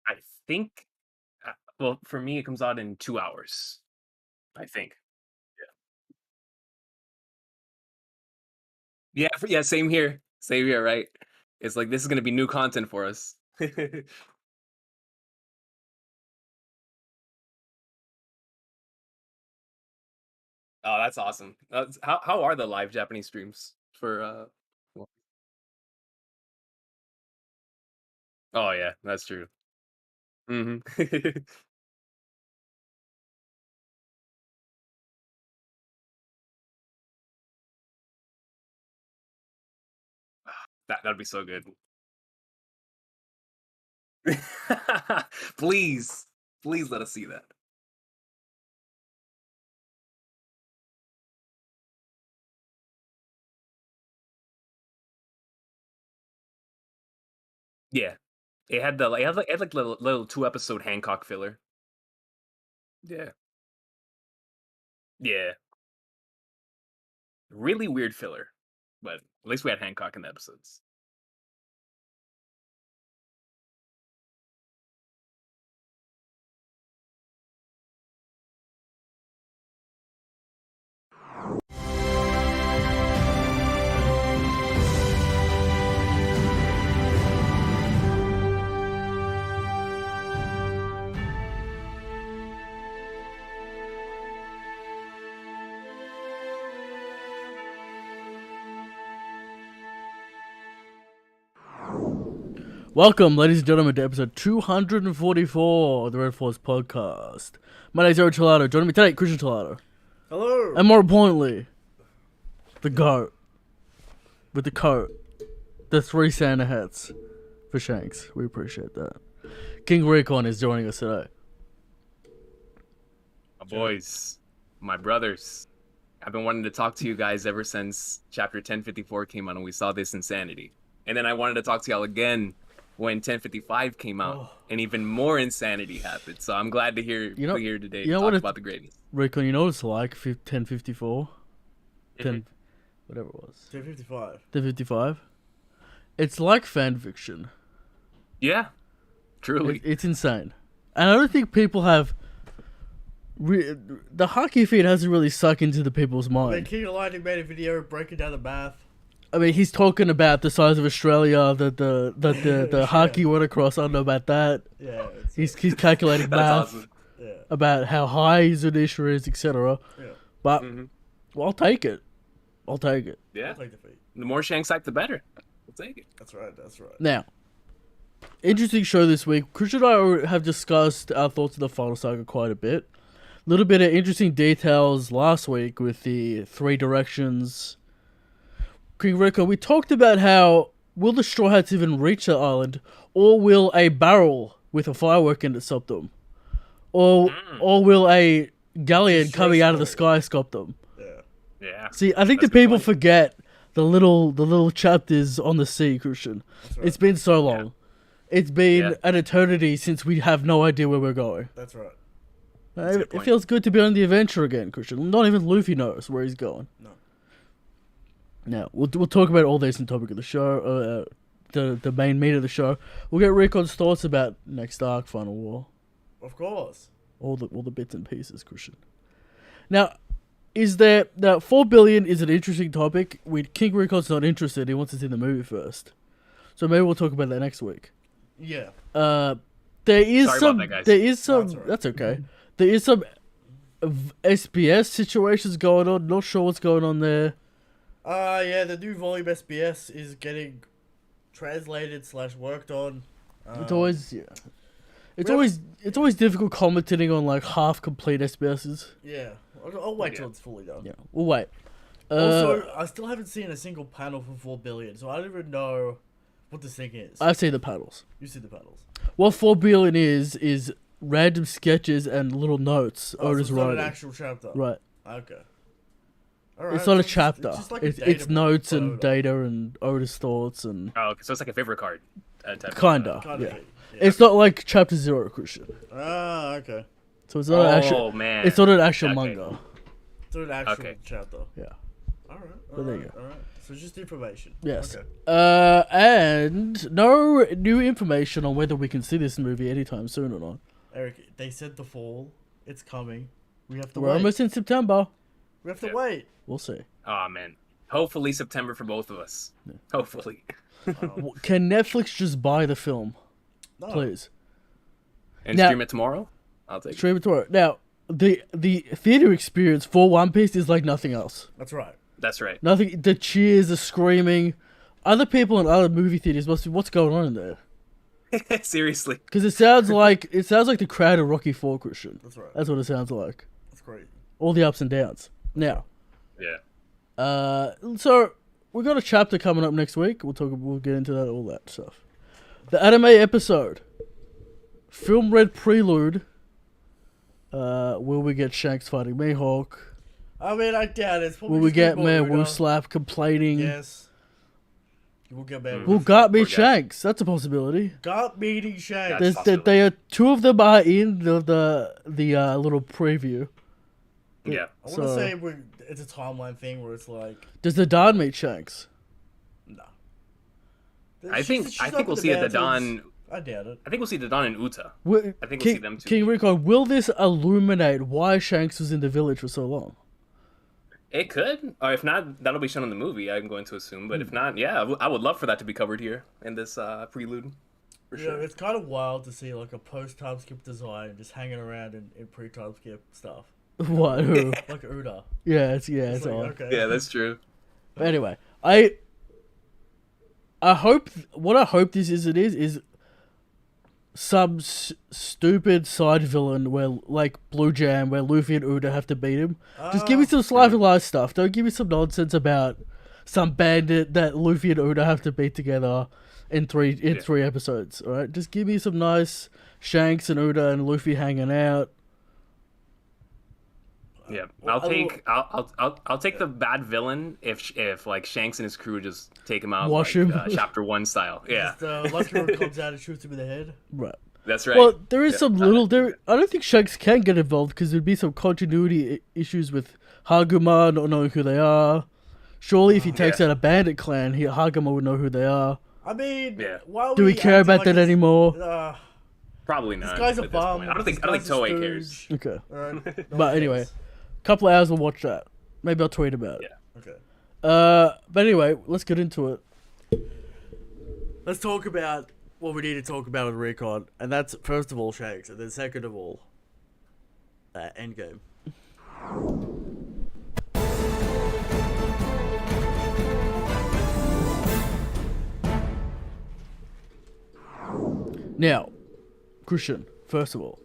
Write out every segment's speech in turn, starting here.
I think. Well, for me, it comes out in 2 hours. I think. Yeah, yeah. Same here. Same here. Right. It's like this is gonna be new content for us. Oh, that's awesome. How are the live Japanese streams for? Well- Oh yeah, that's true. Hmm. That'd be so good. Please, please let us see that. Yeah, it had like little 2 episode Hancock filler. Yeah, yeah, really weird filler, but at least we had Hancock in the episodes. Welcome, ladies and gentlemen, to episode 244 of the Red Force podcast. My name is Eric Tolato. Joining me today, Christian Tolato. Hello. And more importantly, the GOAT. With the coat. The 3 Santa hats for Shanks. We appreciate that. King Recon is joining us today. My boys, my brothers. I've been wanting to talk to you guys ever since chapter 1054 came out and we saw this insanity. And then I wanted to talk to y'all again when 1055 came out and even more insanity happened. So I'm glad to hear here today to talk about the greatness. Recon, you know what it's like? 1054? 10, whatever it was. 1055. 1055? It's like fan fiction. Yeah, truly. It's insane. And I don't think people have... the hockey feed hasn't really sunk into the people's mind. When King of Lightning made a video breaking down the math. I mean, he's talking about the size of Australia, the hockey went across. I don't know about that. Yeah. He's calculating math awesome. about how high his initial is, etc. Yeah. But well, I'll take it. I'll take it. Yeah. I'll take the feat. The more Shanks hype, the better. We'll take it. That's right. That's right. Now, interesting show this week. Christian and I have discussed our thoughts of the final saga quite a bit. A little bit of interesting details last week with the 3 directions. King Rico, we talked about how will the Straw Hats even reach the island, or will a barrel with a firework in it stop them, or will a galleon coming out of the sky stop them? Yeah. Yeah. See, I think the people forget the little chapters on the sea, Christian. Right. It's been so long. Yeah. It's been an eternity since we have no idea where we're going. That's right. It feels good to be on the adventure again, Christian. Not even Luffy knows where he's going. No. Now, we'll talk about all this in topic of the show, the main meat of the show. We'll get Recon's thoughts about next arc, Final War. Of course. All the bits and pieces, Christian. Now, now 4 billion is an interesting topic. King Recon's not interested. He wants to see the movie first. So maybe we'll talk about that next week. Yeah. There is Sorry some. about that, guys. There is some. That's all right. That's okay. There is some SBS situations going on. Not sure what's going on there. Yeah, the new volume SBS is getting translated / worked on. It's always It's always difficult commenting on like half complete SBSs. Yeah. I'll wait till it's fully done. Yeah, we'll wait. Also, I still haven't seen a single panel for 4 billion, so I don't even know what this thing is. I've seen the panels. You see the panels. What 4 billion is random sketches and little notes Oda's so it's not an writing. actual chapter. Right. Okay. Alright, It's not a so chapter. It's, just like a It's data notes book and for Oda. data and Oda's thoughts and Oh, okay, so it's like a favorite card. Type kinda. Kind of Yeah. thing. Yeah. It's not like chapter 0, Christian. Ah, okay. So it's not an actual. Oh man. It's not an actual Okay. manga. It's not an actual Okay. chapter. Yeah. But there you go. All right. So just information. Yes. Okay. And no new information on whether we can see this movie anytime soon or not. Eric, they said the fall. It's coming. We have to We're wait. almost in September. We have to wait. We'll see. Oh man. Hopefully September for both of us. Yeah. Hopefully. Can Netflix just buy the film, please? And stream it tomorrow? I'll take it. Stream it tomorrow. Now, the theater experience for One Piece is like nothing else. That's right. That's right. Nothing. The cheers, the screaming. Other people in other movie theaters must be, what's going on in there? Seriously. Because it sounds like the crowd of Rocky IV, Christian. That's right. That's what it sounds like. That's great. All the ups and downs. Now. Yeah. So we got a chapter coming up next week. We'll get into that, all that stuff. The anime episode. Film read prelude. Will we get Shanks fighting Mihawk? I mean, I doubt it. Will we get Mayor Wu Slap complaining? Yes. We'll get Mayor Will Garp meet Shanks? That's a possibility. Garp meeting Shanks. They are two of them are in the little preview. Yeah. I want to say it's a timeline thing where it's like. Does the Don meet Shanks? No. I think we'll see the Don. I doubt it. I think we'll see the Don and Uta. I think we'll see them too. King Recon, will this illuminate why Shanks was in the village for so long? It could. Or if not, that'll be shown in the movie, I'm going to assume. But if not, yeah, I would love for that to be covered here in this prelude. For sure. It's kind of wild to see like a post-time skip design just hanging around in pre-time skip stuff. What? Who? Like Uda. Yeah, it's like, odd. Okay. Yeah, that's true. But anyway, I hope what I hope this is some stupid side villain where like Blue Jam where Luffy and Uda have to beat him. Just give me some slice of life stuff. Don't give me some nonsense about some bandit that Luffy and Uda have to beat together in three episodes. All right, just give me some nice Shanks and Uda and Luffy hanging out. Yeah, I'll take the bad villain if like Shanks and his crew just take him out, wash like, him, chapter 1 style. Yeah, Lucky Road comes out and shoots him in the head. Right. That's right. Well, there is some little there. I don't think Shanks can get involved because there'd be some continuity issues with Haguma not knowing who they are. Surely, if he takes out a bandit clan, Haguma would know who they are. I mean, do we care about that anymore? Probably not. This guy's a bum. I don't think Toei cares. Okay. Right. But anyway, a couple of hours we'll watch that. Maybe I'll tweet about it. Yeah. Okay. But anyway, let's get into it. Let's talk about what we need to talk about with Recon, and that's first of all Shanks, and then second of all, Endgame. Now, Christian, first of all,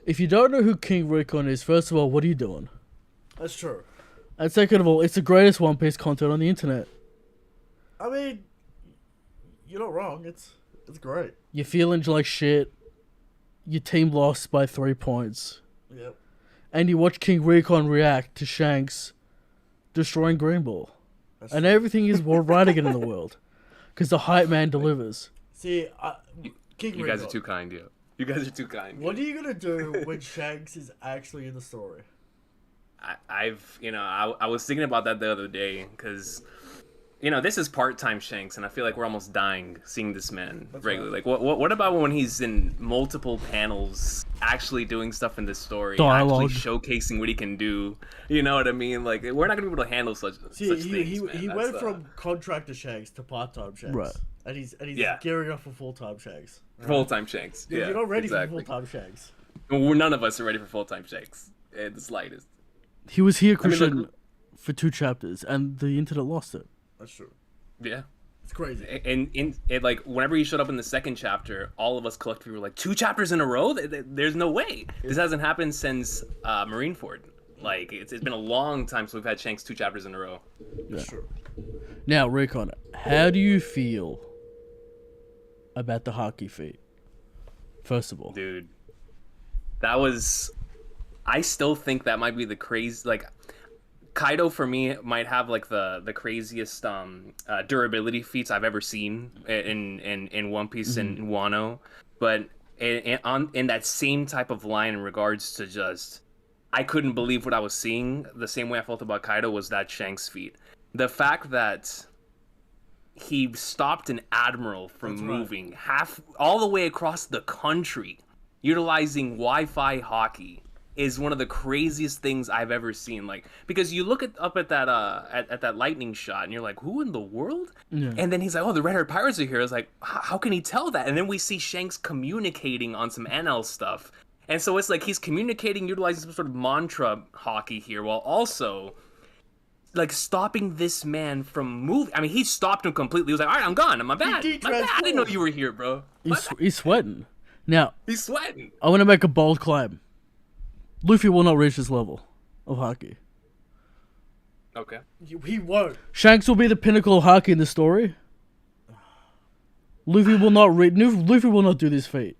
if you don't know who King Recon is, first of all, what are you doing? That's true. And second of all, it's the greatest One Piece content on the internet. I mean, you're not wrong. It's great. You're feeling like shit. Your team lost by 3 points. Yep. And you watch King Recon react to Shanks destroying Green Ball. And everything is right again in the world. Because the hype man delivers. See, King You Recon. guys are too kind, yo. You guys are too kind. What are you gonna do when Shanks is actually in the story? I was thinking about that the other day because, this is part-time Shanks, and I feel like we're almost dying seeing this man regularly. Right. Like, what about when he's in multiple panels, actually doing stuff in this story, dialogue, actually showcasing what he can do? You know what I mean? Like, we're not gonna be able to handle such things. He went from contractor Shanks to part-time Shanks, right? And he's gearing up for full-time Shanks. Right? Full-time Shanks. Yeah, you're not ready for full-time Shanks. Well, none of us are ready for full-time Shanks. The slightest. He was here, Christian, for 2 chapters, and the internet lost it. That's true. Yeah. It's crazy. And like, whenever he showed up in the second chapter, all of us collectively were like, 2 chapters in a row? There's no way. This hasn't happened since Marineford. Like, it's been a long time since we've had Shanks 2 chapters in a row. That's true. Now, Recon, how do you feel about the hockey feat? First of all. Dude. That was... I still think that might be the crazy... Like, Kaido, for me, might have, like, the craziest durability feats I've ever seen in One Piece and Wano. But in that same type of line in regards to just... I couldn't believe what I was seeing. The same way I felt about Kaido was that Shanks feat. the fact that he stopped an admiral from moving half all the way across the country utilizing Wi-Fi hockey is one of the craziest things I've ever seen. Like, because you look up at that at that lightning shot and you're like, who in the world? Yeah. And then he's like, oh, the Red Haired Pirates are here. I was like, how can he tell that? And then we see Shanks communicating on some NL stuff. And so it's like he's communicating utilizing some sort of mantra hockey here while also like stopping this man from moving. I mean, he stopped him completely. He was like, all right, I'm gone. My bad. My bad. I didn't know you were here, bro. He's sweating. Now, he's sweating. I want to make a bold claim. Luffy will not reach this level of hockey. Okay. He won't. Shanks will be the pinnacle of hockey in the story. Luffy will not Luffy will not do this feat.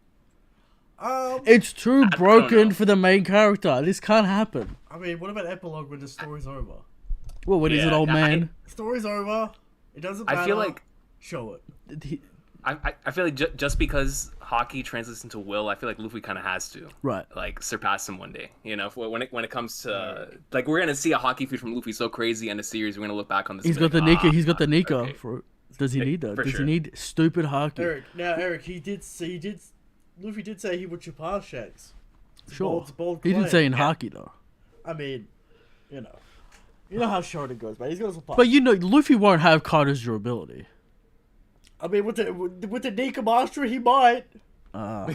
It's too broken for the main character. This can't happen. I mean, what about epilogue when the story's over? Well, when he's an old man. Story's over. It doesn't matter. I feel like show it. I feel like just because hockey translates into will, I feel like Luffy kind of has to like surpass him one day. You know, when it comes to like we're gonna see a hockey feat from Luffy so crazy in the series, we're gonna look back on this. He's got the Nika. He's got the Nika. Okay. Does he need that? Does sure. he need stupid hockey? Eric, Luffy did say he would surpass Shanks. Sure. Bold He didn't claim. say in hockey though. I mean, you know how short it goes, man. He's gonna surpass. But you know, Luffy won't have Carter's durability. I mean, with the Nika Mastery, he might.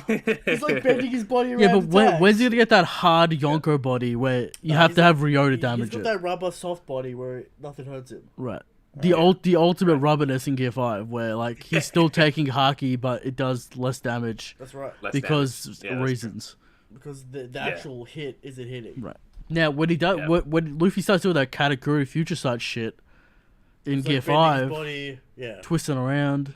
He's like bending his body around. Yeah, but when's he gonna get that hard Yonko body where you have to have Ryo to damage He's got that rubber soft body where nothing hurts him. Right. The ultimate rubberness in Gear 5 where like he's still taking haki but it does less damage. That's right. Because reasons. Because the actual hit isn't hitting. Right. Now when he does when Luffy starts doing that Katakuri Future Sight shit in Gear 5, body, twisting around.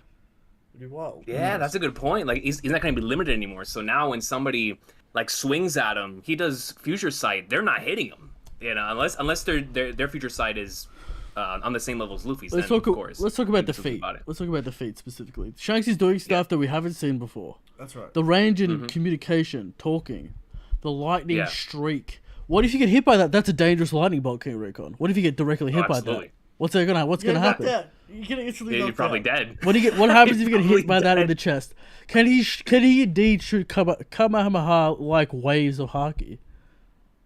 Pretty wild. Yeah, that's a good point. Like he's not going to be limited anymore. So now when somebody like swings at him, he does Future Sight. They're not hitting him. You know, unless their Future Sight is on the same level as Luffy's. Let's talk about the feat. Let's talk about the feat specifically. Shanks is doing stuff that we haven't seen before. That's right. The range in communication, talking, the lightning streak. What if you get hit by that? That's a dangerous lightning bolt, King Recon. What if you get directly hit by that? What's gonna happen? You're probably dead. What happens if you get hit by that in the chest? Can he indeed shoot Kamehameha like waves of hockey?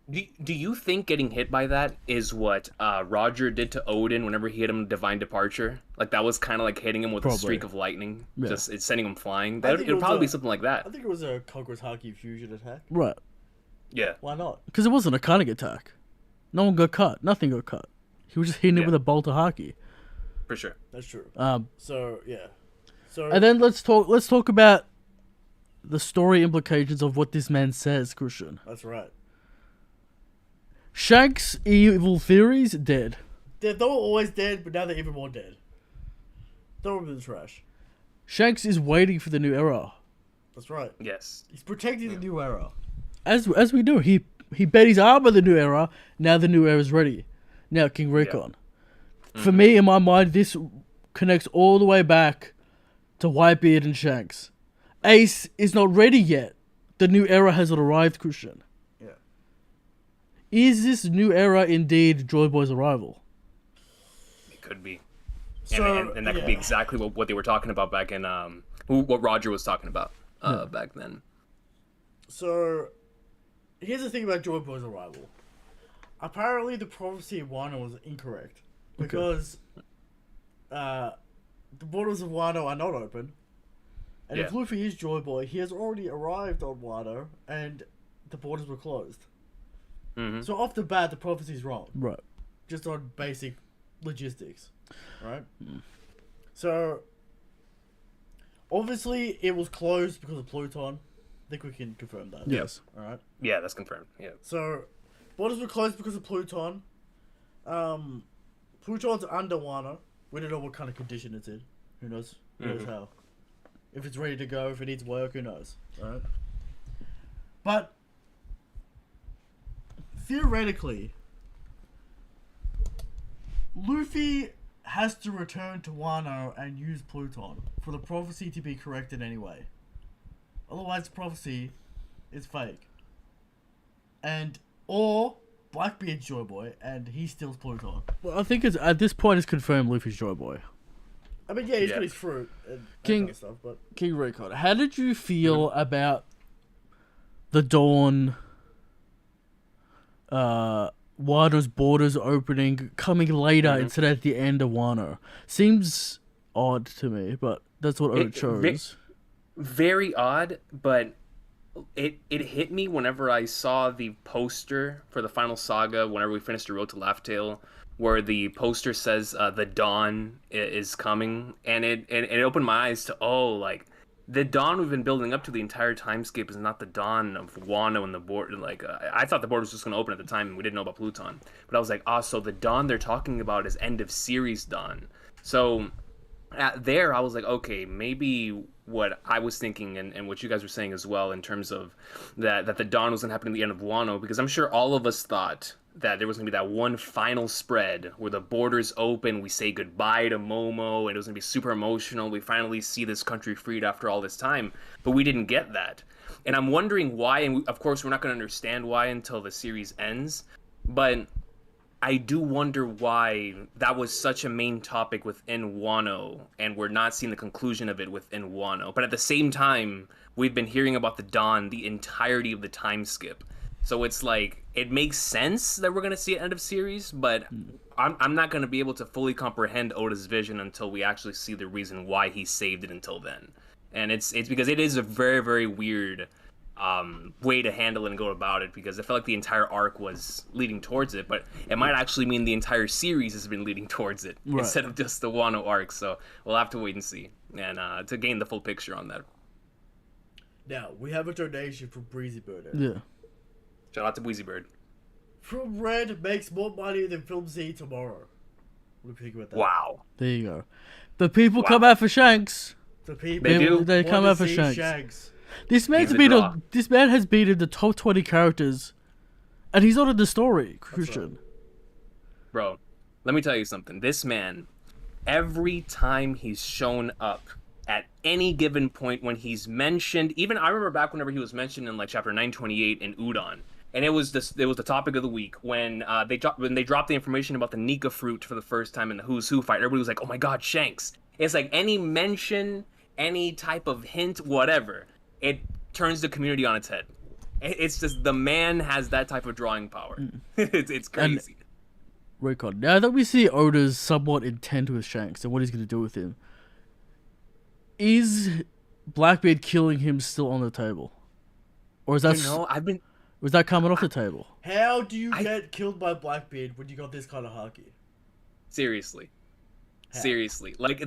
Do you think getting hit by that is what Roger did to Odin whenever he hit him Divine Departure? Like that was kind of like hitting him with a streak of lightning, just it's sending him flying. It'd probably be something like that. I think it was a Conqueror's Haki fusion attack. Right. Yeah. Why not? Because it wasn't a cunning attack. No one got cut. Nothing got cut. He was just hitting it with a bolt of hockey. For sure. That's true. So and then let's talk about the story implications of what this man says, Christian. That's right. Shanks' evil theories dead. They were always dead, but now they're even more dead. Throw them in the trash. Shanks is waiting for the new era. That's right. Yes. He's protecting the new era. As we do, he bet his arm on the new era. Now the new era is ready. Now King Recon. Yeah. For me, in my mind, this connects all the way back to Whitebeard and Shanks. Ace is not ready yet. The new era hasn't arrived, Christian. Yeah. Is this new era indeed Joy Boy's arrival? It could be. And that could be exactly what they were talking about back in what Roger was talking about back then. So here's the thing about Joy Boy's arrival. Apparently the prophecy of Wano was incorrect. Because the borders of Wano are not open. And if Luffy is Joy Boy, he has already arrived on Wano and the borders were closed. Mm-hmm. So off the bat, the prophecy's wrong. Right. Just on basic logistics. Right? So, obviously, it was closed because of Pluton. I think we can confirm that. Yes. Alright? Yeah, that's confirmed. Yeah. So, borders were closed because of Pluton. Pluton's under Wano. We don't know what kind of condition it's in. Who knows? Who knows how? If it's ready to go, if it needs work, who knows? Alright? But, theoretically, Luffy has to return to Wano and use Pluton for the prophecy to be corrected anyway. Otherwise, the prophecy is fake. And, or Blackbeard's Joy Boy, and he steals Pluton. Well, I think it's at this point it's confirmed Luffy's Joy Boy. I mean, yeah, he's got his fruit and that King- kind of stuff, but King Recon, how did you feel about the Dawn, Wano's borders opening, coming later instead of at the end of Wano? Seems odd to me, but that's what Oda chose. Very odd, but it hit me whenever I saw the poster for the final saga, whenever we finished the Road to Laugh Tale, where the poster says the dawn is coming, and it opened my eyes to, like, the dawn we've been building up to the entire timescape is not the dawn of Wano and the border. Like, I thought the border was just going to open at the time, and we didn't know about Pluton. But I was like, so the dawn they're talking about is end of series dawn. So there, I was like, okay, maybe what I was thinking and what you guys were saying as well in terms of that the dawn was going to happen at the end of Wano, because I'm sure all of us thought that there was going to be that one final spread where the borders open, we say goodbye to Momo, and it was going to be super emotional. We finally see this country freed after all this time, but we didn't get that. And I'm wondering why, and of course we're not going to understand why until the series ends, but I do wonder why that was such a main topic within Wano, and we're not seeing the conclusion of it within Wano. But at the same time, we've been hearing about the dawn the entirety of the time skip. So it's like, it makes sense that we're going to see an end of series, but I'm not going to be able to fully comprehend Oda's vision until we actually see the reason why he saved it until then. And it's because it is a very, very weird way to handle it and go about it, because I felt like the entire arc was leading towards it, but it might actually mean the entire series has been leading towards it instead of just the Wano arc. So we'll have to wait and see, and to gain the full picture on that. now we have a donation from Breezy Bird. Yeah. Shout out to Weezy Bird. From Red makes more money than Film Z tomorrow. What do you think about that? Wow. There you go. The people come out for Shanks. The people They do? They come out for Shanks. This man has beaten the top 20 characters, and he's not in the story, Christian. Bro, let me tell you something. This man, every time he's shown up at any given point when he's mentioned, even I remember back whenever he was mentioned in like chapter 928 in Udon, and it was the topic of the week when they dropped the information about the Nika fruit for the first time in the Who's Who fight. Everybody was like, "Oh my God, Shanks!" It's like any mention, any type of hint, whatever, it turns the community on its head. It's just, the man has that type of drawing power. It's crazy. Recon. Now that we see Oda's somewhat intent with Shanks and what he's going to do with him, is Blackbeard killing him still on the table? Or is that was that coming off the table? How do you get killed by Blackbeard when you got this kind of haki? Seriously. How? Seriously. Like,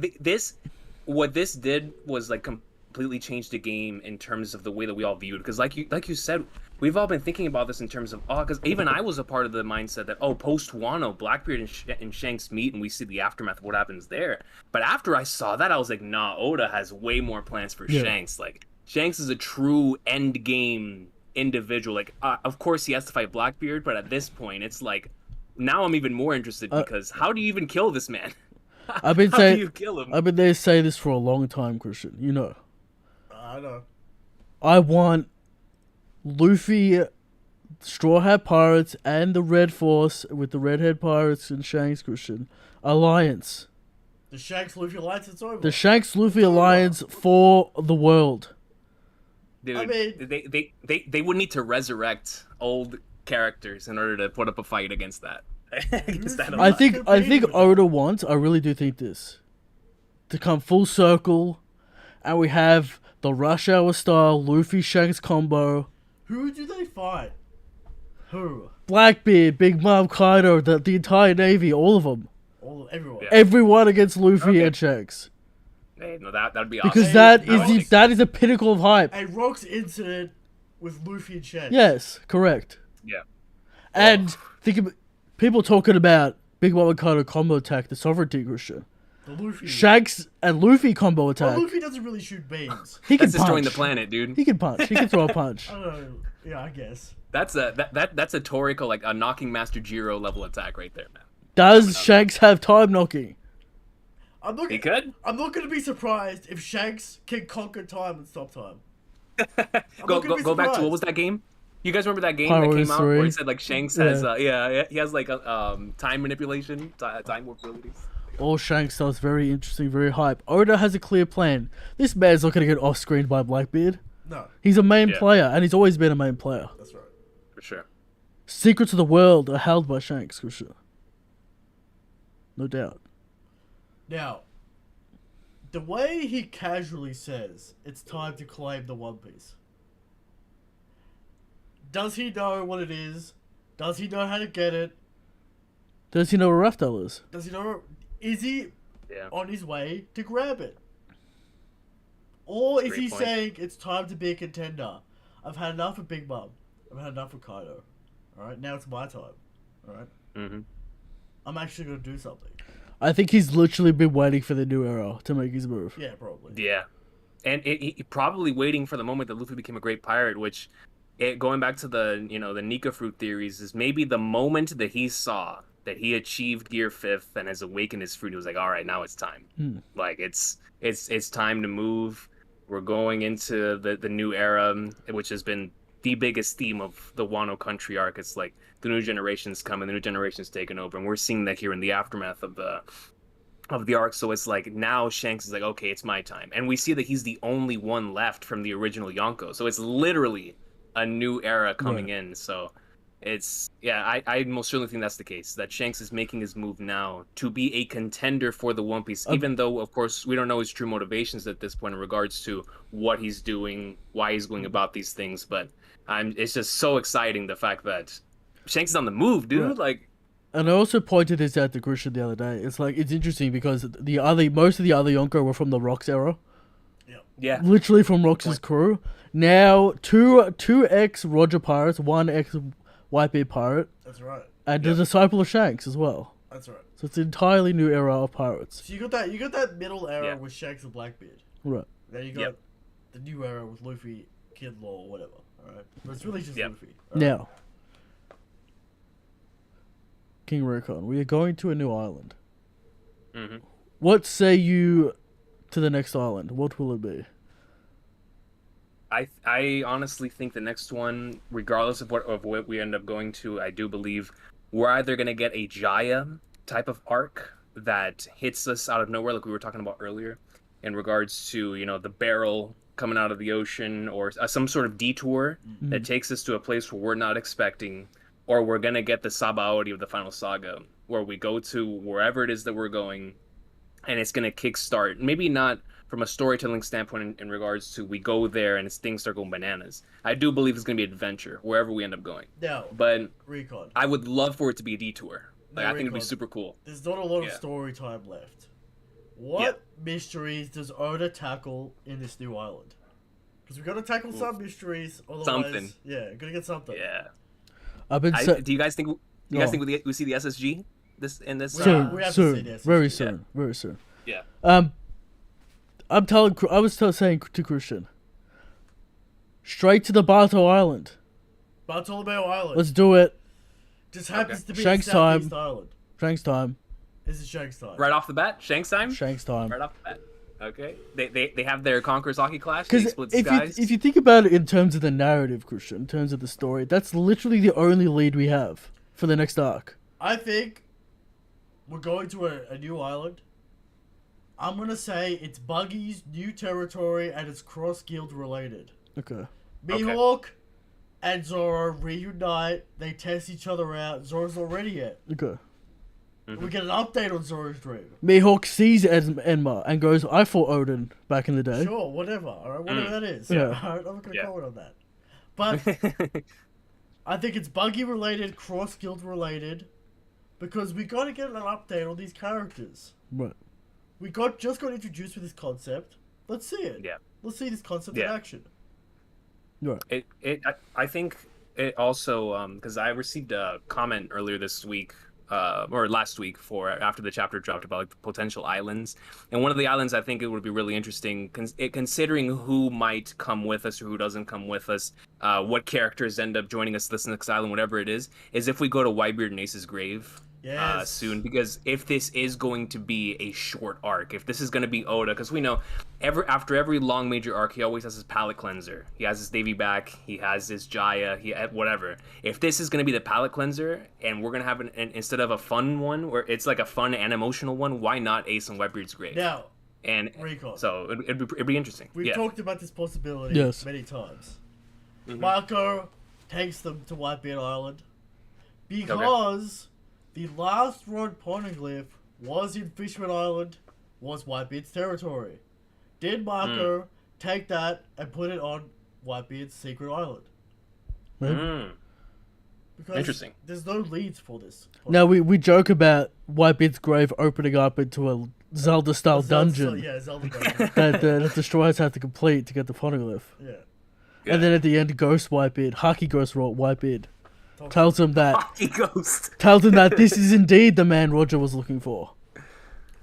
what this did was, like, completely change the game in terms of the way that we all viewed. Because like you said, we've all been thinking about this in terms of, because even I was a part of the mindset that, post Wano, Blackbeard and Shanks meet and we see the aftermath of what happens there. But after I saw that, I was like, nah, Oda has way more plans for Shanks. Like, Shanks is a true end game individual. Like, of course he has to fight Blackbeard, but at this point, it's like, now I'm even more interested, because how do you even kill this man? I've been how saying, do you kill him? I've been there saying this for a long time, Christian. You know. I know. I want Luffy, Straw Hat Pirates, and the Red Force with the Redhead Pirates and Shanks, Christian. Alliance. The Shanks Luffy Alliance is over. The Shanks Luffy Alliance for the world. Dude, I mean, they would need to resurrect old characters in order to put up a fight against that. I think Oda wants, I really do think this, to come full circle, and we have the Rush Hour style Luffy Shanks combo. Who do they fight? Who? Blackbeard, Big Mom, Kaido, the entire Navy, all of them. Everyone. Yeah. Everyone against Luffy and Shanks. Hey, no, that'd be awesome. Because that is the pinnacle of hype. A Rocks incident with Luffy and Shanks. Yes, correct. Yeah. And think of people talking about Big Mom and Kaido combo attack, the sovereignty Christian. The Luffy. Shanks and Luffy combo attack. Well, Luffy doesn't really shoot beams. He can That's destroying punch. the planet, dude. He can punch. He can throw a punch. I don't know. Yeah, I guess. That's a Toriko, like a knocking Master Jiro level attack right there, man. Does Shanks have time knocking? He could. I'm not going to be surprised if Shanks can conquer time and stop time. Go back to, what was that game? You guys remember that game Pirate that Wars came out where 3? he said like Shanks has he has like time manipulation, time warp abilities. All Shanks does very interesting, very hype. Oda has a clear plan. This man's not going to get off-screen by Blackbeard. No, He's a main player, and he's always been a main player. that's right. For sure. Secrets of the world are held by Shanks, for sure. No doubt. Now, the way he casually says it's time to claim the One Piece. Does he know what it is? Does he know how to get it? Does he know where Raftel is? Does he know? Is he on his way to grab it? Or is Great he point. saying it's time to be a contender? I've had enough of Big Mom. I've had enough of Kaido. Alright, now it's my time. Alright? Mm-hmm. I'm actually going to do something. I think he's literally been waiting for the new era to make his move. Yeah, probably. Yeah, and he probably waiting for the moment that Luffy became a great pirate, which, going back to the the Nika fruit theories, is maybe the moment that he saw that he achieved Gear 5th and has awakened his fruit. He was like, all right, now it's time. Like it's time to move. We're going into the new era, which has been the biggest theme of the Wano Country arc. It's like the new generation's coming, the new generation's taking over, and we're seeing that here in the aftermath of the arc. So it's like now Shanks is like, okay, it's my time, and we see that he's the only one left from the original Yonko. So it's literally a new era coming in. So it's I most certainly think that's the case, that Shanks is making his move now to be a contender for the One Piece, even though of course we don't know his true motivations at this point in regards to what he's doing, why he's going about these things. But it's just so exciting, the fact that Shanks is on the move, dude. Right. Like, And I also pointed this out to Christian the other day. It's like, it's interesting because most of the other Yonko were from the Rocks era. yeah, Literally from Rox's crew. Now, two ex-Roger pirates, one ex-Whitebeard pirate, That's right. and a disciple of Shanks as well. That's right. So it's an entirely new era of pirates. So you got that middle era with Shanks and Blackbeard. Right. Then you got the new era with Luffy, Kid Law, whatever. Alright? But it's really just Luffy. All right? Now, King Recon, we are going to a new island. mm-hmm. What say you to the next island? What will it be? I honestly think the next one, regardless of what we end up going to, I do believe we're either going to get a Jaya type of arc that hits us out of nowhere, like we were talking about earlier, in regards to the barrel coming out of the ocean, or some sort of detour that takes us to a place where we're not expecting, or we're going to get the Sabaody of the final saga, where we go to wherever it is that we're going, and it's going to kickstart, maybe not from a storytelling standpoint in regards to we go there and things start going bananas. I do believe it's going to be adventure wherever we end up going. Now, But Recon. I would love for it to be a detour. Like, I think it'd be Recon. super cool. There's not a lot of story time left. What mysteries does Oda tackle in this new island? Because we got to tackle some mysteries. Otherwise, Something. Yeah, gotta get something. Yeah. I've been Do you guys think? Do you guys think we see the SSG in this? soon, we have to soon, see this. very soon, very soon. Yeah. I was saying to Christian, straight to the Bato Island. Bartolomeo Island. Let's do it. Just happens to be Shanks the Southeast time. Island. Shanks time. This is Shanks time. Right off the bat, Shanks time. Shanks time. Right off the bat. Okay. They have their Conqueror's Hockey Clash. They Because split if skies. you think about it in terms of the narrative, Christian, in terms of the story, that's literally the only lead we have for the next arc. I think we're going to a new island. I'm gonna say it's Buggy's new territory and it's cross guild related. Okay. Mihawk and Zoro reunite. They test each other out. Zoro's not ready yet. Okay. We get an update on Zoro's dream. Mihawk sees Enma and goes, "I fought Odin back in the day." Sure, whatever. Alright, whatever that is. Yeah. Alright, I'm not gonna comment on that. But I think it's Buggy related, cross guild related, because we gotta get an update on these characters. Right. We just got introduced with this concept. Let's see it. Yeah. Let's see this concept in action. Right. I think it also because I received a comment earlier this week or last week after the chapter dropped about like the potential islands, and one of the islands I think it would be really interesting considering who might come with us or who doesn't come with us, what characters end up joining us this next island, whatever it is if we go to Whitebeard and Ace's grave Yes. soon, because if this is going to be a short arc, if this is going to be Oda, because we know after every long major arc, he always has his palate cleanser. He has his Navy back, he has his Jaya, whatever. If this is going to be the palate cleanser, and we're going to have an instead of a fun one, where it's like a fun and emotional one, why not Ace and Webbeard's grave? Now, And Recon. so it'd be interesting. We've talked about this possibility Yes. many times. Mm-hmm. Marco takes them to Whitebeard Island because the last road poneglyph was in Fishman Island, was Whitebeard's territory. Did Marco take that and put it on Whitebeard's secret island? Mm. Because Interesting. there's no leads for this. Now we joke about Whitebeard's grave opening up into a Zelda-style dungeon Zelda dungeon. that the destroyers have to complete to get the poneglyph. Yeah. And then at the end, Ghost Whitebeard, Haki Ghost Whitebeard, tells him that this is indeed the man Roger was looking for.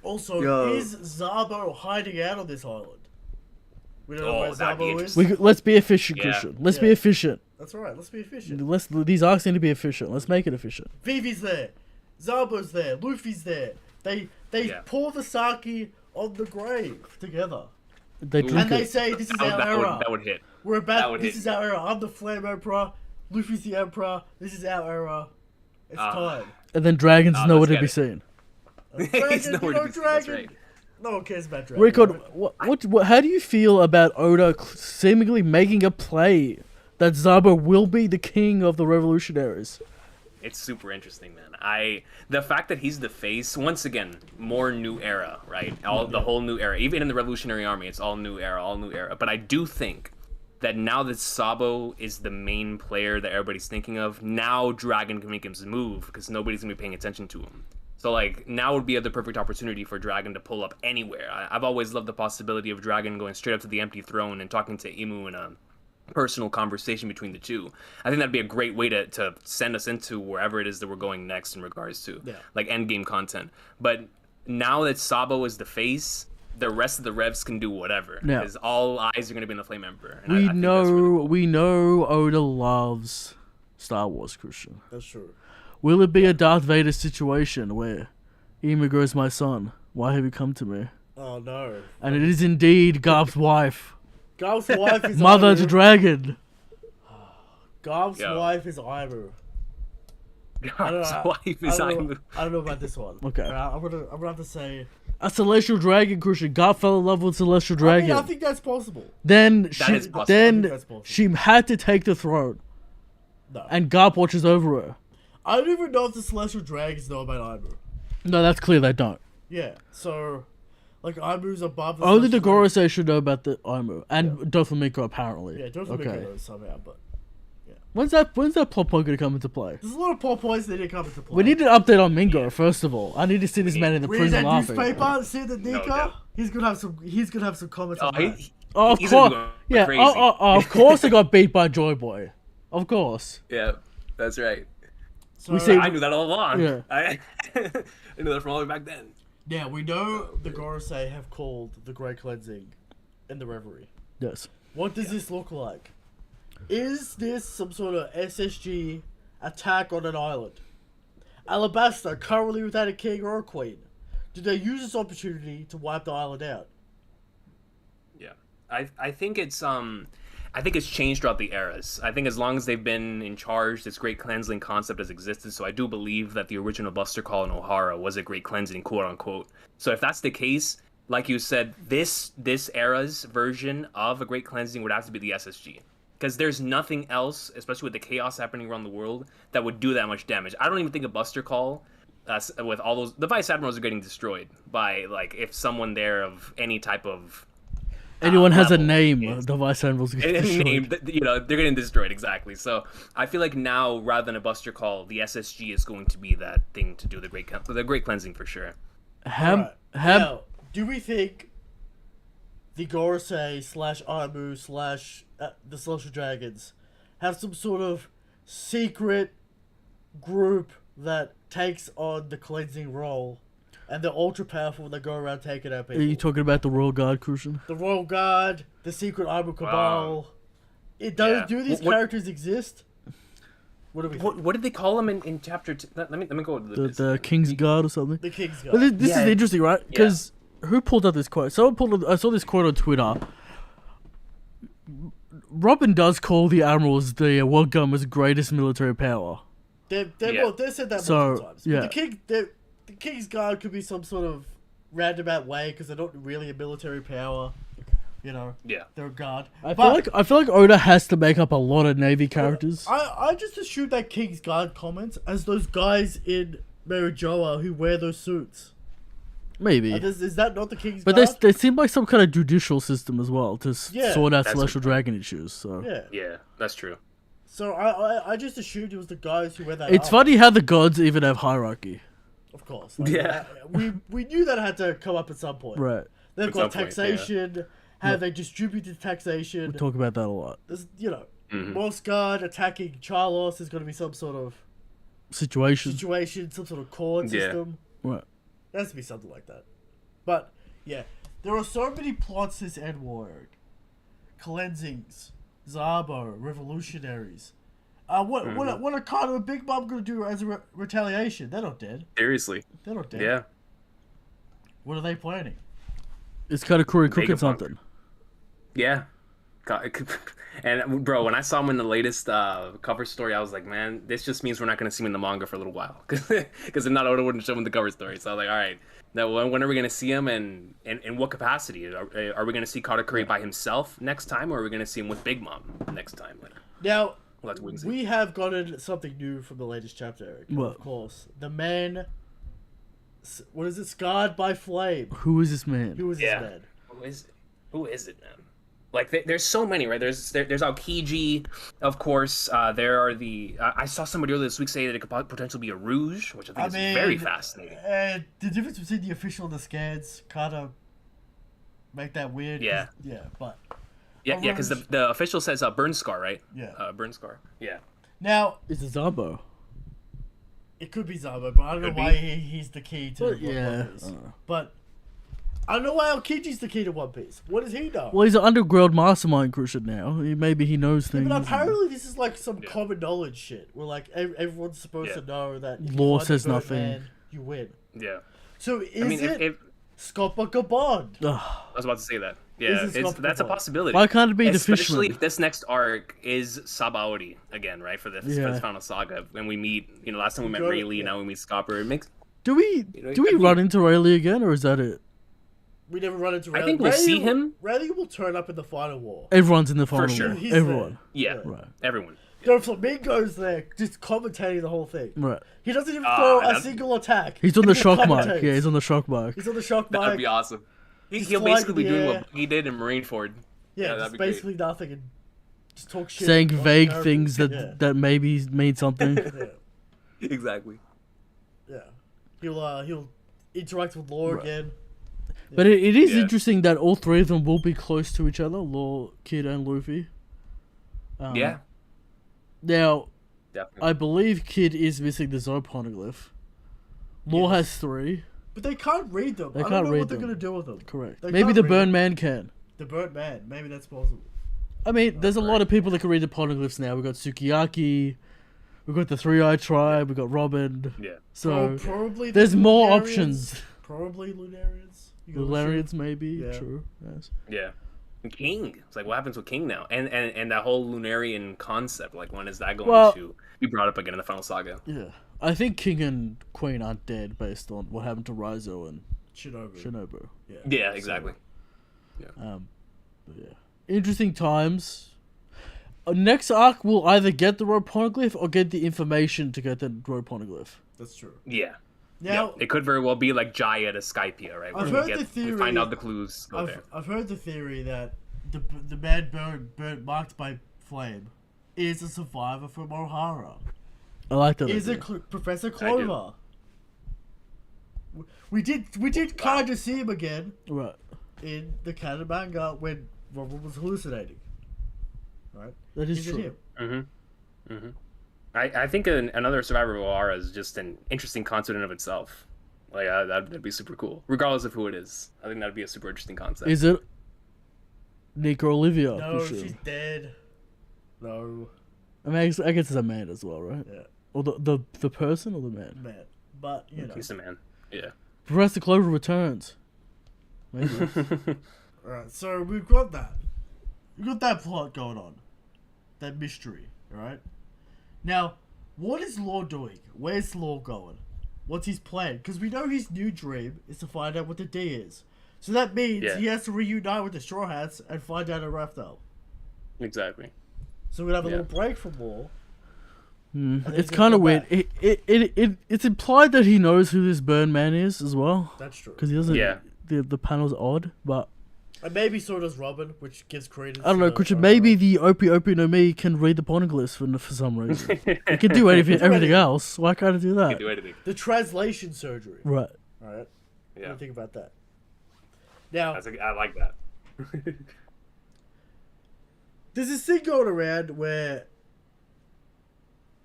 Also, is Zabo hiding out on this island? We don't know where that'd be Zabo is. interesting. Let's be efficient, Yeah. Christian. Let's be efficient. That's right. Let's be efficient. These arcs need to be efficient. Let's make it efficient. Vivi's there. Zabo's there. Luffy's there. They pour the sake on the grave together. They And drink they it. say, this is our era. That would hit. We're that about, would this hit. is our era. I'm the Flame Emperor. Luffy's the Emperor. This is our era. It's time. And then dragons Oh, nowhere let's to be get seen. He's nowhere to be seen, that's dragon. right. No one cares about dragon. Recon, right? how do you feel about Oda seemingly making a play that Zabo will be the king of the revolutionaries? It's super interesting, man. The fact that he's the face, once again, more new era, right? The whole new era. Even in the Revolutionary Army, it's all new era. But I do think that now that Sabo is the main player that everybody's thinking of, now Dragon can make him move because nobody's gonna be paying attention to him. So like now would be the perfect opportunity for Dragon to pull up anywhere. I've always loved the possibility of Dragon going straight up to the empty throne and talking to Imu in a personal conversation between the two. I think that'd be a great way to send us into wherever it is that we're going next in regards to like endgame content. But now that Sabo is the face, the rest of the revs can do whatever because all eyes are going to be on the Flame Emperor. And I think that's really cool. We know Oda loves Star Wars, Christian. That's true. Will it be a Darth Vader situation where Imu goes, my son, why have you come to me? Oh no. And it is indeed Garp's wife. Garp's wife is Mother Imu. to Dragon. Garp's wife is Imu. God's wife is Imu. I don't know about this one. Okay. I'm gonna have to say A Celestial Dragon, Christian. Garp fell in love with Celestial Dragon. I think that's possible. Then is possible. I think that's possible. she had to take the throne. No. And Garp watches over her. I don't even know if the Celestial Dragons know about Imu. No, that's clear they don't. Yeah, so like Imu's above the Only the Celestial Gorosei should know about the Imu. And Doflamingo, apparently. Dragons. Yeah, don't forget those somehow, but When's that plot point going to come into play? there's a lot of plot points that didn't come into play. We need an update on Mingo, first of all. I need to see this man in the Read prison that laughing. newspaper, see the Nika. doubt. He's gonna have some comments on that. Oh, of He's gonna course. go Yeah, crazy. of course I got beat by Joy Boy. Of course. Yeah, that's right. So, we see- I knew that all along. Yeah. I knew that from all the way back then. yeah, we know the Gorosei have called the Great Cleansing in the Reverie. Yes. What does this look like? Is this some sort of SSG attack on an island? Alabasta, currently without a king or a queen. Do they use this opportunity to wipe the island out? Yeah, I think it's changed throughout the eras. I think as long as they've been in charge, this great cleansing concept has existed. So I do believe that the original Buster Call in Ohara was a great cleansing, quote unquote. So if that's the case, like you said, this era's version of a great cleansing would have to be the SSG. Because there's nothing else, especially with the chaos happening around the world, that would do that much damage. I don't even think a Buster Call, with all those... The Vice Admirals are getting destroyed by, like, if someone there of any type of... Anyone has a level name, the Vice Admirals get destroyed. name, they're getting destroyed, exactly. So I feel like now, rather than a Buster Call, the SSG is going to be that thing to do the great cleansing for sure. Now, do we think the Gorosei / Imu / the Celestial Dragons have some sort of secret group that takes on the cleansing role, and they're ultra powerful when they go around taking out people? Are you talking about the Royal Guard, Christian? The Royal Guard, the secret Imu Cabal. Wow. Do these characters exist? What do we What did they call him in chapter? Let me go to the King's Guard or something. The King's Guard. But this is interesting, right? Because who pulled out this quote? I saw this quote on Twitter. Robin does call the admirals the Webcomics' greatest military power. They said that multiple times. Yeah. But the King's Guard could be some sort of roundabout way because they're not really a military power. You know, they're a guard. I feel like Oda has to make up a lot of Navy characters. I just assume that King's Guard comments as those guys in Marijoa who wear those suits. Maybe. Is that not the King's Guard? But they seem like some kind of judicial system as well to sort out Celestial Dragon issues. So yeah, that's true. So I just assumed it was the guys who wear that. It's funny how the gods even have hierarchy. Of course. Like, we knew that had to come up at some point. Right. They've got taxation. How they distributed taxation. We talk about that a lot. There's, Moss Guard attacking Charlos is going to be some sort of situation, some sort of court system. Right. There has to be something like that. But, yeah. There are so many plots this end war. Cleansings, Zabo, revolutionaries. What are Carter and Big Mom going to do as a retaliation? They're not dead. Seriously. They're not dead. Yeah. What are they planning? It's kind of cooking something. Yeah. And bro, when I saw him in the latest cover story, I was like, man, this just means we're not going to see him in the manga for a little while. Because if not, Oda wouldn't show him the cover story. So I was like, all right, now when are we going to see him and in what capacity? Are we going to see Katakuri by himself next time, or are we going to see him with Big Mom next time? Now, we have gotten something new from the latest chapter, Eric. What? Of course. The man... What is it? Scarred by flame. Who is this man? Who is this man? Who is it, man? Like, there's so many, right? There's Aokiji, of course. There are the... I saw somebody earlier this week say that it could potentially be a Rouge, which I think is very fascinating. The difference between the official and the scans kind of make that weird. Yeah. Yeah, but... Yeah, because the official says Burn Scar, right? Yeah. Burn Scar. Yeah. Now... It's a Zabo. It could be Zabo, but I don't know why he's the key to One Piece. But I don't know why Aokiji's the key to One Piece. What does he know? Well, he's an underground mastermind Christian now. Maybe he knows things. But apparently this is like some common knowledge shit. Where like everyone's supposed to know that if law you find says the nothing. Man, you win. Yeah. So is it Scopper Gabond? I was about to say that. Yeah, that's a possibility. Why can't it be the Fishman? Especially if this next arc is Sabaody again, right? For this final saga, when we meet, last time we met Rayleigh, now we meet Scopper. It makes. Do we run into Rayleigh again, or is that it? We never run into Rayleigh. I think we'll see him. Rayleigh will turn up in the final war. Everyone's in the final war. For sure. Everyone. Yeah. Right. Everyone. There are flamingos there, just commentating the whole thing. Right. He doesn't even throw a single attack. He's on the shock mark. Yeah, he's on the shock mark. He's on the shock mark. That'd be awesome. He'll basically be doing what he did in Marineford. Yeah, just basically nothing and just talk shit. Saying vague things that maybe mean something. Exactly. Yeah. He'll interact with Law again. But it is interesting that all three of them will be close to each other, Law, Kid, and Luffy. Yeah. Now, definitely. I believe Kid is missing the Zo poneglyph. Law has 3. But they can't read them. I don't know what they're going to do with them. Correct. Maybe the Burn Man can. The Burnt Man. Maybe that's possible. I mean, there's a lot of people that can read the poneglyphs now. We've got Sukiyaki. We've got the Three-Eyed Tribe. We've got Robin. Yeah. So probably there's more options. Probably Lunarians. Lunarians, maybe. Yeah. True. Yes. Yeah. And King. It's like, what happens with King now? And that whole Lunarian concept. Like, when is that going to be brought up again in the final saga? Yeah. I think King and Queen aren't dead based on what happened to Raizo and Shinobu. Yeah, exactly. Yeah. Interesting times. Next arc will either get the rope poneglyph or get the information to get the rope poneglyph. That's true. Yeah. Now, it could very well be like Jaya to Skypia, right? I've heard the theory. We find out the clues. I've heard the theory that the man burnt marked by flame is a survivor from Ohara. I like that. Is it Professor Clover? We did kind of see him again, right? In the canon manga when Robin was hallucinating, right? That is true. I think another survivor of Ohara is just an interesting concept in of itself. Like that'd be super cool, regardless of who it is. I think that'd be a super interesting concept. Is it Nico Olivia? No, for sure. She's dead. No. I mean, I guess it's a man as well, right? Yeah. Or the person or the man? Man. But, you know. He's a man. Yeah. Professor Clover returns. Maybe. Alright, so we've got that. We've got that plot going on. That mystery, alright? Now, what is Law doing? Where's Law going? What's his plan? Because we know his new dream is to find out what the D is. So that means he has to reunite with the Straw Hats and find out a Raphael. Exactly. So we're going to have a little break from Law. It's kind of weird. It's implied that he knows who this Burn Man is as well. That's true. Because he doesn't. Yeah. The panel's odd, but. And maybe so does Robin, which gives credence. I don't know, Christian. Maybe the Opie no Me can read the poneglyphs for some reason. It can do everything else. Why can't it do that? Can do anything. The translation surgery. Right. Alright. Yeah. What do you think about that? Now. I like that. There's this thing going around where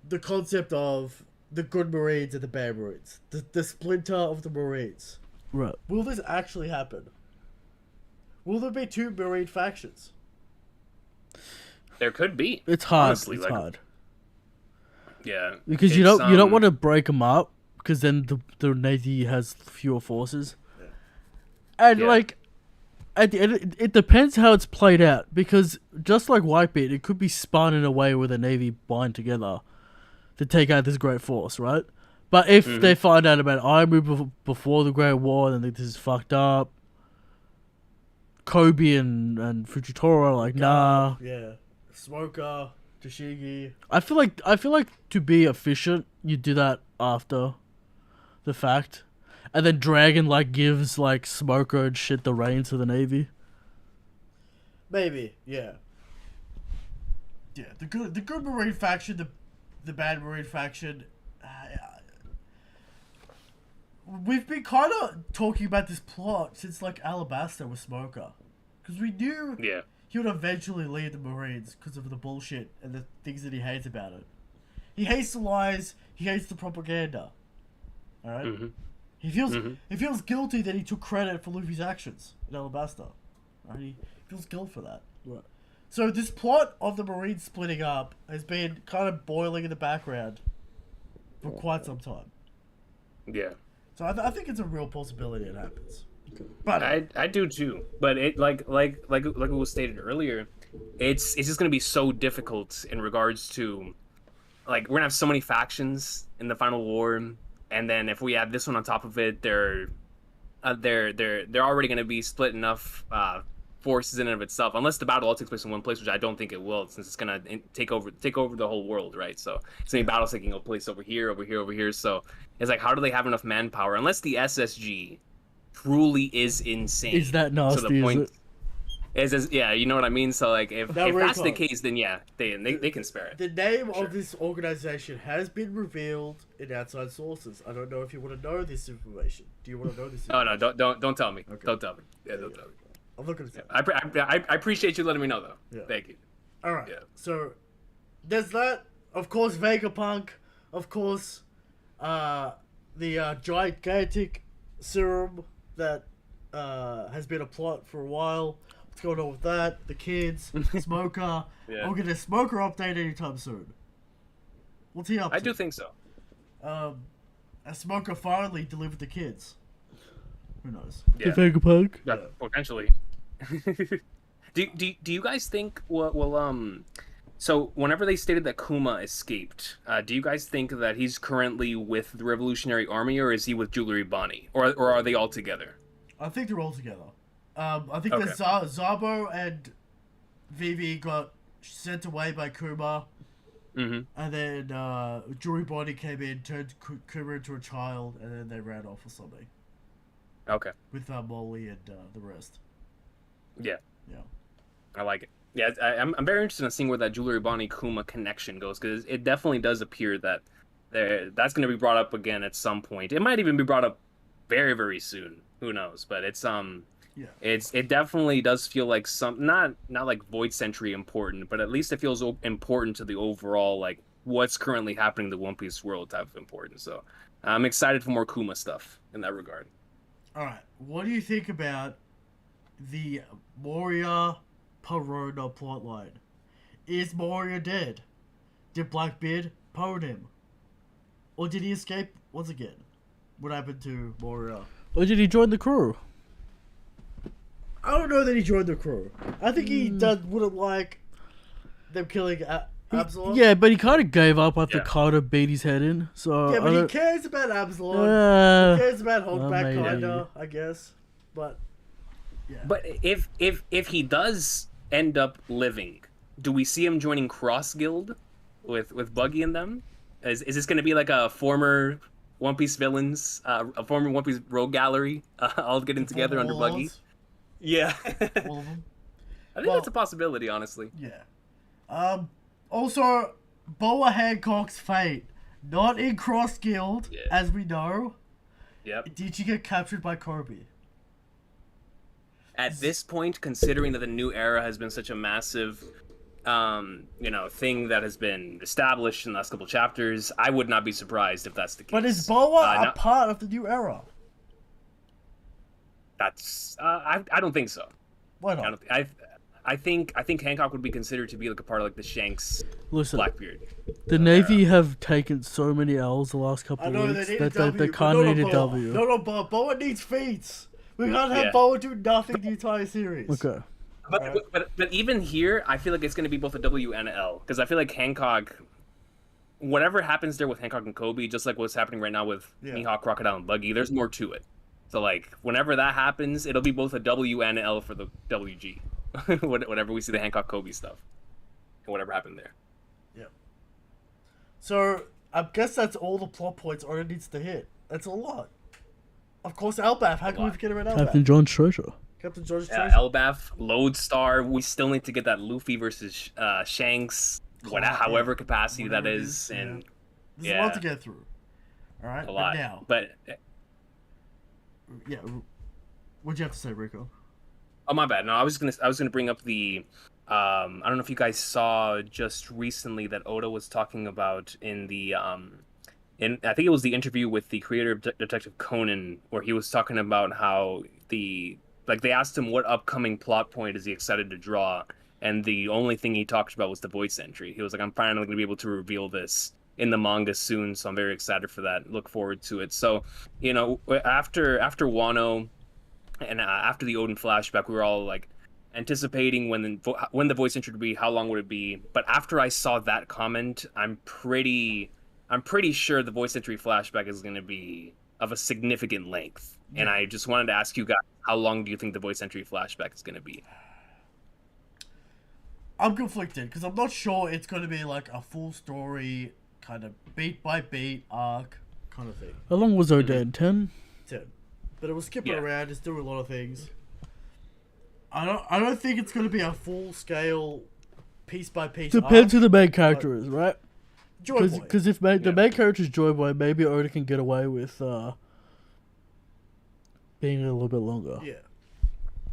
the concept of the good Marines and the bad Marines. The splinter of the Marines. Right. Will this actually happen? Will there be two Marine factions? There could be. It's hard. Honestly, it's hard. Yeah. Because you don't want to break them up, because then the Navy has fewer forces. Yeah. And like, at the end, it depends how it's played out. Because just like Whitebeard, it could be spun in a way where the Navy bind together to take out this great force, right? But if they find out about Imu before the Great War, then this is fucked up. Kobe and Fujitora are like, nah. Yeah. Smoker, Tashigi. I feel like to be efficient, you do that after the fact. And then Dragon like gives like Smoker and shit the reins to the Navy. Maybe, yeah. Yeah, the good Marine faction, the bad Marine faction. We've been kind of talking about this plot since like Alabasta with Smoker, because we knew he would eventually leave the Marines because of the bullshit and the things that he hates about it. He hates the lies. He hates the propaganda. All right. He feels guilty that he took credit for Luffy's actions in Alabasta. Right. He feels guilt for that. Right. So this plot of the Marines splitting up has been kind of boiling in the background for quite some time. Yeah. So I think it's a real possibility it happens. But I do too. But it like it was stated earlier, it's just gonna be so difficult in regards to, like, we're gonna have so many factions in the final war, and then if we add this one on top of it, they're already gonna be split enough forces in and of itself, unless the battle all takes place in one place, which I don't think it will, since it's gonna take over the whole world, right? So it's gonna be battles taking place over here. So it's like, how do they have enough manpower unless the SSG truly is insane? Is that nasty? So the point is it? Yeah, you know what I mean. So like, if Recon, that's the case, then yeah, they can spare it. The name of this organization has been revealed in outside sources. I don't know if you want to know this information. Do you want to know this information? No, don't tell me. Okay. Don't tell me. Yeah, don't tell me. I'm looking at it. I appreciate you letting me know, though. Yeah. Thank you. All right. Yeah. So there's that. Of course, Vegapunk. Of course, the gigantic serum that has been a plot for a while. What's going on with that? The kids, Smoker. Yeah. We'll get a Smoker update anytime soon. What's he up to? I do think so. A Smoker finally delivered the kids. Who knows? Yeah. The Vegapunk. Yeah, potentially. do you guys think so whenever they stated that Kuma escaped, do you guys think that he's currently with the Revolutionary Army, or is he with Jewelry Bonnie, or are they all together? I think they're all together. I think that Zabo and Vivi got sent away by Kuma. And then Jewelry Bonnie came in, turned Kuma into a child, and then they ran off or something. Okay. With Molly and the rest. Yeah. Yeah. I like it. Yeah, I'm very interested in seeing where that Jewelry Bonnie Kuma connection goes, because it definitely does appear that that's going to be brought up again at some point. It might even be brought up very, very soon. Who knows? But it's it definitely does feel like not like Void Century important, but at least it feels important to the overall, like, what's currently happening in the One Piece world type of importance. So I'm excited for more Kuma stuff in that regard. All right, what do you think about the Moria Perona plotline? Is Moria dead? Did Blackbeard pwn him? Or did he escape once again? What happened to Moria? Or did he join the crew? I don't know that he joined the crew. I think he wouldn't like them killing Absalom. Yeah, but he kind of gave up after Carter beat his head in. So Yeah, but he cares about Absalom. He cares about Holdback, kinda, I guess. But yeah. But if he does end up living, do we see him joining Cross Guild with Buggy and them? Is this going to be like a former One Piece villains, a former One Piece rogue gallery, all getting together under Buggy? Yeah. All of them. I think that's a possibility, honestly. Yeah. Also, Boa Hancock's fate. Not in Cross Guild, as we know. Yep. Did she get captured by Kobe? At this point, considering that the new era has been such a massive, thing that has been established in the last couple chapters, I would not be surprised if that's the case. But is Boa a part of the new era? That's I don't think so. Why not? I think Hancock would be considered to be like a part of like the Shanks, Blackbeard. The Navy have taken so many L's the last couple of weeks that they kind of need a W. No, Boa needs feats. We can't have Boa do nothing the entire series. Okay. But even here, I feel like it's going to be both a W and an L, because I feel like Hancock, whatever happens there with Hancock and Kobe, just like what's happening right now with Mihawk, Crocodile, and Buggy, there's more to it. So like whenever that happens, it'll be both a W and an L for the WG. Whenever we see the Hancock Kobe stuff, and whatever happened there. Yeah. So I guess that's all the plot points Oda needs to hit. That's a lot. Of course, Elbaf. How can we forget about Elbaf? Captain John's treasure. Captain George's treasure. Elbaf, Lodestar. We still need to get that Luffy versus Shanks, however capacity that is, and there's a lot to get through. All right, a lot. But what'd you have to say, Rico? Oh, my bad. No, I was gonna bring up the. I don't know if you guys saw just recently that Oda was talking about in the I think it was the interview with the creator of Detective Conan, where he was talking about how they asked him what upcoming plot point is he excited to draw, and the only thing he talked about was the voice entry. He was like, I'm finally going to be able to reveal this in the manga soon, so I'm very excited for that. Look forward to it. So, after Wano and after the Odin flashback, we were all like anticipating when the voice entry would be, how long would it be? But after I saw that comment, I'm pretty sure the voice entry flashback is going to be of a significant length. And I just wanted to ask you guys, how long do you think the voice entry flashback is going to be? I'm conflicted because I'm not sure it's going to be like a full story, kind of beat by beat arc kind of thing. How long was Oden? 10? 10. But it was skipping around. It's doing a lot of things. I don't think it's going to be a full scale, piece by piece. Depends who the main character is, right? Joy Boy. Because if the main character is Joy Boy, maybe Oda can get away with being a little bit longer. Yeah.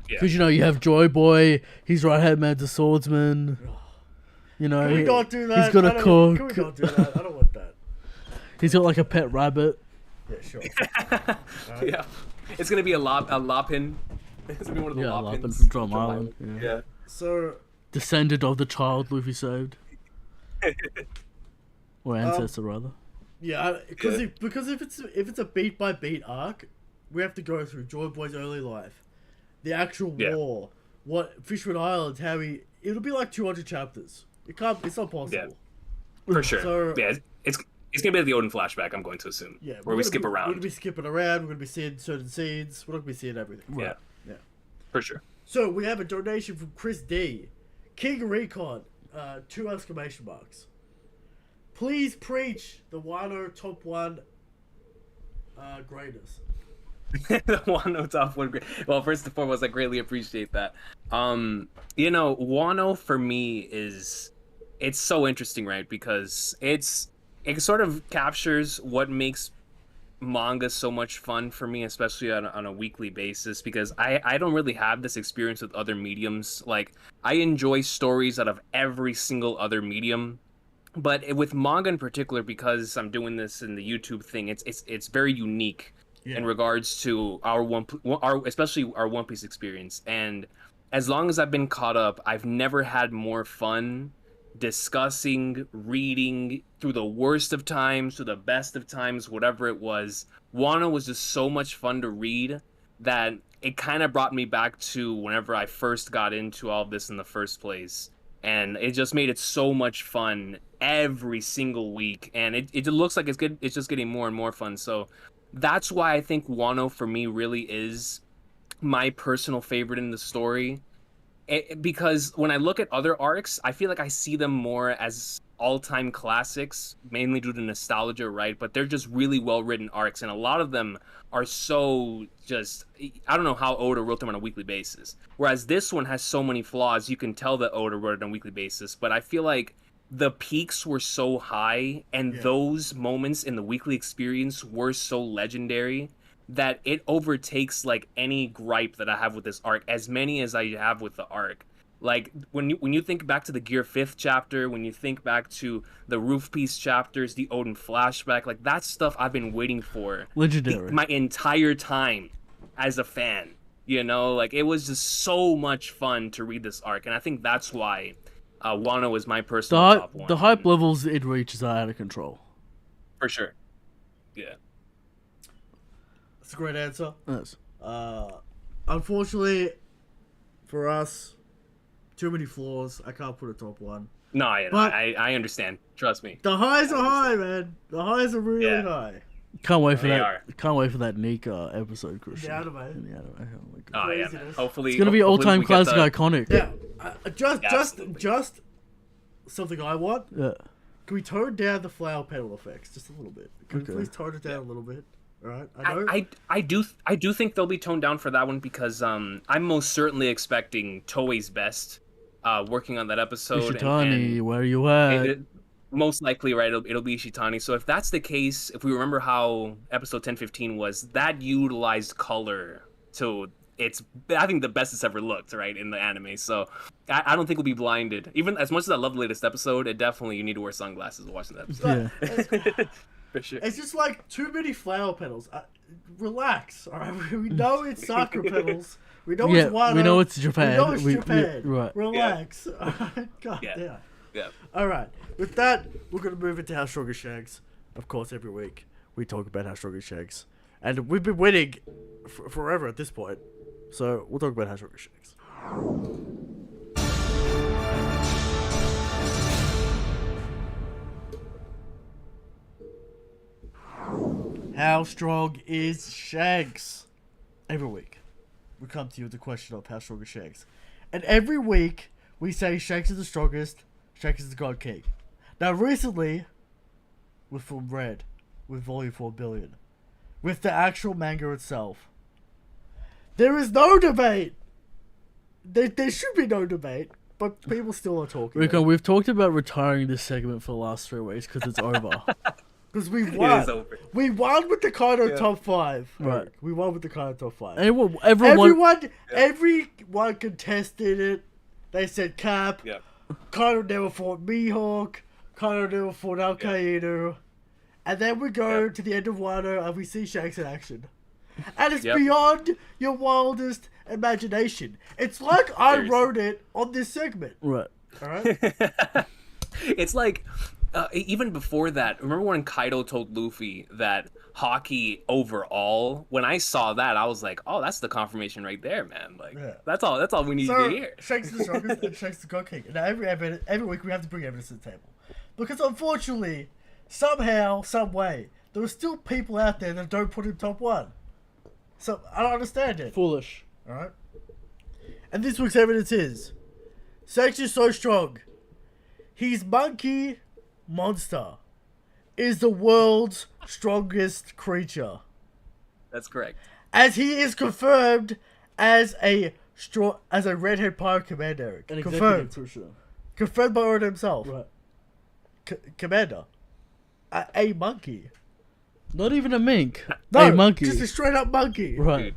Because you have Joy Boy, his right hand man's a swordsman. Can we not do that? He's got a cook. Can we not do that? I don't want that. He's got like a pet rabbit. Yeah, sure. Yeah. It's gonna be a Lopin. It's gonna be one of the Lopin Lopins from Drum Island. Yeah. So descendant of the child Luffy saved. Or ancestor, rather. Yeah, because if it's a beat by beat arc, we have to go through Joy Boy's early life, the actual war, what Fishwood Island, how it'll be like 200 chapters. It's not possible. Yeah, for sure. So, it's gonna be the Odin flashback, I'm going to assume. Yeah, where we skip around. We're gonna be skipping around. We're gonna be seeing certain scenes. We're not gonna be seeing everything. Yeah, for sure. So we have a donation from Chris D, King Recon, 2 exclamation marks. Please preach the Wano top 1 greatness. The Wano top 1 Well, first and foremost, I greatly appreciate that. Wano for me it's so interesting, right? Because it sort of captures what makes manga so much fun for me, especially on a weekly basis, because I don't really have this experience with other mediums. Like, I enjoy stories out of every single other medium. But with manga in particular, because I'm doing this in the YouTube thing, it's very unique in regards to especially our One Piece experience. And as long as I've been caught up, I've never had more fun discussing, reading through the worst of times, through the best of times, whatever it was. Wano was just so much fun to read that it kind of brought me back to whenever I first got into all of this in the first place. And it just made it so much fun every single week. And it looks like it's just getting more and more fun. So that's why I think Wano for me really is my personal favorite in the story. Because when I look at other arcs, I feel like I see them more as all-time classics, mainly due to nostalgia, right? But they're just really well-written arcs, and a lot of them are so just... I don't know how Oda wrote them on a weekly basis. Whereas this one has so many flaws, you can tell that Oda wrote it on a weekly basis, but I feel like the peaks were so high, and those moments in the weekly experience were so legendary that it overtakes like any gripe that I have with this arc, as many as I have with the arc. Like when you think back to the Gear 5th chapter, when you think back to the Roof Piece chapters, the Odin flashback, like that's stuff I've been waiting for Legendary. my entire time as a fan. You know, like it was just so much fun to read this arc, and I think that's why Wano is my personal top one. The hype levels it reaches are out of control. For sure. Yeah. That's a great answer. Yes. Unfortunately, for us, too many flaws. I can't put a top one. No, I understand. Trust me. The highs are high, man. The highs are really high. Can't wait for They that. are. Can't wait for that Nika episode, Christian. The anime. In the anime. Oh my god. Oh yeah, Craziness. man. Hopefully It's gonna be hopefully all-time we get classic, the- iconic. Yeah. absolutely. Just something I want. Yeah. Can we tone down the flower petal effects just a little bit? Can Okay. we please tone it down a little bit? All right. I do think they'll be toned down for that one because I'm most certainly expecting Toei's best working on that episode. Ishitani, where you at? Most likely, right? It'll be Ishitani. So if that's the case, if we remember how episode 1015 was, that utilized color to its, I think, the best it's ever looked, right, in the anime. So I don't think we'll be blinded. Even as much as I love the latest episode, it definitely, you need to wear sunglasses watching that episode. Yeah. For sure. It's just like too many flower petals. Relax, all right? We know it's sakura petals. We know it's Wano. we know it's Japan. We know it's Japan. right. Relax. God Yeah. damn. Yeah. All right. With that, we're going to move into How Strong is Shanks. Of course, every week we talk about How Strong is Shanks. And we've been winning forever at this point. So we'll talk about How Strong is Shanks. How strong is Shanks? Every week, we come to you with the question of how strong is Shanks. And every week, we say Shanks is the strongest, Shanks is the God King. Now, recently, with Film Red, with Volume 4 Billion, with the actual manga itself, there is no debate. There should be no debate, but people still are talking. Recon, we've talked about retiring this segment for the last 3 weeks because it's over. Because we It won. is over. We won with the Kaido top 5. Right. We won with the Kaido top 5. Everyone Everyone contested it. They said Cap. Yeah. Kaido never fought Mihawk. Kaido never fought Al-Qaeda. And then we go to the end of Wano and we see Shanks in action. And it's beyond your wildest imagination. It's like I Seriously. wrote it on this segment. Right. Alright? It's like, even before that, remember when Kaido told Luffy that hockey overall? When I saw that, I was like, "Oh, that's the confirmation right there, man! Like, that's all we need to hear." Shanks is the strongest and Shanks is the God King. And every week we have to bring evidence to the table. Because unfortunately, somehow, some way, there are still people out there that don't put him top 1. So, I don't understand it. Foolish. Alright? And this week's evidence is Shanks is so strong. His monkey monster is the world's strongest creature. That's correct. As he is confirmed as a redhead pirate commander. An Confirmed. executive, for sure. Confirmed by Oda himself. Right. Commander. A monkey. Not even a mink. No, a monkey. just a straight up monkey. Right. Dude.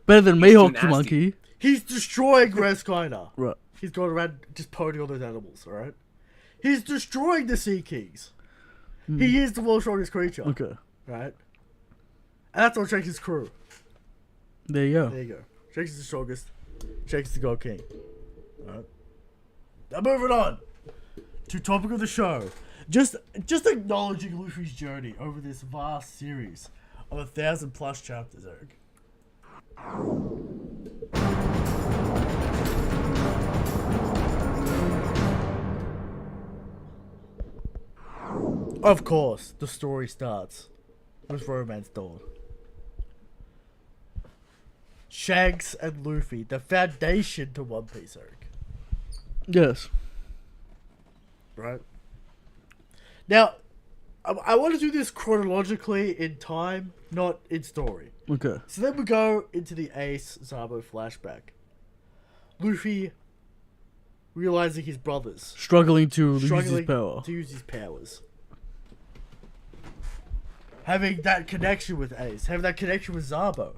Better than He's too Mihawk's nasty. monkey. He's destroying Raskina. Right. He's going around just ponying all those animals, alright? He's destroying the Sea Kings. He is the world's strongest creature. Okay. Right? And that's on Shanks' crew. There you go. There you go. Shanks is the strongest. Shanks is the God King. Alright? Now moving on to topic of the show. Just acknowledging Luffy's journey over this vast series of 1,000+ chapters, Eric. Of course, the story starts with Romance Dawn. Shanks and Luffy, the foundation to One Piece, Eric. Yes. Right? Now, I want to do this chronologically in time, not in story. Okay. So then we go into the Ace Zabo flashback. Luffy realizing his brothers. Struggling to use his power. To use his powers. Having that connection with Ace. Having that connection with Zabo.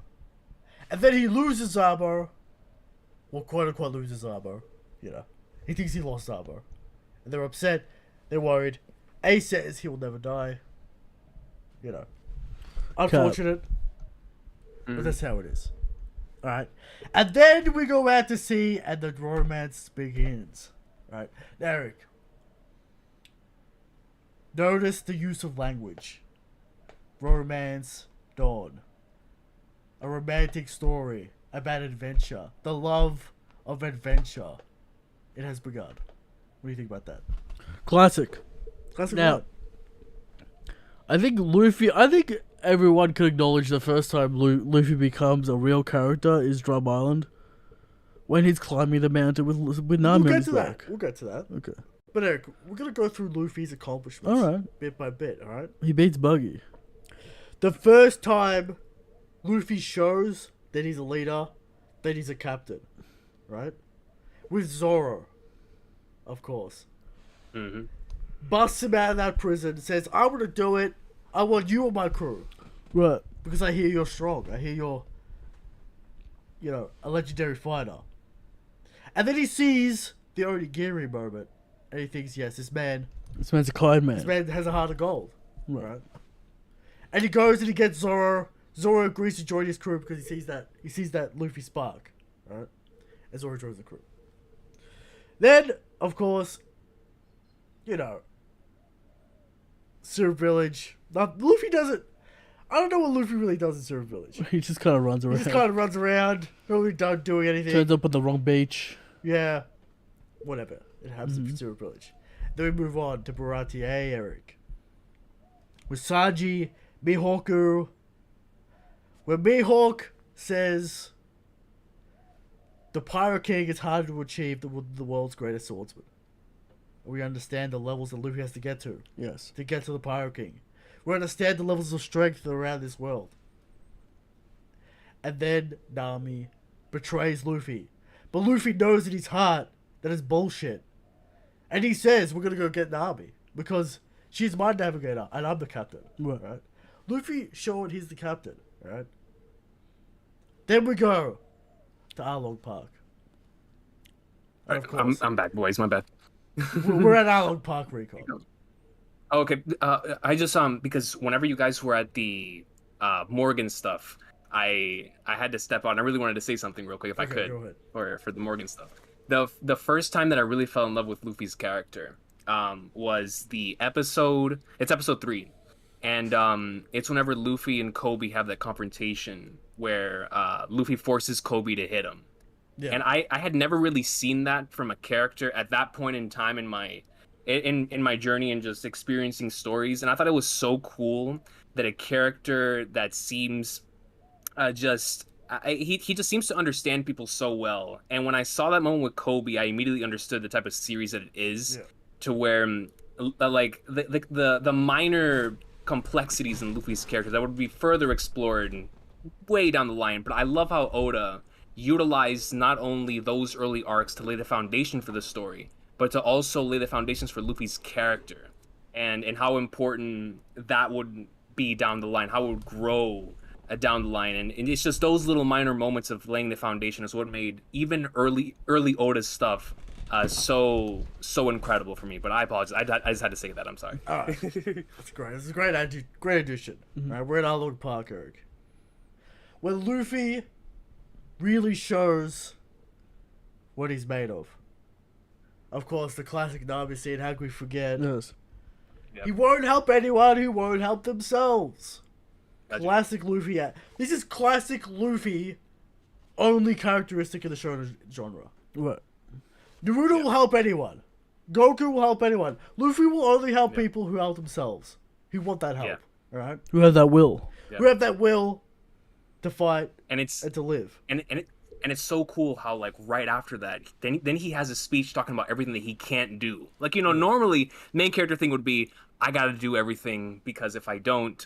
And then he loses Zabo. Well, quote unquote loses Zabo. You know. He thinks he lost Zabo. And they're upset. They're worried. Ace says he will never die. You know. Unfortunate. But that's how it is. Alright. And then we go out to sea and the romance begins. Right. Now, Eric. Notice the use of language. Romance Dawn. A romantic story about adventure. The love of adventure. It has begun. What do you think about that? Classic. Now, I think everyone could acknowledge the first time Luffy becomes a real character is Drum Island. When he's climbing the mountain with Nami. We'll get to that. We'll get to that. Okay. But Eric, we're going to go through Luffy's accomplishments. Alright. Bit by bit, alright? He beats Buggy. The first time Luffy shows that he's a leader, that he's a captain. Right? With Zoro. Of course. Mm-hmm. Busts him out of that prison, says, I want to do it. I want you on my crew. Right. Because I hear you're strong. I hear you're, you know, a legendary fighter. And then he sees the Onigiri moment. And he thinks, yes, this man's a kind man. This man has a heart of gold. Right. And he goes and he gets Zoro. Zoro agrees to join his crew because he sees that Luffy spark. Right? And Zoro joins the crew. Then, of course, you know, Syrup Village. Luffy doesn't. I don't know what Luffy really does in Syrup Village. He just kind of runs around. Not really done doing anything. Turns up at the wrong beach. Yeah. Whatever. It happens in Syrup Village. Then we move on to Baratie, Eric. With Sanji, Mihawk, where Mihawk says the Pirate King is harder to achieve than the world's greatest swordsman. We understand the levels that Luffy has to get to. Yes. To get to the Pirate King. We understand the levels of strength that are around this world. And then Nami betrays Luffy. But Luffy knows in his heart that it's bullshit. And he says, we're going to go get Nami. Because she's my navigator and I'm the captain. Right? Luffy showing he's the captain. Right? Then we go to Arlong Park. I'm back, boys. My bad. We're at Arlong Park, Recon. Oh, okay. I just because whenever you guys were at the Morgan stuff, I had to step out and I really wanted to say something real quick if I could. Go ahead. For the Morgan stuff. The first time that I really fell in love with Luffy's character was the episode. It's episode 3. And it's whenever Luffy and Kobe have that confrontation where Luffy forces Kobe to hit him. Yeah. And I had never really seen that from a character at that point in time in my journey and just experiencing stories. And I thought it was so cool that a character that seems he just seems to understand people so well. And when I saw that moment with Kobe, I immediately understood the type of series that it is, to where like the minor complexities in Luffy's character that would be further explored way down the line. But I love how Oda utilized not only those early arcs to lay the foundation for the story, but to also lay the foundations for Luffy's character and how important that would be down the line, how it would grow down the line. And it's just those little minor moments of laying the foundation is what made even early Oda's stuff so incredible for me. But I apologize. I just had to say that. I'm sorry. All right. That's great. This is a great addition. Mm-hmm. All right, we're at Arlong Park, Eric. When Luffy really shows what he's made of. of course, the classic Nami scene. How could we forget? Yes. Yep. He won't help anyone who won't help themselves. Gotcha. Classic Luffy. This is classic Luffy. Only characteristic in the shonen genre. Right. Naruto will help anyone. Goku will help anyone. Luffy will only help people who help themselves. Who want that help. Alright? Who have that will. Who have that will to fight and it's and to live. and it's so cool how like right after that, then he has a speech talking about everything that he can't do. Like, you know, normally main character thing would be, I gotta do everything because if I don't,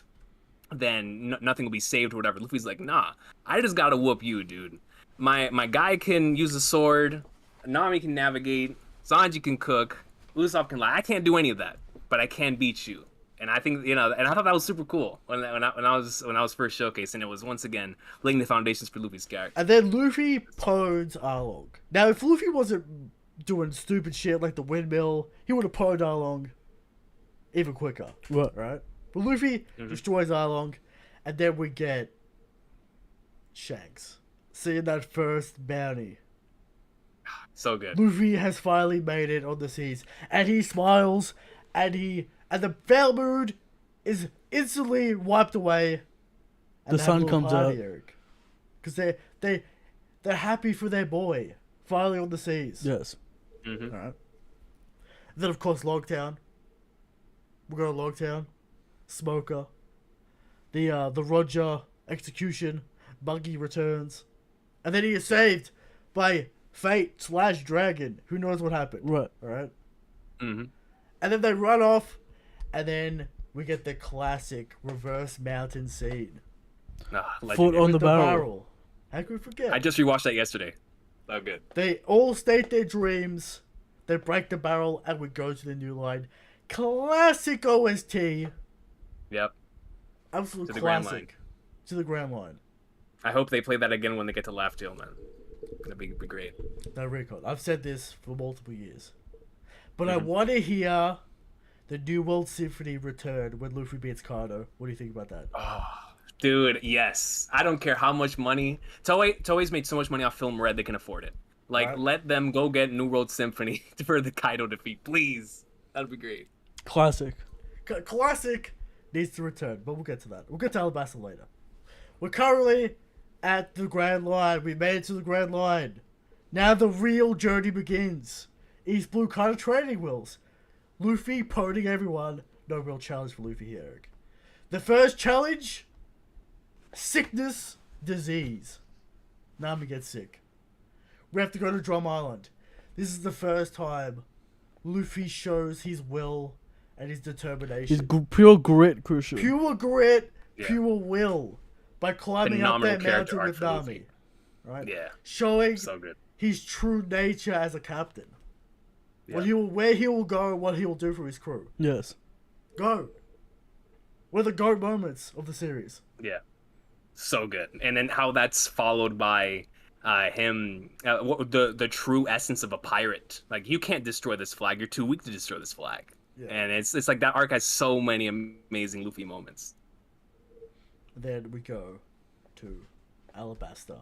then nothing will be saved or whatever. Luffy's like, nah, I just gotta whoop you, dude. My guy can use a sword, Nami can navigate, Sanji can cook, Usopp can lie. I can't do any of that, but I can beat you. And I think, you know, and I thought that was super cool when I was first showcased, and it was once again laying the foundations for Luffy's character. And then Luffy pwned Arlong. Now, if Luffy wasn't doing stupid shit like the windmill, he would have pwned Arlong even quicker. Right? But Luffy destroys Arlong, and then we get Shanks seeing that first bounty. So good. Luffy has finally made it on the seas, and he smiles, and the fail mood is instantly wiped away. The sun comes out. Because they're happy for their boy finally on the seas. Yes. Mm-hmm. Alright. Then of course Logtown. We're going to Logtown. Smoker. The Roger execution. Buggy returns. And then he is saved by Fate/Dragon. Who knows what happened? Right. Alright. Mm-hmm. And then they run off. And then we get the classic reverse mountain scene. Foot on With the barrel. How could we forget? I just rewatched that yesterday. So good. They all state their dreams. They break the barrel, and we go to the new line. Classic OST. Yep. Absolute To the Grand classic. Line. To the Grand Line. I hope they play that again when they get to Laugh Tale, man. Gonna be great. Now, Recon, I've said this for multiple years. But I want to hear the New World Symphony return when Luffy beats Kaido. What do you think about that? Oh, dude, yes. I don't care how much money. Toei's made so much money off Film Red, they can afford it. Like, Right. let them go get New World Symphony for the Kaido defeat, please. That'd be great. Classic. Classic needs to return, but we'll get to that. We'll get to Alabasta later. We're currently at the Grand Line. We made it to the Grand Line. Now the real journey begins. East Blue kind of training wheels. Luffy pwning everyone. No real challenge for Luffy here, Eric. The first challenge: sickness, disease. Nami gets sick. We have to go to Drum Island. This is the first time Luffy shows his will and his determination. His pure grit, crucial. Pure grit, Yeah. pure will. By climbing up Phenomenal that character mountain arc with for Luffy. Nami. Right? Yeah. Showing So good. his true nature as a captain. Yeah. Where he will go, what he will do for his crew. Yes. Go. One of the GOAT moments of the series. Yeah. So good. And then how that's followed by him, the true essence of a pirate. Like, you can't destroy this flag. You're too weak to destroy this flag. Yeah. And it's like that arc has so many amazing Luffy moments. Then we go to Alabasta.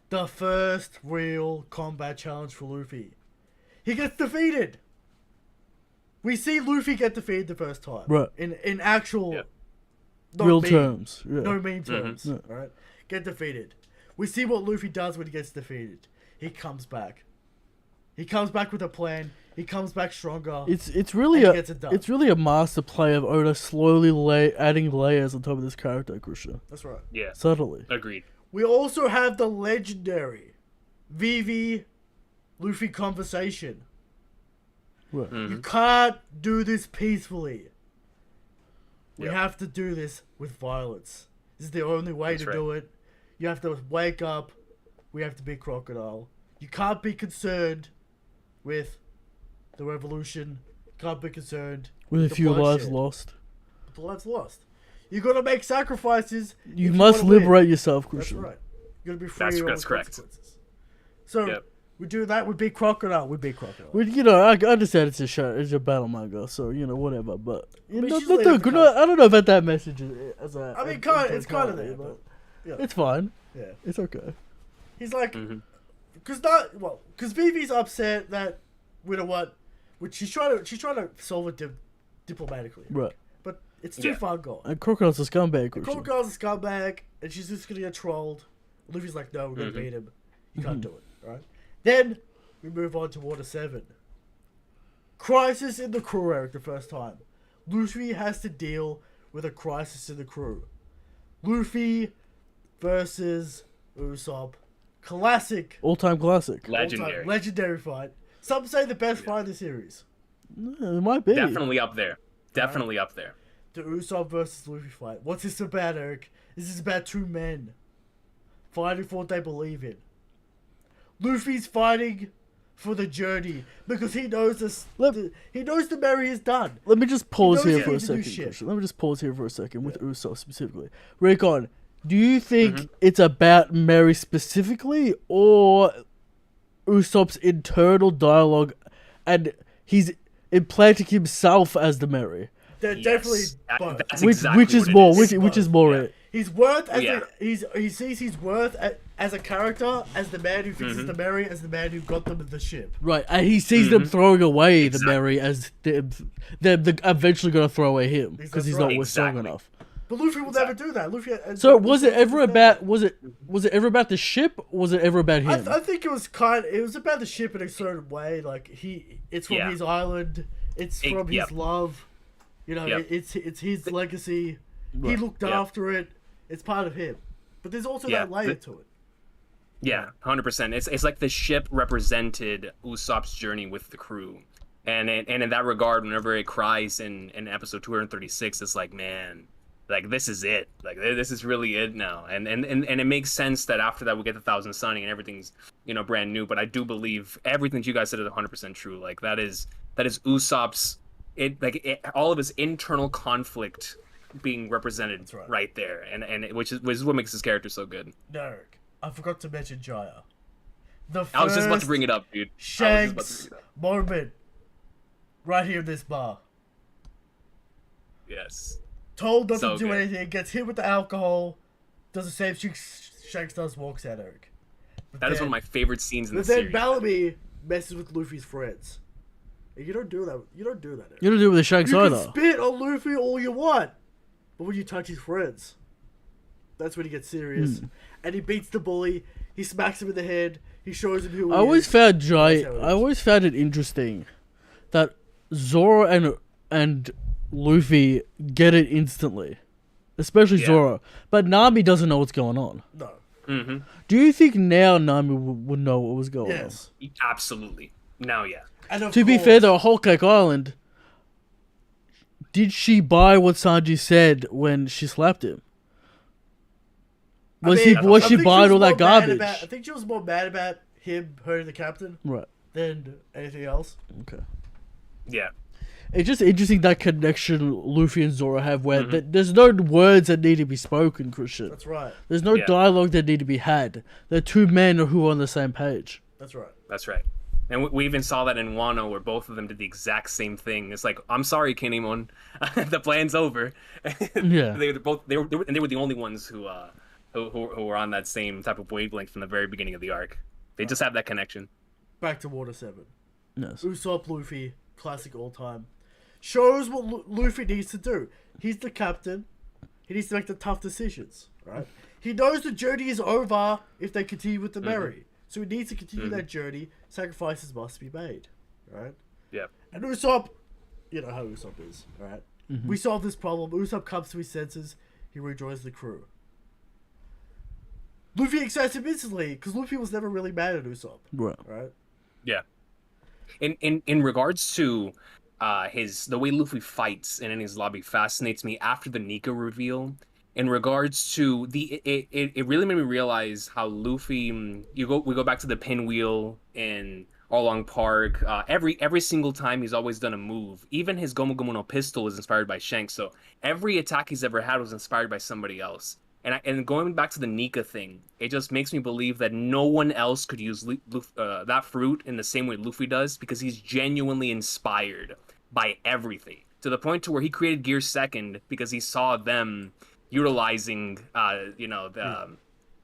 The first real combat challenge for Luffy. He gets defeated. We see Luffy get defeated the first time. Right. In actual... Yeah. not Real meme- terms. Yeah. No meme terms. Yeah. Alright? Get defeated. We see what Luffy does when he gets defeated. He comes back. He comes back with a plan. He comes back stronger. It's really And a he gets it done. it's really a master play of Oda slowly adding layers on top of this character, Krishna. That's right. Yeah. Subtly. Agreed. We also have the legendary Vivi Luffy conversation. Right. You can't do this peacefully. We Yep. have to do this with violence. This is the only way That's to right. do it. You have to wake up. We have to be Crocodile. You can't be concerned with the revolution. You can't be concerned With a the few lives bloodshed. lost. with the lives lost. You gotta make sacrifices. You if must wanna win. liberate yourself, That's Krishna. right. You gotta be free of all That's the correct. consequences. So Yep. we do that. We beat Crocodile. We beat Crocodile. Well, you know, I understand it's a show, it's a battle manga, so you know whatever. But you mean, know, she's laid out the I don't know about that message as a. I mean, as- kind as of, it's kind of totality, there, but but yeah, it's fine. yeah. It's okay. He's like, Mhm. because Vivi's upset that, you know what, which she's trying to solve it diplomatically. Right. But it's too far gone. And Crocodile's a scumbag. Crocodile's a scumbag, and she's just gonna get trolled. Luffy's like, no, we're gonna beat him. You can't do it, right? Then we move on to Water 7. Crisis in the crew, Eric, the first time. Luffy has to deal with a crisis in the crew. Luffy versus Usopp. Classic. All-time classic. Legendary fight. Some say the best fight in the series. It might be. Definitely up there. Definitely up there. The Usopp versus Luffy fight. What's this about, Eric? This is about two men fighting for what they believe in. Luffy's fighting for the journey because he knows he knows the Merry is done. Let me just pause here for a second. second. Let me just pause here for a second with Usopp specifically. Recon, do you think it's about Merry specifically, or Usopp's internal dialogue, and he's implanting himself as the Merry? They're definitely both. Which is more it. His worth as he sees his worth as a character, as the man who fixes the Merry, as the man who got them in the ship. Right, and he sees them throwing away the Merry as they're eventually going to throw away him because he's not strong enough. But Luffy will never do that. Luffy. So was it ever about ever about the ship? Or was it ever about him? I think it was about the ship in a certain way. Like it's from his island. It's from his love. You know, it's his legacy. Right. He looked after it. It's part of him. But there's also that layer to it. Yeah, 100%. It's like the ship represented Usopp's journey with the crew. And in that regard, whenever it cries in episode 236, it's like, man, like this is it. Like this is really it now. And it makes sense that after that we get the Thousand Sunny and everything's, brand new. But I do believe everything you guys said is 100% true. Like that is Usopp's all of his internal conflict being represented right there, and which is what makes his character so good. Derek, I forgot to mention Jaya. I was just about to bring it up, dude. Shanks moment right here in this bar. Yes. Told doesn't do anything, gets hit with the alcohol, does the same Shanks does, walks out, Eric. That is one of my favorite scenes in the series. But then Bellamy messes with Luffy's friends. You don't do that. You don't do that, Eric. You don't do it with the Shanks either. You can spit on Luffy all you want, but when you touch his friends, that's when he gets serious. And he beats the bully. He smacks him in the head. He shows him who he is. I always found it interesting that Zoro and Luffy get it instantly, especially Zoro. But Nami doesn't know what's going on. No. Mm-hmm. Do you think now Nami would know what was going on? Absolutely. Now, yeah. To be fair, though, Whole Cake Island, did she buy what Sanji said when she slapped him? Was she buying all that garbage? I think she was more mad about him hurting the captain, than anything else. Okay. Yeah. It's just interesting that connection Luffy and Zoro have, where there's no words that need to be spoken, Christian. That's right. There's no dialogue that need to be had. They're two men who are on the same page. That's right. That's right. And we even saw that in Wano, where both of them did the exact same thing. It's like, I'm sorry, Kinemon, the plan's over. Yeah, they were the only ones who were on that same type of wavelength from the very beginning of the arc. They just have that connection. Back to Water 7. Yes. Usopp Luffy, classic all time, shows what Luffy needs to do. He's the captain. He needs to make the tough decisions. Right. He knows the journey is over if they continue with the Merry. So he needs to continue that journey. Sacrifices must be made, right? Yeah. And Usopp, you know how Usopp is, right? We solve this problem. Usopp comes to his senses. He rejoins the crew. Luffy accepts him instantly because Luffy was never really mad at Usopp, right? Yeah. In regards to the way Luffy fights in his lobby fascinates me after the Nika reveal. In regards to it really made me realize how Luffy, we go back to the pinwheel in Arlong Park. Every single time he's always done a move. Even his Gomu Gomu no pistol is inspired by Shanks. So every attack he's ever had was inspired by somebody else. And going back to the Nika thing, it just makes me believe that no one else could use that fruit in the same way Luffy does, because he's genuinely inspired by everything, to the point to where he created Gear Second because he saw them utilizing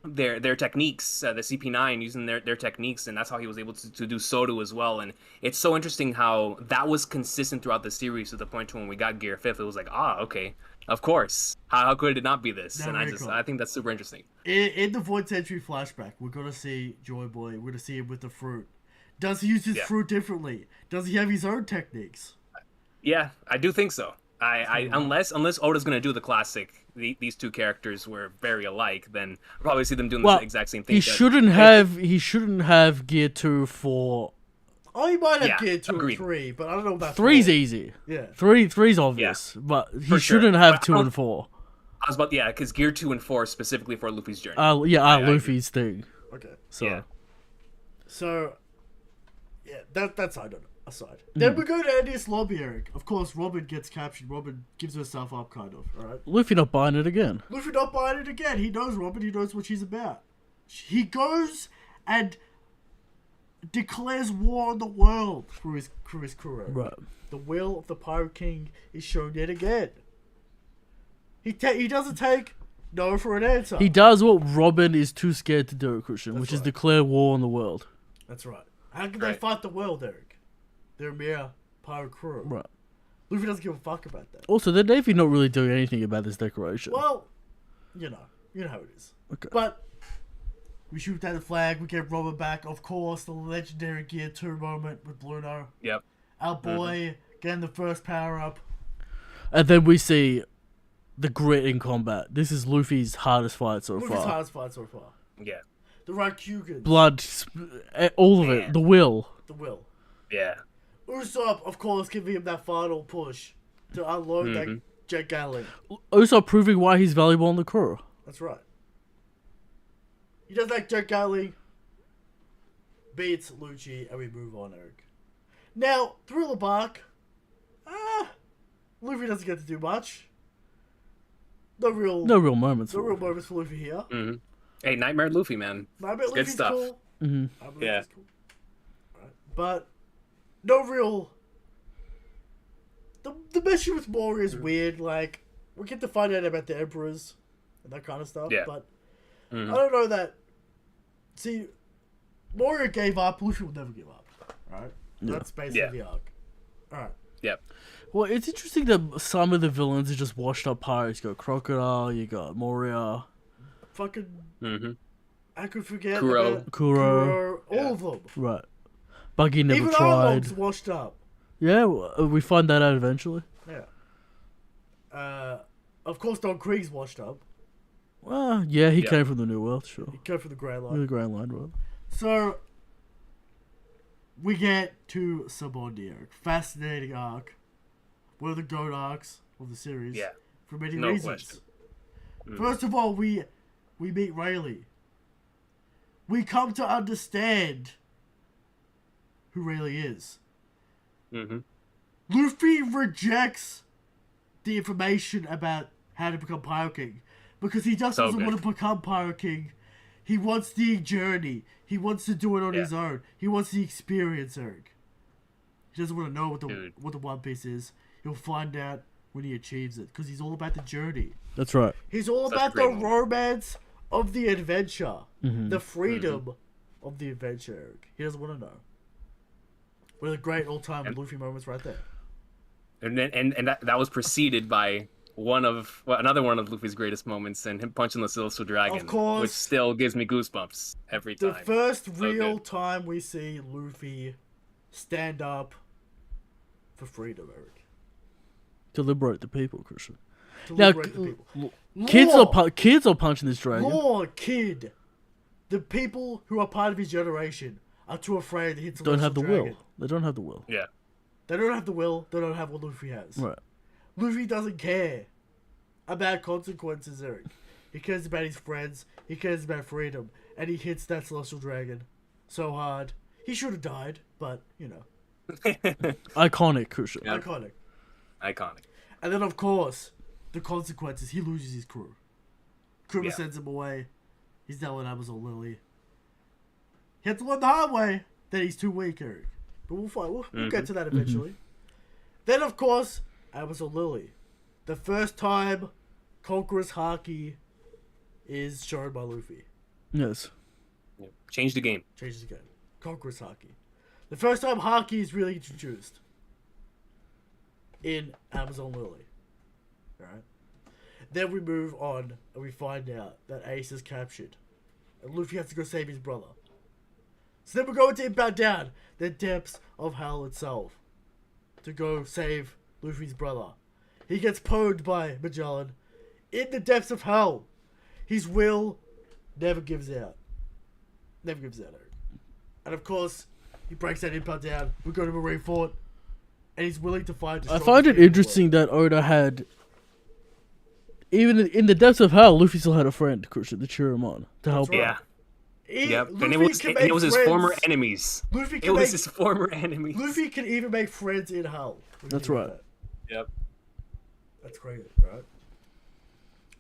their techniques, the CP9 using their techniques, and that's how he was able to do Soto as well. And it's so interesting how that was consistent throughout the series to the point to when we got Gear 5th, it was like, okay, of course. How could it not be this? No, and Recon. I think that's super interesting. In the Void Century flashback, we're gonna see Joy Boy. We're gonna see him with the fruit. Does he use his fruit differently? Does he have his own techniques? Yeah, I do think so. Unless Oda's gonna do the classic, these two characters were very alike, then we'll probably see them doing the exact same thing. He shouldn't have Gear 2 for. Oh, he might have Gear 2 agreed. and 3, but I don't know about 3's 4. easy. Yeah. Three's obvious, but he shouldn't have 2 and 4. I was about because Gear 2 and 4 specifically for Luffy's journey. Luffy's thing. Okay. So that's aside. Then we go to Andy's lobby, Eric. Of course, Robin gets captured. Robin gives herself up, kind of. All right. Luffy not buying it again. Luffy not buying it again. He knows Robin. He knows what she's about. He goes and declares war on the world through his crew. Right. The will of the Pirate King is shown yet again. He doesn't take no for an answer. He does what Robin is too scared to do, Christian, which is right. declare war on the world. That's right. How can they fight the world, Eric? They're a mere pirate crew. Right. Luffy doesn't give a fuck about that. Also, the Navy not really doing anything about this declaration. Well, you know how it is. Okay. But we shoot down the flag. We get Robin back. Of course, the legendary Gear 2 moment with Bruno. Yep. Our boy getting the first power up. And then we see the grit in combat. This is Luffy's hardest fight so far. Luffy's hardest fight so far. Yeah. The Raikugans. Blood, all of it. The will. The will. Yeah. Usopp, of course, giving him that final push to unload that jet gatling. Usopp proving why he's valuable on the crew. That's right. He does that jet gatling, beats Lucci, and we move on, Eric. Now, Thriller Bark. Luffy doesn't get to do much. No real moments. No real moments for Luffy here. Mm-hmm. Hey, Nightmare Luffy, man. Nightmare Good Luffy's stuff. cool. Mm-hmm. Yeah. Cool. Right. But no real. The mission with Mori is weird. Like, we get to find out about the Emperors and that kind of stuff. Yeah. But I don't know that. See, Mori gave up. Luffy will never give up. Right. Yeah. That's basically the arc. All right. Yep. Well, it's interesting that some of the villains are just washed up pirates. You got Crocodile, you got Moria. Fucking. I could forget. Kuro. All of them. Right. Buggy never Even tried. Arlong's washed up. Yeah, we find that out eventually. Yeah. Of course, Don Krieg's washed up. Well, yeah, he came from the New World, sure. He came from the Grey Line. The Grand Line, right. So, we get to Sabondi, Eric. Fascinating arc. One of the GOAT arcs of the series. Yeah. For many No reasons. question. First of all, we meet Rayleigh. We come to understand who Rayleigh is. Mm-hmm. Luffy rejects the information about how to become Pirate King because he just doesn't want to become Pirate King. He wants the journey. He wants to do it on his own. He wants the experience, Eric. He doesn't want to know what the One Piece is. He'll find out when he achieves it because he's all about the journey. That's right. He's all about the romance of the adventure, the freedom of the adventure, Eric. He doesn't want to know. One of the great all-time Luffy moments right there. And that was preceded by another one of Luffy's greatest moments, and him punching the Celestial Dragon, Of course. which still gives me goosebumps every time. The first real time we see Luffy stand up for freedom, Eric. To liberate the people, Christian. To Now, liberate the people. kids are punching this dragon. Kid. The people who are part of his generation are too afraid to hit the Don't have the dragon. will. They don't have the will. Yeah. They don't have the will. They don't have what Luffy has. Right. Luffy doesn't care about consequences, Eric. He cares about his friends. He cares about freedom. And he hits that Celestial Dragon so hard. He should have died, but, you know. Iconic, Christian. Yep. Iconic. And then, of course, the consequences. He loses his crew. Kuma sends him away. He's now an Amazon Lily. He had to learn the hard way that he's too weak, Eric. But we'll fight. We'll get to that eventually. Then, of course, Amazon Lily. The first time Conqueror's Haki is shown by Luffy. Yes. Yeah. Change the game. Changes the game. Conquers Haki. The first time Haki is really introduced in Amazon Lily. Alright? Then we move on and we find out that Ace is captured. And Luffy has to go save his brother. So then we go into Inbound Down, the depths of hell itself. To go save Luffy's brother. He gets pwned by Magellan in the depths of hell. His will never gives out. Never gives out, Eric. And of course, he breaks that Inbound Down. We go to Marineford. And he's willing to fight. I find it interesting that Oda had, even in the depths of hell, Luffy still had a friend, Christian, to cheer him on, to help him. Yeah. Yep, and it was his former enemies. It was his former enemies. Luffy can even make friends in hell. That's right. Yep. That's crazy, right?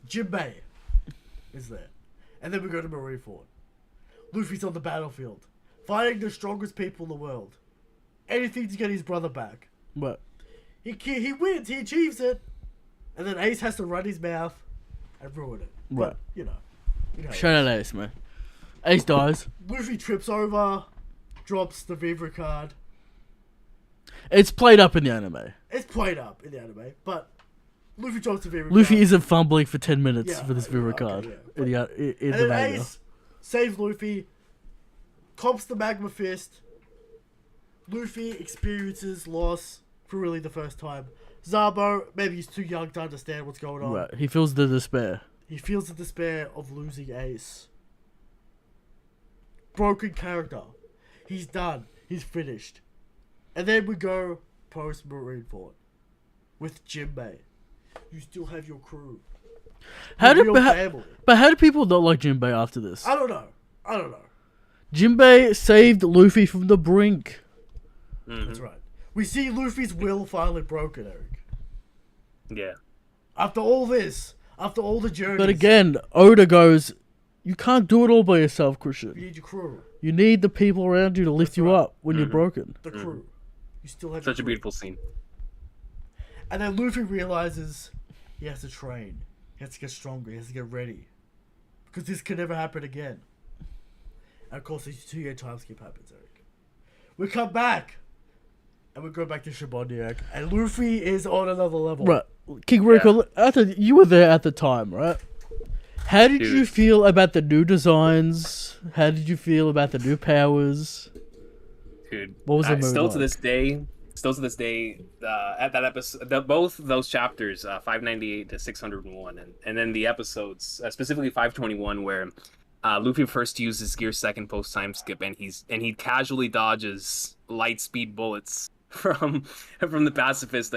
Jinbei is there. And then we go to Marineford. Luffy's on the battlefield, fighting the strongest people in the world. Anything to get his brother back. But he wins, he achieves it. And then Ace has to run his mouth and ruin it. Right. But, you know shout out Ace, man. Ace dies. Luffy trips over, drops the Vivre card. It's played up in the anime. It's played up in the anime, but Luffy drops the Vivre card. Luffy isn't fumbling for 10 minutes for this Vivre okay, card yeah. in And the then manga. Ace saves Luffy, cops the Magma Fist. Luffy experiences loss for really the first time. Zabo, maybe he's too young to understand what's going on. Right, he feels the despair. He feels the despair of losing Ace. Broken character. He's done. He's finished. And then we go post Marineford with Jinbei. You still have your crew. How Your did real family. but how do people not like Jinbei after this? I don't know. Jinbei saved Luffy from the brink. Mm-hmm. That's right. We see Luffy's will finally broken, Eric. Yeah. After all this, after all the journeys. But again, Oda goes, you can't do it all by yourself, Christian. You need your crew. You need the people around you to lift you up when you're Mm-hmm. broken. The crew. You still have Such a your crew. beautiful scene. And then Luffy realizes he has to train. He has to get stronger. He has to get ready. Because this can never happen again. And of course, this 2-year time skip happens, Eric. We come back. And we go back to Shabondiak. And Luffy is on another level. Right. King Rico, you were there at the time, right? How did you feel about the new designs? How did you feel about the new powers? Dude, What was the mood still like? to this day, at that episode, both those chapters, 598 to 601, and then the episodes, specifically 521, where Luffy first uses Gear second post time skip, and he casually dodges light speed bullets from the pacifist.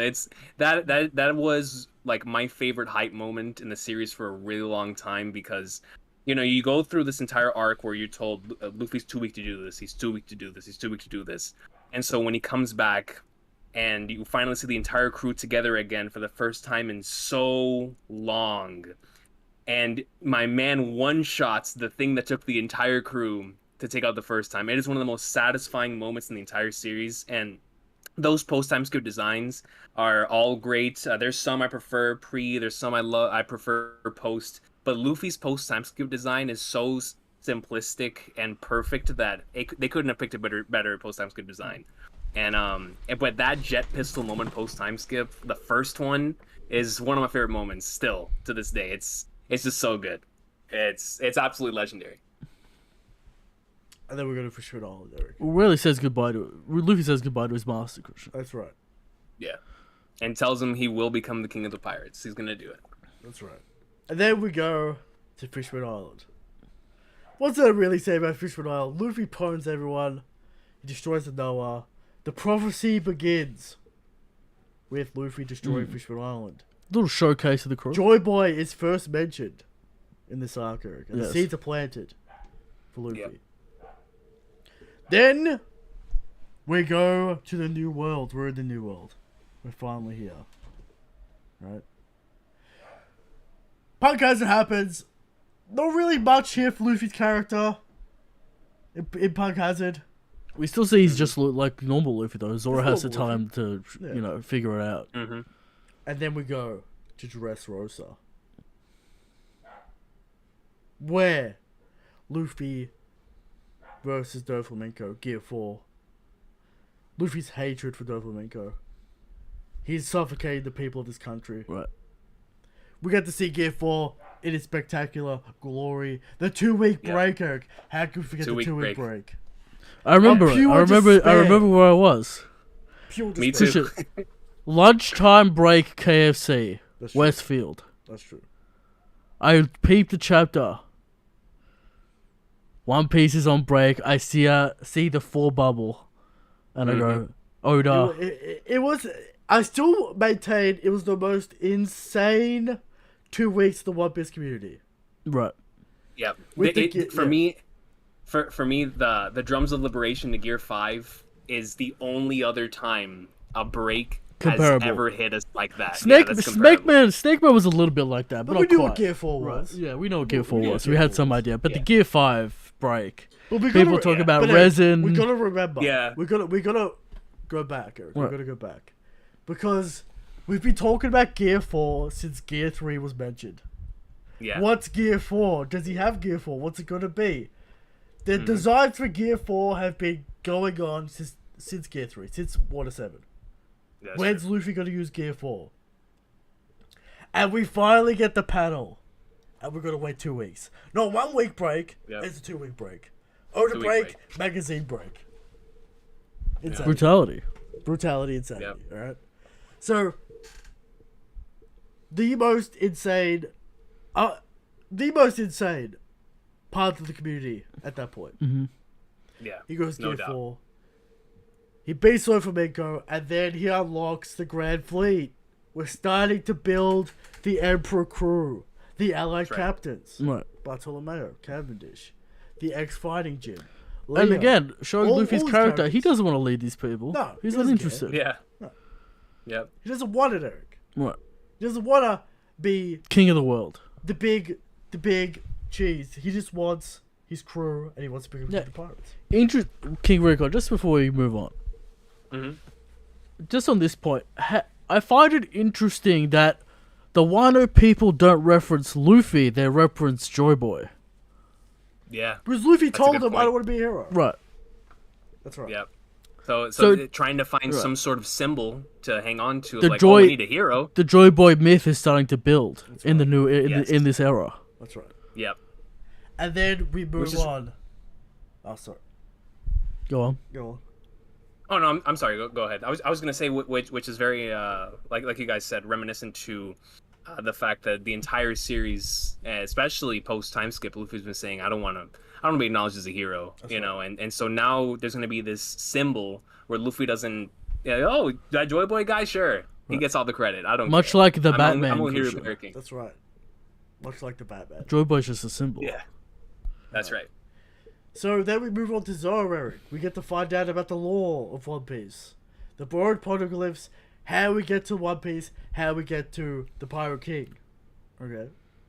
That was like my favorite hype moment in the series for a really long time, because you go through this entire arc where you're told Luffy's too weak to do this, he's too weak to do this, he's too weak to do this, and so when he comes back and you finally see the entire crew together again for the first time in so long, and my man one-shots the thing that took the entire crew to take out the first time. It is one of the most satisfying moments in the entire series, and those post-time skip designs are all great. There's some I prefer pre, there's some I prefer post, but Luffy's post-time skip design is so simplistic and perfect that they couldn't have picked a better post-time skip design. But that jet pistol moment post-time skip, the first one, is one of my favorite moments still to this day. It's just so good. It's absolutely legendary. And then we're going to Fishman Island, Eric. Luffy says goodbye to his master, Christian. That's right. Yeah. And tells him he will become the king of the pirates. He's going to do it. That's right. And then we go to Fishman Island. What's there really say about Fishman Island? Luffy pwns everyone. He destroys the Noah. The prophecy begins with Luffy destroying Fishman Island. Little showcase of the crew. Joy Boy is first mentioned in this arc, Eric. And Yes. the seeds are planted for Luffy. Yep. Then we go to the new world. We're in the new world. We're finally here. Right? Punk Hazard happens. Not really much here for Luffy's character in Punk Hazard. We still see he's just like normal Luffy though. Zoro has the normal time to, figure it out. Mm-hmm. And then we go to Dressrosa. Where Luffy versus Doflamingo, Gear 4. Luffy's hatred for Doflamingo. He's suffocating the people of this country. Right. We get to see Gear 4 in its spectacular glory. The 2-week break, Eric. How could we forget the 2-week break? I remember it. I remember where I was. Pure Me despair. too. Lunchtime break, KFC, Westfield. That's true. I peeped the chapter. One Piece is on break. I see the 4 bubble, and I go, Oda. It was. I still maintain it was the most insane 2 weeks of the One Piece community. Right. Yeah. For yeah. me, the Drums of Liberation to Gear 5 is the only other time a break has ever hit us like that. Snake Man was a little bit like that, but we not knew quite. what Gear 4 was. Right. Yeah, we know what Gear 4 was. Gear We had 4 some was. idea, but the Gear 5 break. Well, People talk about but resin. We gotta remember. Yeah. We gotta go back, Eric. What? We gotta go back. Because we've been talking about Gear 4 since Gear 3 was mentioned. Yeah. What's Gear 4? Does he have Gear 4? What's it gonna be? The designs for Gear 4 have been going on since Gear 3, since Water 7. That's When's true. Luffy gonna use Gear 4? And we finally get the panel. And we're gonna wait 2 weeks. Not 1 week break, it's a 2 week break. Oda 2 week break, magazine break. Insanity. Brutality. Brutality, insanity, alright? So, the most insane part of the community at that point. Mm-hmm. Yeah. He goes No Gear doubt. 4. He beats Doflamingo, and then he unlocks the Grand Fleet. We're starting to build the Emperor crew, the Allied captains. Right. Bartolomeo, Cavendish, the ex-fighting Jin. And Leo. again, showing All Luffy's his character, he characters. doesn't want to lead these people. No, he's he not doesn't interested. Yeah. No. Yep. He doesn't want it, Eric. Right. He doesn't want to be King of the world. the big cheese. He just wants his crew, and he wants to bring them to the pirates. King Recon, just before we move on. Mm-hmm. Just on this point, I find it interesting that the Wano people don't reference Luffy, they reference Joy Boy. Yeah. Because Luffy That's a told good him, I point. don't want to be a hero. Right. That's right. Yep. So So- trying to find right. some sort of symbol to hang on to, The like, joy- we need a hero. The Joy Boy myth is starting to build in the right. new Yes. in this era. That's right. Yep. And then we move Which is- on. Oh, sorry. Go on. Go on. Oh no, I'm sorry. Go ahead. I was gonna say which is very like you guys said, reminiscent to the fact that the entire series, especially post time skip, Luffy's been saying, I don't want to be acknowledged as a hero, you know, and so now there's gonna be this symbol where Luffy doesn't, oh, that Joy Boy guy, sure, he gets all the credit. I don't. Much care. like the I'm Batman. I'm only here creature. lurking. That's right. Much like the Batman. Joy Boy's just a symbol. Yeah, that's right. So then we move on to Zoro, Eric. We get to find out about the lore of One Piece. The borrowed poneglyphs, how we get to One Piece, how we get to the Pirate King. Okay.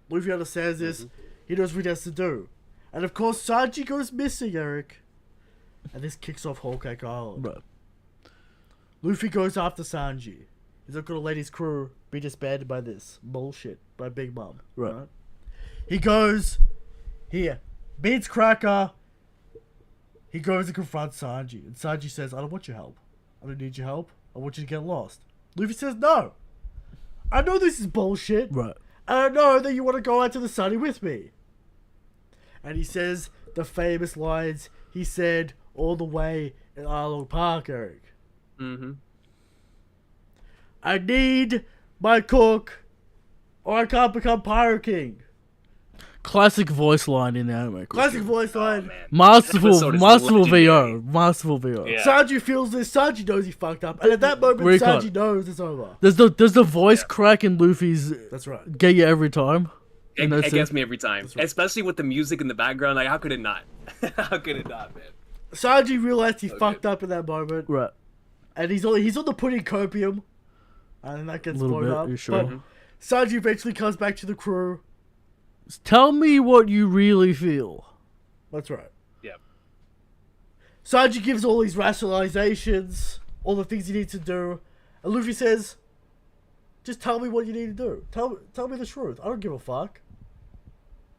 Luffy understands this. He knows what he has to do. And of course, Sanji goes missing, Eric. And this kicks off Whole Cake Island. Right. Luffy goes after Sanji. He's not gonna let his crew be disbanded by this bullshit by Big Mom. Right. He goes here, beats Cracker. He goes and confronts Sanji, and Sanji says, "I don't want your help. I don't need your help. I want you to get lost." Luffy says, "No. I know this is bullshit. Right. And I know that you want to go out to the sunny with me." And he says the famous lines he said all the way in Arlong Park, Eric. Mm-hmm. I need my cook, or I can't become Pirate King. Classic voice line in the anime. Classic voice line. Man. Masterful Episode is VO. legendary. Masterful VO. Yeah. Sanji feels this. Sanji knows he fucked up. And at that moment, Recon. Sanji knows it's over. Does the voice crack in Luffy's That's right. get you every time? It gets me every time, especially with the music in the background. Like, how could it not? How could it not, man? Sanji realized he fucked up in that moment. Right. And he's on the pudding copium. And that gets Little blown bit, up. you sure? But Sanji eventually comes back to the crew. Tell me what you really feel. That's right. Yep. Sanji gives all these rationalizations, all the things he needs to do. And Luffy says, "Just tell me what you need to do. Tell me the truth. I don't give a fuck.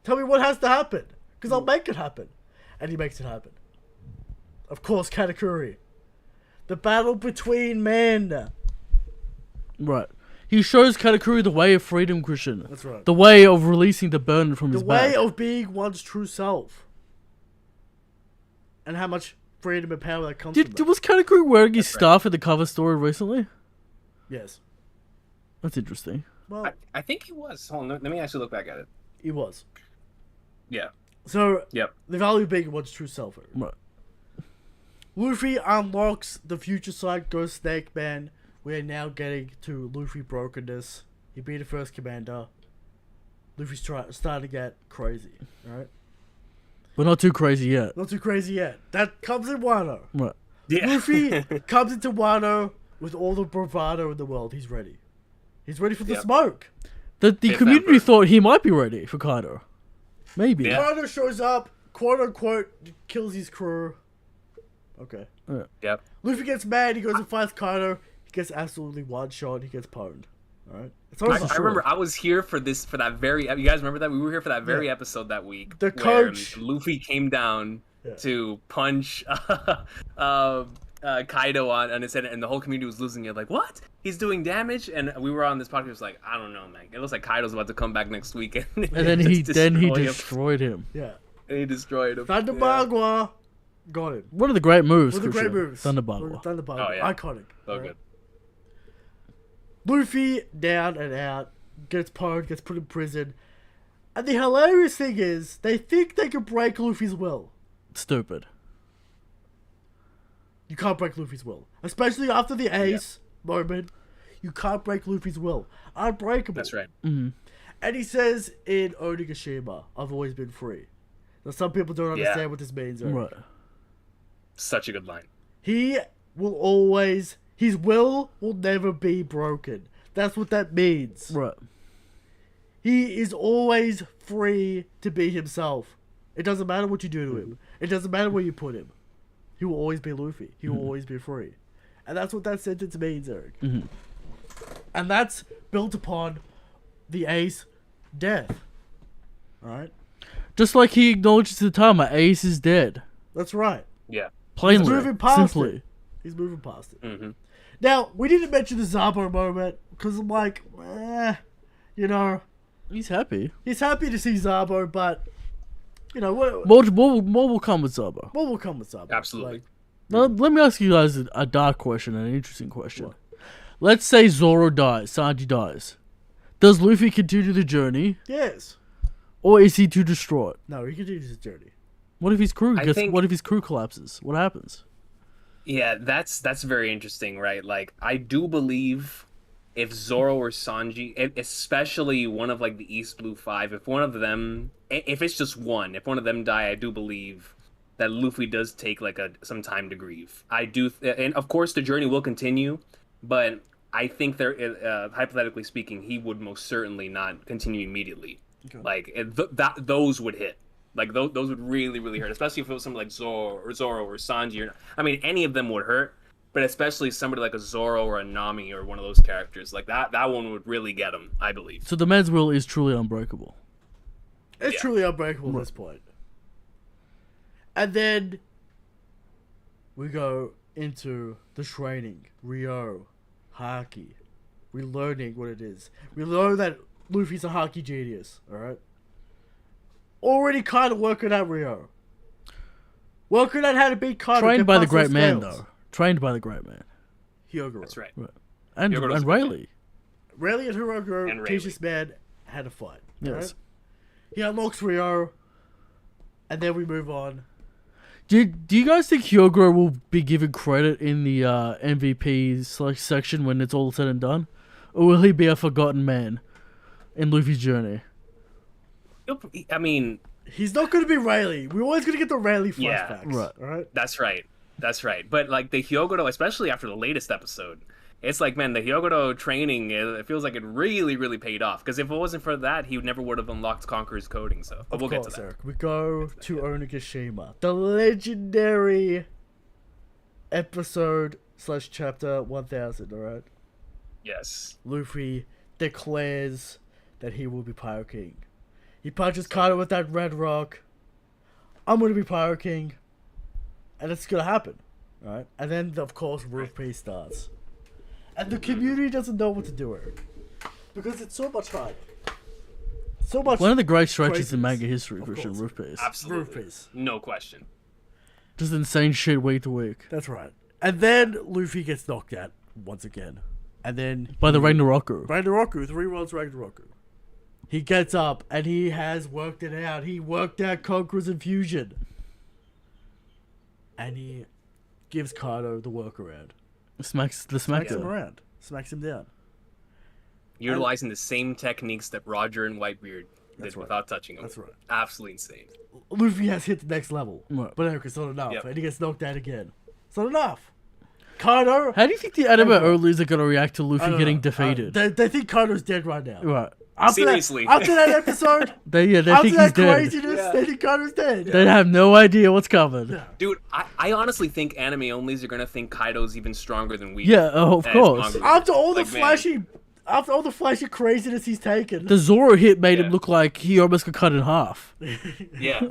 Tell me what has to happen. Because I'll make it happen. And he makes it happen. Of course, Katakuri. The battle between men. Right. He shows Katakuri the way of freedom, Christian. That's right. The way of releasing the burden from his The back. way of being one's true self. And how much freedom and power that comes from that. Was Katakuri wearing his staff in the cover story recently? Yes. That's interesting. Well, I think he was. Hold on, let me actually look back at it. he was. Yeah. So, Yep. the value of being one's true self. Right. Luffy unlocks the future side Ghost Snake Man. We are now getting to Luffy brokenness. He beat the first commander. Luffy's starting to get crazy. Alright? But not too crazy yet. Not too crazy yet. That comes in Wano. Right. Yeah. Luffy comes into Wano with all the bravado in the world. He's ready. He's ready for the Yep. smoke. The Fifth community Emperor. thought he might be ready for Kaido. Maybe. Yeah. Wano shows up, quote unquote, kills his crew. Okay. Yep. Luffy gets mad. He goes and fights Kaido. He gets absolutely one shot. He gets pwned. Alright? It's over. I remember I was here for that very. You guys remember that? We were here for that very episode that week. The where coach- Luffy came down Yeah. to punch Kaido on his head, and the whole community was losing it. Like, what? He's doing damage, and we were on this podcast. Like, I don't know, man. It looks like Kaido's about to come back next week, and And then he destroyed him. Yeah. And he destroyed him. Thunderbagua. Got him. One of the great moves. One of the great Christian. moves. Thunderbagua. Thunderbagua. Oh, yeah. Iconic. So Alright? good. Luffy down and out, gets pwned, gets put in prison. And the hilarious thing is, they think they can break Luffy's will. Stupid. You can't break Luffy's will. Especially after the Ace moment. You can't break Luffy's will. Unbreakable. That's right. Mm-hmm. And he says in Onigashima, I've always been free. Now some people don't understand what this means. Right. Such a good line. He will always... His will never be broken. That's what that means. Right. He is always free to be himself. It doesn't matter what you do to him. It doesn't matter where you put him. He will always be Luffy. He will always be free. And that's what that sentence means, Eric. Mm-hmm. And that's built upon the Ace death. Alright? Just like he acknowledges the time, my Ace is dead. That's right. Yeah. Plainly. He's moving past Simply. it. He's moving past it. Mm-hmm. Now, we didn't mention the Zabo moment, because I'm like, you know, He's happy. he's happy to see Zabo, but, you know, what More will come with Zabo. will come with Zabo? Absolutely. Like, Now, let me ask you guys a dark question and an interesting question. Let's say Zoro dies, Sanji dies. Does Luffy continue the journey, yes. or is he too distraught? No, he continues his journey. What if his crew think- What if his crew collapses? What happens? Yeah, that's very interesting, right? Like, I do believe if Zoro or Sanji, especially one of like the East Blue Five, if one of them, if it's just one, if one of them die, I do believe that Luffy does take like some time to grieve. I do, and of course the journey will continue, but I think there, hypothetically speaking, he would most certainly not continue immediately. Okay. Like those would hit. Like those would really, really hurt, especially if it was somebody like Zoro or Sanji. I mean, any of them would hurt, but especially somebody like a Zoro or a Nami or one of those characters, like that one would really get him, I believe. So the man's will is truly unbreakable. It's Yeah. truly unbreakable at this point. And then we go into the training. Rio, Haki. We're learning what it is. We learn that Luffy's a Haki genius, alright? Already kind of working at Rio. Working out how to beat Kaido. Trained get by the past those great man, scales. though. Trained by the great man. Hyogoro. That's right. And Hyogoro's Rayleigh. Rayleigh and Hyogoro And teach Rayleigh. this man how to fight. Yes. Alright? He unlocks Rio. And then we move on. Do you guys think Hyogoro will be given credit in the MVP section when it's all said and done? Or will he be a forgotten man in Luffy's journey? I mean, He's not going to be Rayleigh. We're always going to get the Rayleigh Yeah. flashbacks. Right. Alright? that's right. That's right. But like the Hyogoro, especially after the latest episode, it's like, man, the Hyogoro training, it feels like it really, really paid off. Because if it wasn't for that, he never would have unlocked Conqueror's coding. So but we'll get to that. Eric. We go to Onigashima. The legendary episode / chapter 1000, alright? Yes. Luffy declares that he will be Pirate King. He punches Kaido with that red rock. I'm gonna be Pirate King, and it's gonna happen, right? And then of course Roof Piece starts, and the community doesn't know what to do, Eric, because it's so much hype, so much. One of the great stretches craziness. in manga history, Of Christian. course. Roof Piece. Absolutely. Roof Piece. No question. Just insane shit week to week. That's right. And then Luffy gets knocked out once again, and then By the Ragnaroku. 3 worlds Ragnaroku. He gets up and he has worked it out. He worked out Conqueror's Infusion. And he gives Kaido the workaround. Smacks the Smacks him smackdown. around. Smacks him down. Utilizing the same techniques that Roger and Whitebeard That's did right. without touching him. That's right. Absolutely insane. Luffy has hit the next level. Right. But Eric, it's not enough. Yep. And he gets knocked out again. It's not enough. Kaido... How do you think the anime Over. onlys are going to react to I Luffy don't getting know. defeated? They think Kaido's dead right now. Right. After Seriously. after that episode... They after think he's that dead. craziness, Yeah. they think Kaido's dead. They have no idea what's coming. Dude, I honestly think anime onlys are gonna think Kaido's even stronger than we. Yeah, of as course. manga After all the Like, man. flashy... After all the flashy craziness he's taken... The Zoro hit made him Yeah. look like he almost got cut in half. Yeah.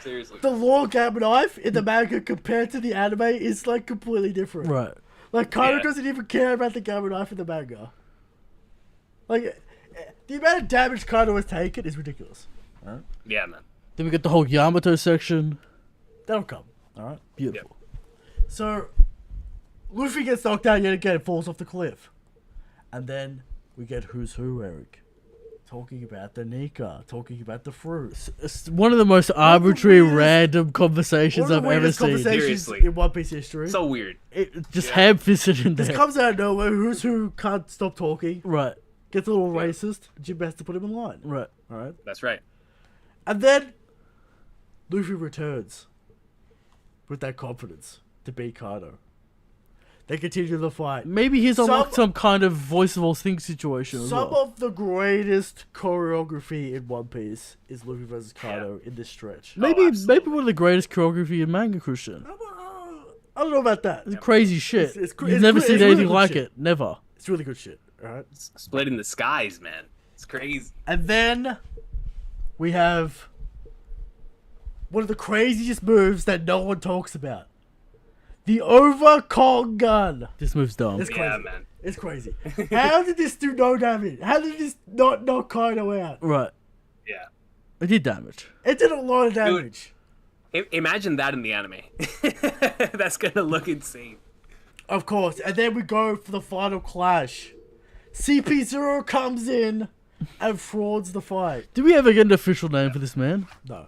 Seriously. The long gamma knife in the manga compared to the anime is like completely different. Right. Like Kaido Yeah. doesn't even care about the gamma knife in the manga. Like the amount of damage Kaido has taken is ridiculous. Yeah, man. Then we get the whole Yamato section. That'll come. Alright. Beautiful. So Luffy gets knocked out yet again, falls off the cliff. And then we get Who's Who, Eric. Talking about the Nika, talking about the fruit. It's one of the most arbitrary, weirdest- random conversations One of I've the ever weirdest seen. conversations Seriously. in One Piece history. So weird. It just Yeah. ham-fisted in This there. comes out of nowhere. Who's Who can't stop talking. Right, Gets a little Yeah. racist. Jim has to put him in line. right. Alright. That's right. And then Luffy returns with that confidence to beat Kaido. They continue the fight. Maybe he's Some- unlocked some kind of voice of all things situation as Some well. of the greatest choreography in One Piece is Luffy versus Kaido in this stretch. Maybe absolutely. one of the greatest choreography in manga, Christian. I don't know about that. It's crazy shit. it's You've never it's seen really anything good like shit. it. Never. It's really good shit. Alright. Split in the skies, man. It's crazy. And then we have one of the craziest moves that no one talks about. The over Kong gun. This move's dumb. It's Yeah, crazy. man. It's crazy. How did this do no damage? How did this not knock Kaido out? Right. Yeah. It did damage. It did a lot of damage. Imagine that in the anime. That's gonna look insane. Of course. And then we go for the final clash. CP0 comes in and frauds the fight. Did we ever get an official name for this man? No.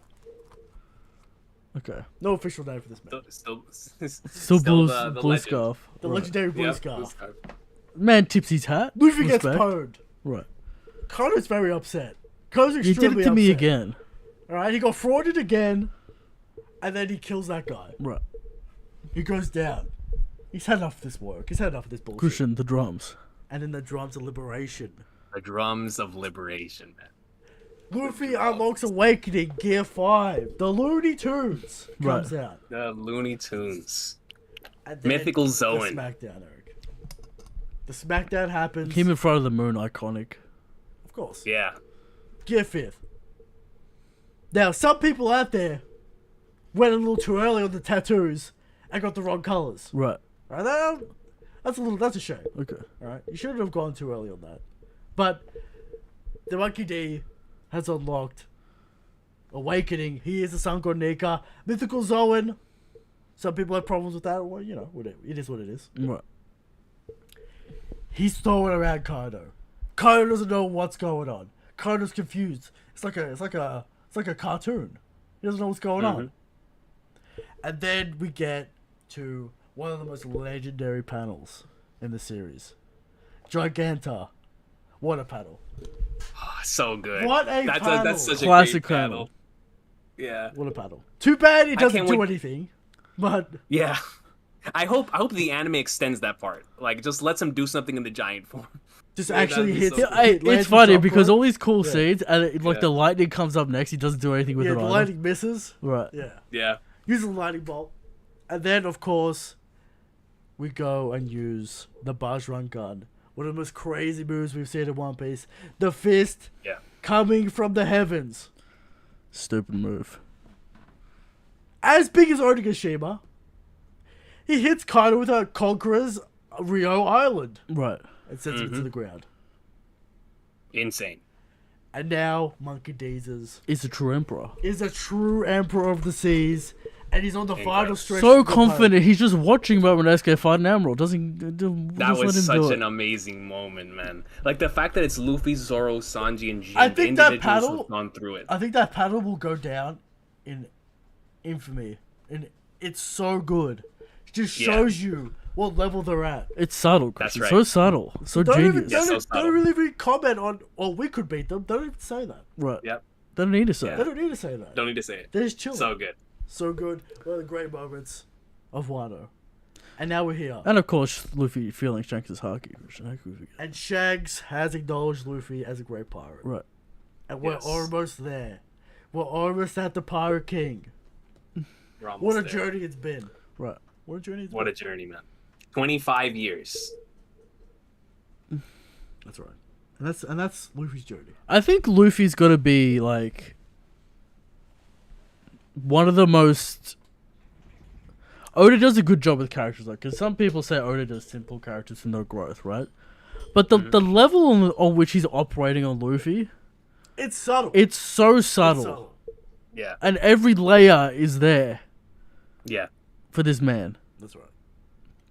Okay. No official name for this man. Still Blue the legend. Scarf. The Right. legendary Blue Yep, Scarf. Blue Scarf. Man tips his hat. Luffy gets Respect. pwned. Right. Kaido's very upset. Kaido's You extremely did it to me upset. again. Alright, he got frauded again. And then he kills that guy. Right. He goes down. He's had enough of this work. He's had enough of this bullshit. Christian, the drums. And then the drums of liberation. The drums of liberation, man. Luffy unlocks Awakening Gear 5. The Looney Tunes comes out. The Looney Tunes. And then Mythical the Zoan. Smackdown, Eric. The Smackdown happens. Him in front of the moon, iconic. Of course. Yeah. Gear 5th. Now, some people out there went a little too early on the tattoos and got the wrong colors. Right. Right? That's a shame. Okay. Alright? You shouldn't have gone too early on that. But the Monkey D has unlocked Awakening. He is the Sun God Nika. Mythical Zoan. Some people have problems with that. Well, you know, whatever. It is what it is. Right. He's throwing around Kaido. Kaido doesn't know what's going on. Kaido's confused. It's like a cartoon. He doesn't know what's going on. And then we get to one of the most legendary panels in the series. Giganta. What a panel. Oh, so good. What a panel. That's such Classic a great panel. panel. Yeah. What a panel. Too bad it doesn't can't do wait- anything. But Yeah. I hope the anime extends that part. Like, just lets him do something in the giant form. just Yeah, actually that'd be hits. so Yeah, cool. lands it's the funny jump because rope. all these cool Yeah. scenes, and like Yeah. the lightning comes up next, he doesn't do anything with Yeah, it the either. lightning misses. Right. Yeah. Yeah. Use the lightning bolt. And then, of course, we go and use the Bajrang gun. One of the most crazy moves we've seen in One Piece. The fist Yeah. coming from the heavens. Stupid move. as big as Onigashima. He hits Kaido with a Conqueror's Rio Island Right. and sends him to the ground. Insane. And now Monkey Deezers Is a true emperor. is a true emperor of the seas, and he's on the final stretch. So of the confident. He's just watching Momonosuke fight an admiral. Doesn't That just let was him such do an it. amazing moment, man. Like the fact that it's Luffy, Zoro, Sanji, and Jin, I the think that individuals paddle- who've gone through it. I think that paddle will go down in infamy, and it's so good. It just Yeah. shows you what level they're at. It's subtle, That's Chris. It's right. so subtle. So Don't genius. even, Yeah, so don't, subtle. don't really even comment on, oh, we could beat them. Don't even say that. Right. Yep. They don't need to say Yeah. They it. don't need to say that. Don't need to say it. They're just chilling. So good. So good. One of the great moments of Wano. And now we're here. And of course, Luffy feeling Shanks' haki. And Shanks has acknowledged Luffy as a great pirate. Right. And we're Yes. almost there. We're almost at the Pirate King. We're almost What a there. journey it's been. Right. What a journey it's What been. a journey, man. 25 years. That's right. And that's Luffy's journey. I think Luffy's got to be like one of the most. Oda does a good job with characters, like, because some people say Oda does simple characters for no growth, right? But the level on which he's operating on Luffy, It's subtle. it's so It's subtle, Yeah. and every layer is there Yeah. for this man. That's right.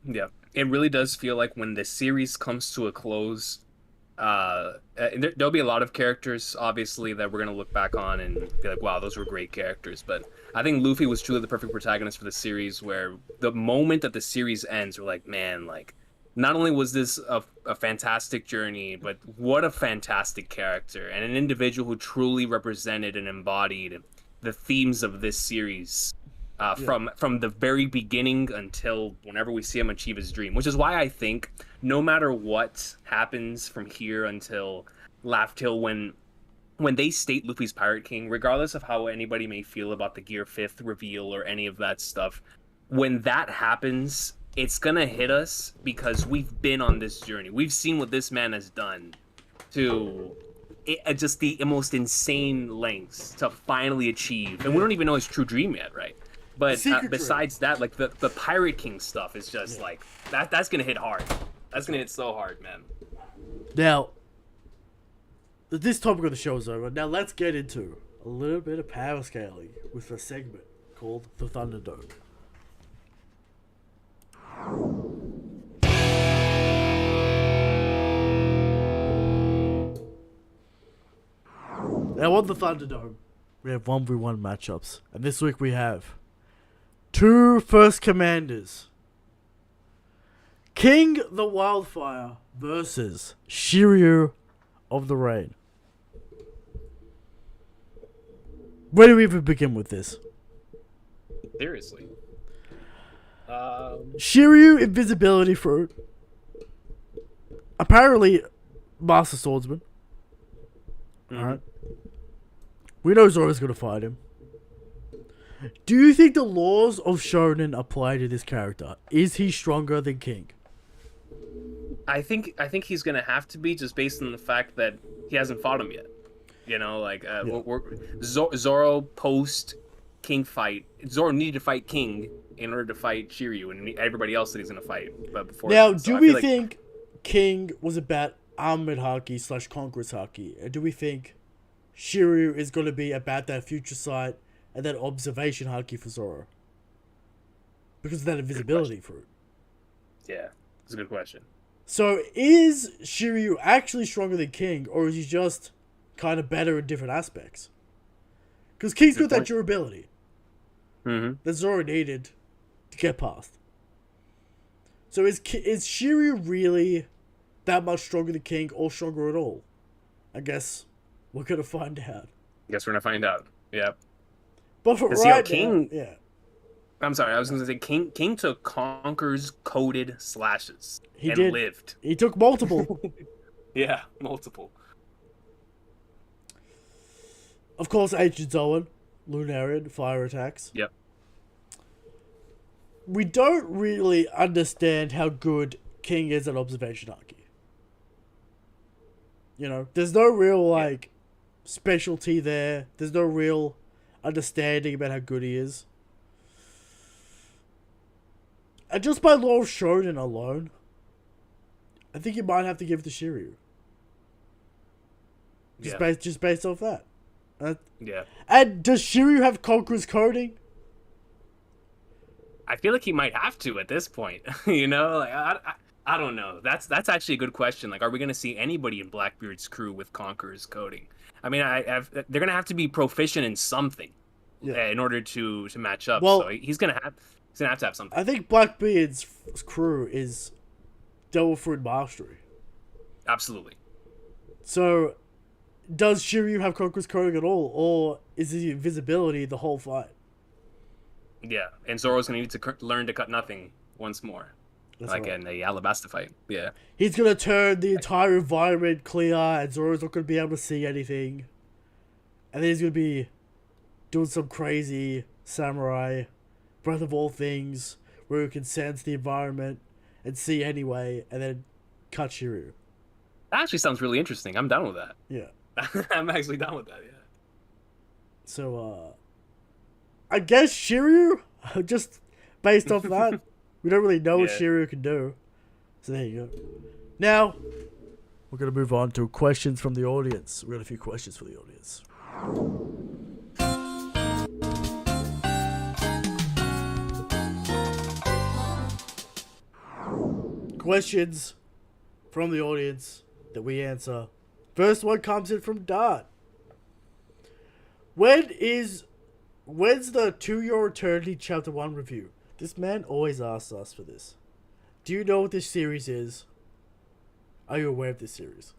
Yeah. It really does feel like when the series comes to a close, there'll be a lot of characters, obviously, that we're going to look back on and be like, wow, those were great characters. But I think Luffy was truly the perfect protagonist for the series, where the moment that the series ends, we're like, man, like, not only was this a fantastic journey, but what a fantastic character and an individual who truly represented and embodied the themes of this series. From the very beginning until whenever we see him achieve his dream, which is why I think no matter what happens from here until Laugh Till, when they state Luffy's Pirate King, regardless of how anybody may feel about the Gear 5th reveal or any of that stuff, when that happens, it's gonna hit us because we've been on this journey. We've seen what this man has done to just the most insane lengths to finally achieve, and we don't even know his true dream yet, right? But besides that, like the Pirate King stuff is just like that's gonna hit hard. That's gonna hit so hard, man. Now, this topic of the show is over. Now let's get into a little bit of power scaling with a segment called the Thunderdome. Now on the Thunderdome, we have 1v1 matchups. And this week we have two first commanders. King the Wildfire versus Shiryu of the Rain. Where do we even begin with this? Seriously. Shiryu invisibility fruit. Apparently, Master Swordsman. Alright. We know Zoro's gonna fight him. Do you think the laws of Shonen apply to this character? Is he stronger than King? I think he's gonna have to be, just based on the fact that he hasn't fought him yet. You know, like Zoro post King fight. Zoro needed to fight King in order to fight Shiryu and everybody else that he's gonna fight. But before Now, that. So do I we feel like- think King was about armored haki / conqueror's haki? And do we think Shiryu is going to be about that future sight and that observation haki for Zoro? Because of that invisibility fruit. Yeah, it's a good question. So is Shiryu actually stronger than King, or is he just kind of better in different aspects? Because King's got that point. durability Mm-hmm. that Zoro needed to get past. So is Shiryu really that much stronger than King, or stronger at all? I guess we're gonna find out. Guess we're gonna find out. Yeah. But for Because, you know, right King- now, yeah, I'm sorry, I was gonna say King took Conker's coded slashes He and did. lived. he took multiple. Yeah, multiple. Of course, Ancient Zoan, Lunarian, fire attacks. Yep. We don't really understand how good King is at observation haki. You know, there's no real, like, specialty there. There's no real understanding about how good he is. And just by law of Shonen alone, I think you might have to give it to Shiryu. Just based off that. Yeah. And does Shiryu have Conqueror's coding? I feel like he might have to at this point. You know, like I don't know. That's actually a good question. Like, are we gonna see anybody in Blackbeard's crew with Conqueror's coding? I mean, they're gonna have to be proficient in something, in order to match up. Well, so he's gonna have to have something. I think Blackbeard's crew is Devil Fruit Mastery. Absolutely. So, does Shiryu have Conqueror's coding at all, or is his invisibility the whole fight? Yeah, and Zoro's gonna need to learn to cut nothing once more. That's like right. in the Alabasta fight. Yeah. He's gonna turn the entire environment clear, and Zoro's not gonna be able to see anything. And then he's gonna be doing some crazy samurai, Breath of All Things, where you can sense the environment and see anyway, and then cut Shiryu. That actually sounds really interesting. I'm down with that. Yeah. I'm actually down with that, yeah. So, I guess Shiryu, just based off that, we don't really know what Shiryu can do. So there you go. Now, we're going to move on to questions from the audience. We got a few questions for the audience. Questions from the audience that we answer. First one comes in from Dart. When's the To Your Eternity Chapter 1 review? This man always asks us for this. Do you know what this series is? Are you aware of this series?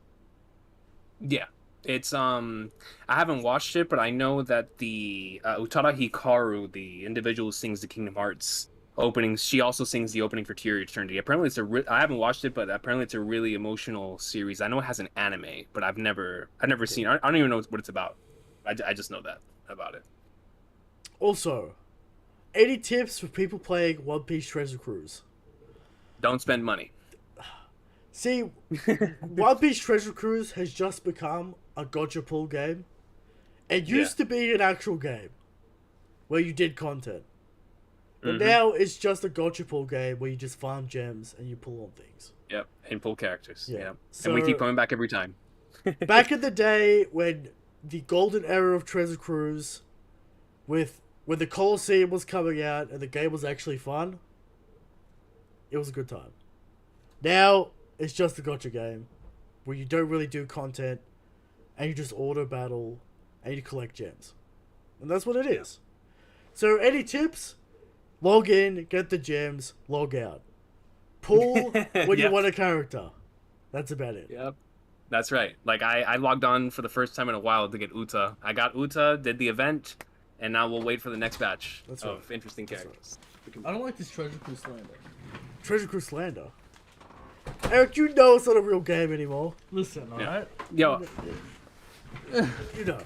Yeah. It's I haven't watched it, but I know that the Utada Hikaru, the individual who sings the Kingdom Hearts openings, she also sings the opening for To Your Eternity. Apparently I haven't watched it, but apparently it's a really emotional series. I know it has an anime, but I've never seen it. I don't even know what it's about. I just know that about it. Also, any tips for people playing One Piece Treasure Cruise? Don't spend money. See, One Piece Treasure Cruise has just become a gotcha pull game. It used to be an actual game where you did content. But now it's just a gotcha pull game where you just farm gems and you pull on things. Yep, and pull characters. Yeah. So, and we keep coming back every time. Back in the day when the golden era of Treasure Cruise, when the Colosseum was coming out and the game was actually fun, it was a good time. Now, it's just a gotcha game where you don't really do content and you just auto battle and you collect gems. And that's what it is. So, any tips? Log in, get the gems, log out. Pull when you want a character. That's about it. Yep. That's right. Like, I logged on for the first time in a while to get Uta. I got Uta, did the event, and now we'll wait for the next batch of interesting characters. I don't like this Treasure Cruise slander. Treasure Cruise slander? Eric, you know it's not a real game anymore. Listen, alright? Yo. You know.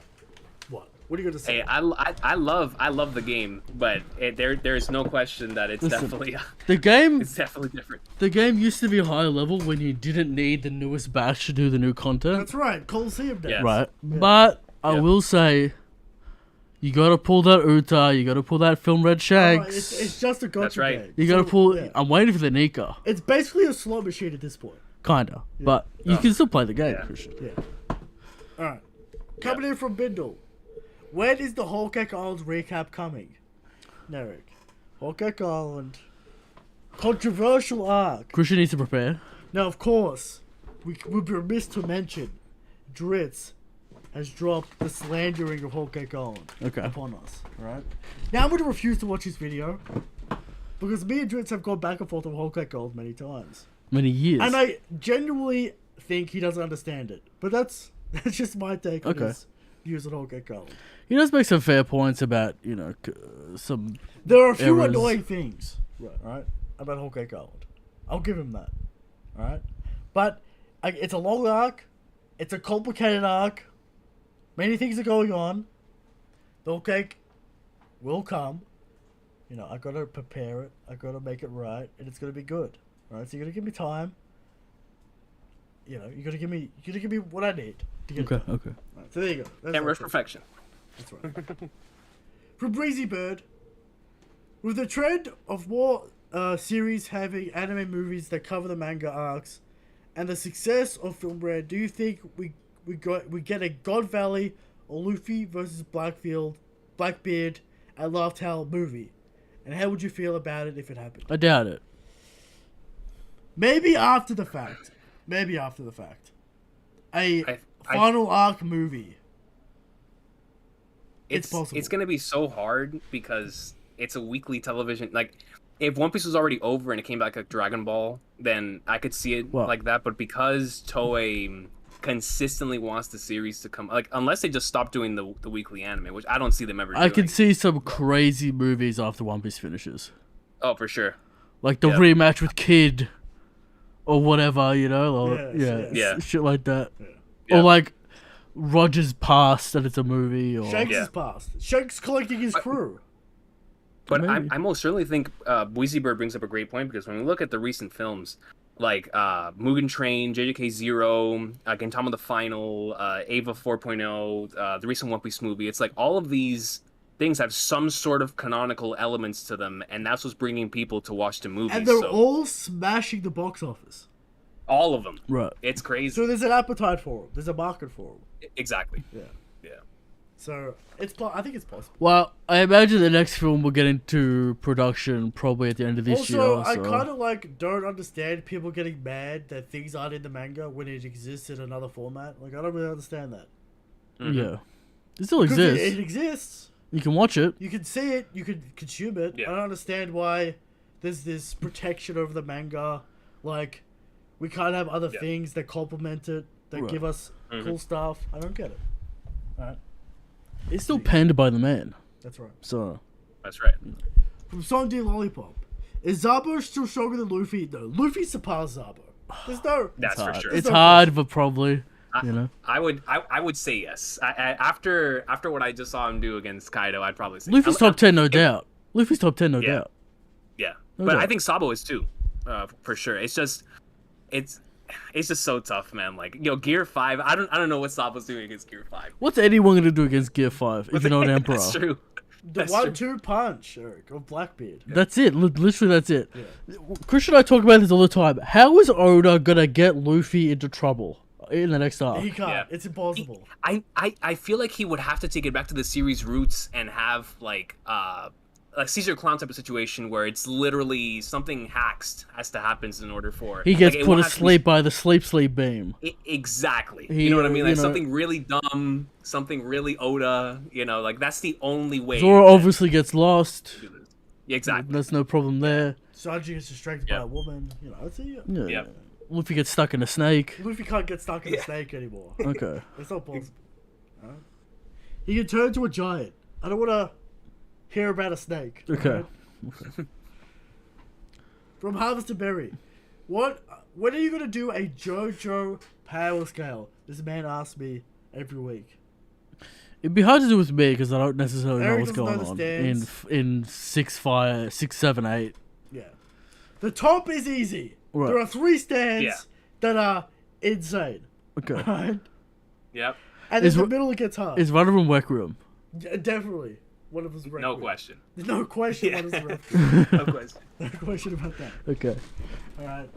What are you going to say? Hey, I love the game, but there's no question that it's definitely the game. It's definitely different. The game used to be higher level when you didn't need the newest batch to do the new content. That's right, Colosseum Day. Yes. Right, but I will say, you gotta pull that Uta, you gotta pull that Film Red Shanks. It's just a gotcha That's right. game. You gotta pull. I'm waiting for the Nika. It's basically a slot machine at this point. Kinda, but you can still play the game, Christian. Yeah. Alright. Coming in from Bindle. When is the Whole Cake Island recap coming? Narek. Whole Cake Island. Controversial arc. Christian needs to prepare. Now, of course, we would be remiss to mention Dritz has dropped the slandering of Whole Cake Island upon us. Alright? Now I'm going to refuse to watch this video because me and Dritz have gone back and forth on Whole Cake Island many times. Many years. And I genuinely think he doesn't understand it. But that's just my take on his views on Whole Cake Island. He does make some fair points about, some. There are a few errors. annoying things, right, about Whole Cake Island. I'll give him that, alright? But it's a long arc. It's a complicated arc. Many things are going on. The Whole Cake will come. I gotta prepare it. I gotta make it right, and it's gonna be good. Alright, so you gotta give me time. You gotta give me what I need to get it done. Okay. Right, so there you go. Can't rush perfection. That's right. From Breezy Bird, with the trend of more series having anime movies that cover the manga arcs, and the success of Film Brand, do you think we get a God Valley or Luffy versus Blackbeard at Laugh Tale movie? And how would you feel about it if it happened? I doubt it. Maybe after the fact. A final arc movie. It's possible. It's gonna be so hard because it's a weekly television. Like, if One Piece was already over and it came back like Dragon Ball, then I could see it like that. But because Toei consistently wants the series to come, like, unless they just stop doing the weekly anime, which I don't see them ever doing. I can see some crazy movies after One Piece finishes. Oh, for sure. Like the rematch with Kid, or whatever, you know, or shit like that, or like Roger's past and it's a movie, or Shanks' past. Shanks collecting his crew. But I most certainly think Weezy Bird brings up a great point, because when we look at the recent films, like Mugen Train, JJK Zero, Gintama the Final, Ava 4.0, the recent One Piece movie, it's like all of these things have some sort of canonical elements to them, and that's what's bringing people to watch the movies. And they're all smashing the box office. All of them. Right. It's crazy. So there's an appetite for them. There's a market for them. Exactly. Yeah. Yeah. So I think it's possible. Well, I imagine the next film will get into production probably at the end of this year. Also, I kind of don't understand people getting mad that things aren't in the manga when it exists in another format. Like, I don't really understand that. Mm-hmm. Yeah. It still exists. It exists. You can watch it. You can see it. You can consume it. Yeah. I don't understand why there's this protection over the manga. Like, we can't have other things that complement it, that give us cool stuff. I don't get it. Alright. It's still penned by the man. That's right. So. That's right. From Song D Lollipop. Is Zabo still stronger than Luffy? No. Luffy surpassed Zabo. There's no... That's for sure. It's hard, but probably... You know, I would say yes. After what I just saw him do against Kaido, I'd probably say Luffy's top 10, no doubt. Luffy's top 10, no doubt. Yeah, No but doubt. I think Sabo is too, for sure. It's just so tough, man. Like, Gear 5. I don't know what Sabo's doing against Gear 5. What's anyone gonna do against Gear 5 if you're not an Emperor? That's true. The 1-2 punch, Eric, of Blackbeard. That's it. Literally, that's it. Yeah. Chris and I talk about this all the time. How is Oda gonna get Luffy into trouble in the next arc? He can't. Yeah. It's impossible. I feel like he would have to take it back to the series roots and have like Caesar Clown type of situation where it's literally something has to happen in order for He gets like, put asleep by the sleep beam. Exactly. You know what I mean? Like something really dumb, something really Oda. Like that's the only way. Zoro obviously gets lost. Yeah, exactly. There's no problem there. Sanji gets distracted by a woman. Yeah. Luffy gets stuck in a snake. Luffy can't get stuck in a snake anymore. Okay. It's not possible. He can turn to a giant. I don't want to hear about a snake. Okay. From Harvest to Berry. When are you going to do a JoJo power scale? This man asks me every week. It'd be hard to do with me because I don't necessarily know Eric what's doesn't going know the on stands. in 6, 5, 6, 7, 8. Yeah. The top is easy. Right. There are 3 stands that are insane. Okay. Right? Yep. And in the middle it gets hard. Is one of them Wreck Room? Yeah, definitely. One of us Red No Room. question. No question. One is Red No question. No question about that. Okay. Alright.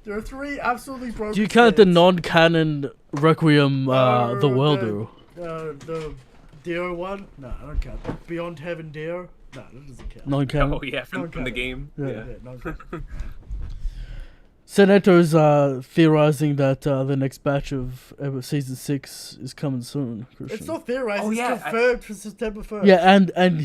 There are 3 absolutely broken Do you count the stands. non-canon Requiem, the Worldu? The Dio one? No, I don't count that. Beyond Heaven Dio? No, that doesn't count. Non-canon? Oh yeah, from the game. Yeah. non-count. Seneto's theorizing that the next batch of season 6 is coming soon. Christian. It's not theorized. Oh, It's yeah, confirmed for September 1st. Yeah, and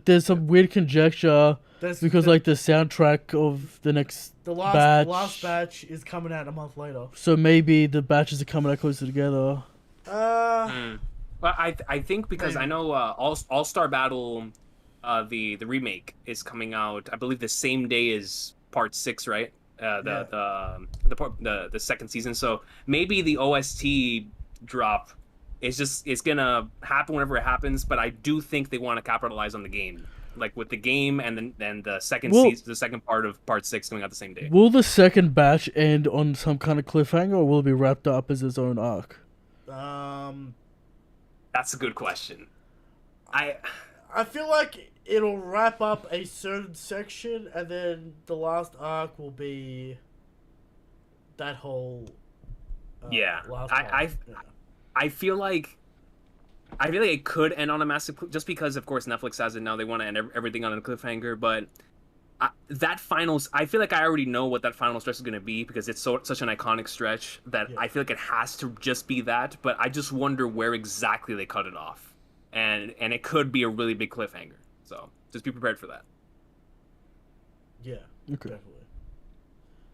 there's some weird conjecture There's- because the- like the soundtrack of the next The batch. last batch is coming out a month later. So maybe the batches are coming out closer together. Well, I think because I know All Star Battle, the remake is coming out. I believe the same day as Part 6, right? The second season. So maybe the OST drop is gonna happen whenever it happens. But I do think they want to capitalize on the game, like with the game and then the second season, the second part of Part 6 coming out the same day. Will the second batch end on some kind of cliffhanger, or will it be wrapped up as its own arc? That's a good question. I feel like it'll wrap up a certain section, and then the last arc will be that whole. Yeah, last I, part. I, I feel like it could end on a massive, just because of course Netflix has it now. They want to end everything on a cliffhanger, but that finals, I feel like I already know what that final stretch is going to be because it's such an iconic stretch that I feel like it has to just be that. But I just wonder where exactly they cut it off, and it could be a really big cliffhanger. So just be prepared for that. Yeah, Okay. definitely.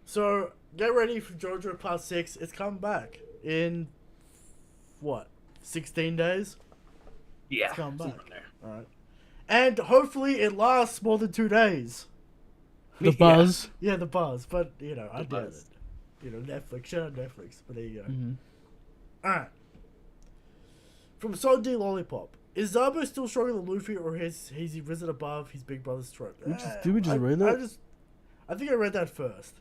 So get ready for JoJo Part 6. It's coming back in what, 16 days? Yeah, It's coming back. there. All right, and hopefully it lasts more than 2 days. The buzz. Yeah, the buzz. But I doubt it. buzz. Netflix. Shout out Netflix. But there you go. Mm-hmm. All right. From Son D Lollipop. Is Zabo still stronger than Luffy, or has he risen above his big brother's throat? Did we just read that? I think I read that first.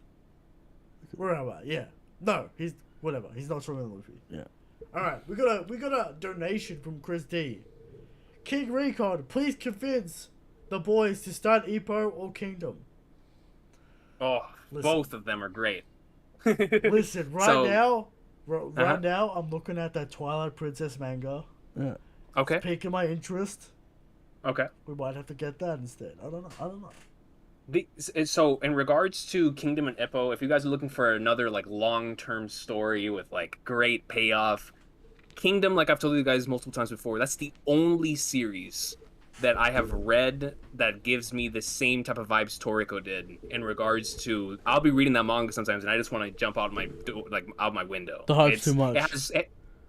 Where am I? Yeah. No, he's whatever. He's not stronger than Luffy. Yeah. All right, we got a donation from Chris D. King Recon, please convince the boys to start Ippo or Kingdom. Oh, Listen. both of them are great. Listen, So- right now, I'm looking at that Twilight Princess manga. Yeah. Okay. Piquing my interest. Okay. We might have to get that instead. I don't know. So in regards to Kingdom and Ippo, if you guys are looking for another like long-term story with like great payoff, Kingdom, like I've told you guys multiple times before, that's the only series that I have read that gives me the same type of vibes Toriko did in regards to. I'll be reading that manga sometimes, and I just want to jump out my window. The hype's too much.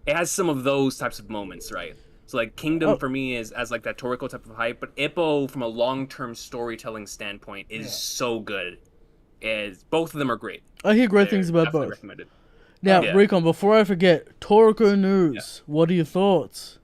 It has some of those types of moments, right? So like Kingdom for me is as like that Toriko type of hype, but Ippo from a long-term storytelling standpoint is so good. Both of them are great. I hear great things about Definitely both. recommended. Now, Yeah. Recon, before I forget, Toriko news. What are your thoughts?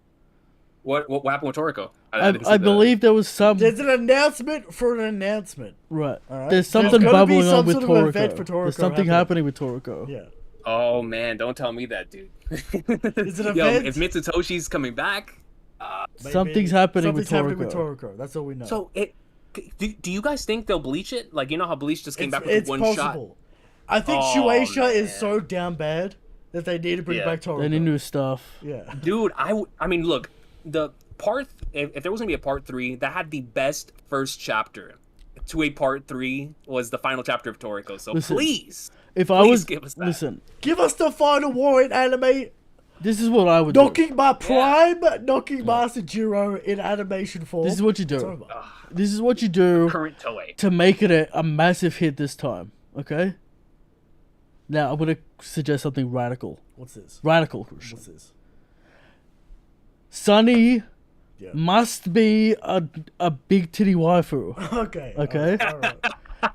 What happened with Toriko? didn't see I the- believe there was some. There's an announcement for an announcement. Right. Alright. There's There's something gonna be bubbling some on with sort of event Toriko. for Toriko There's something happening with Toriko. Yeah. Oh man, don't tell me that, dude. Is it an Yo, event? if Mitsutoshi's coming back, Maybe Something's happening with happening with Toriko. Toriko. That's all we know. so do you guys think they'll bleach it? Like, you know how Bleach just came back with it's one possible. I think Oh, Shueisha is man. so down bad that they need to bring Yeah. back Toriko. They need new stuff. Yeah. shot. Dude, I mean, look, the part if there was gonna be a part 3 that had the best first chapter to a part 3 was the final chapter of Toriko. So Listen, please, If I Please was give us that. listen, Give us the final war in anime. this is what I would do. Knocking my prime, knocking Master Jiro in animation form. This is what you It's do. over. This is what you do current Toei. to make it a massive hit this time. Okay. Now I'm gonna suggest something radical. What's this? Radical, Christian. What's this? Sunny Yeah. must be a big titty waifu. Okay. Okay. Alright.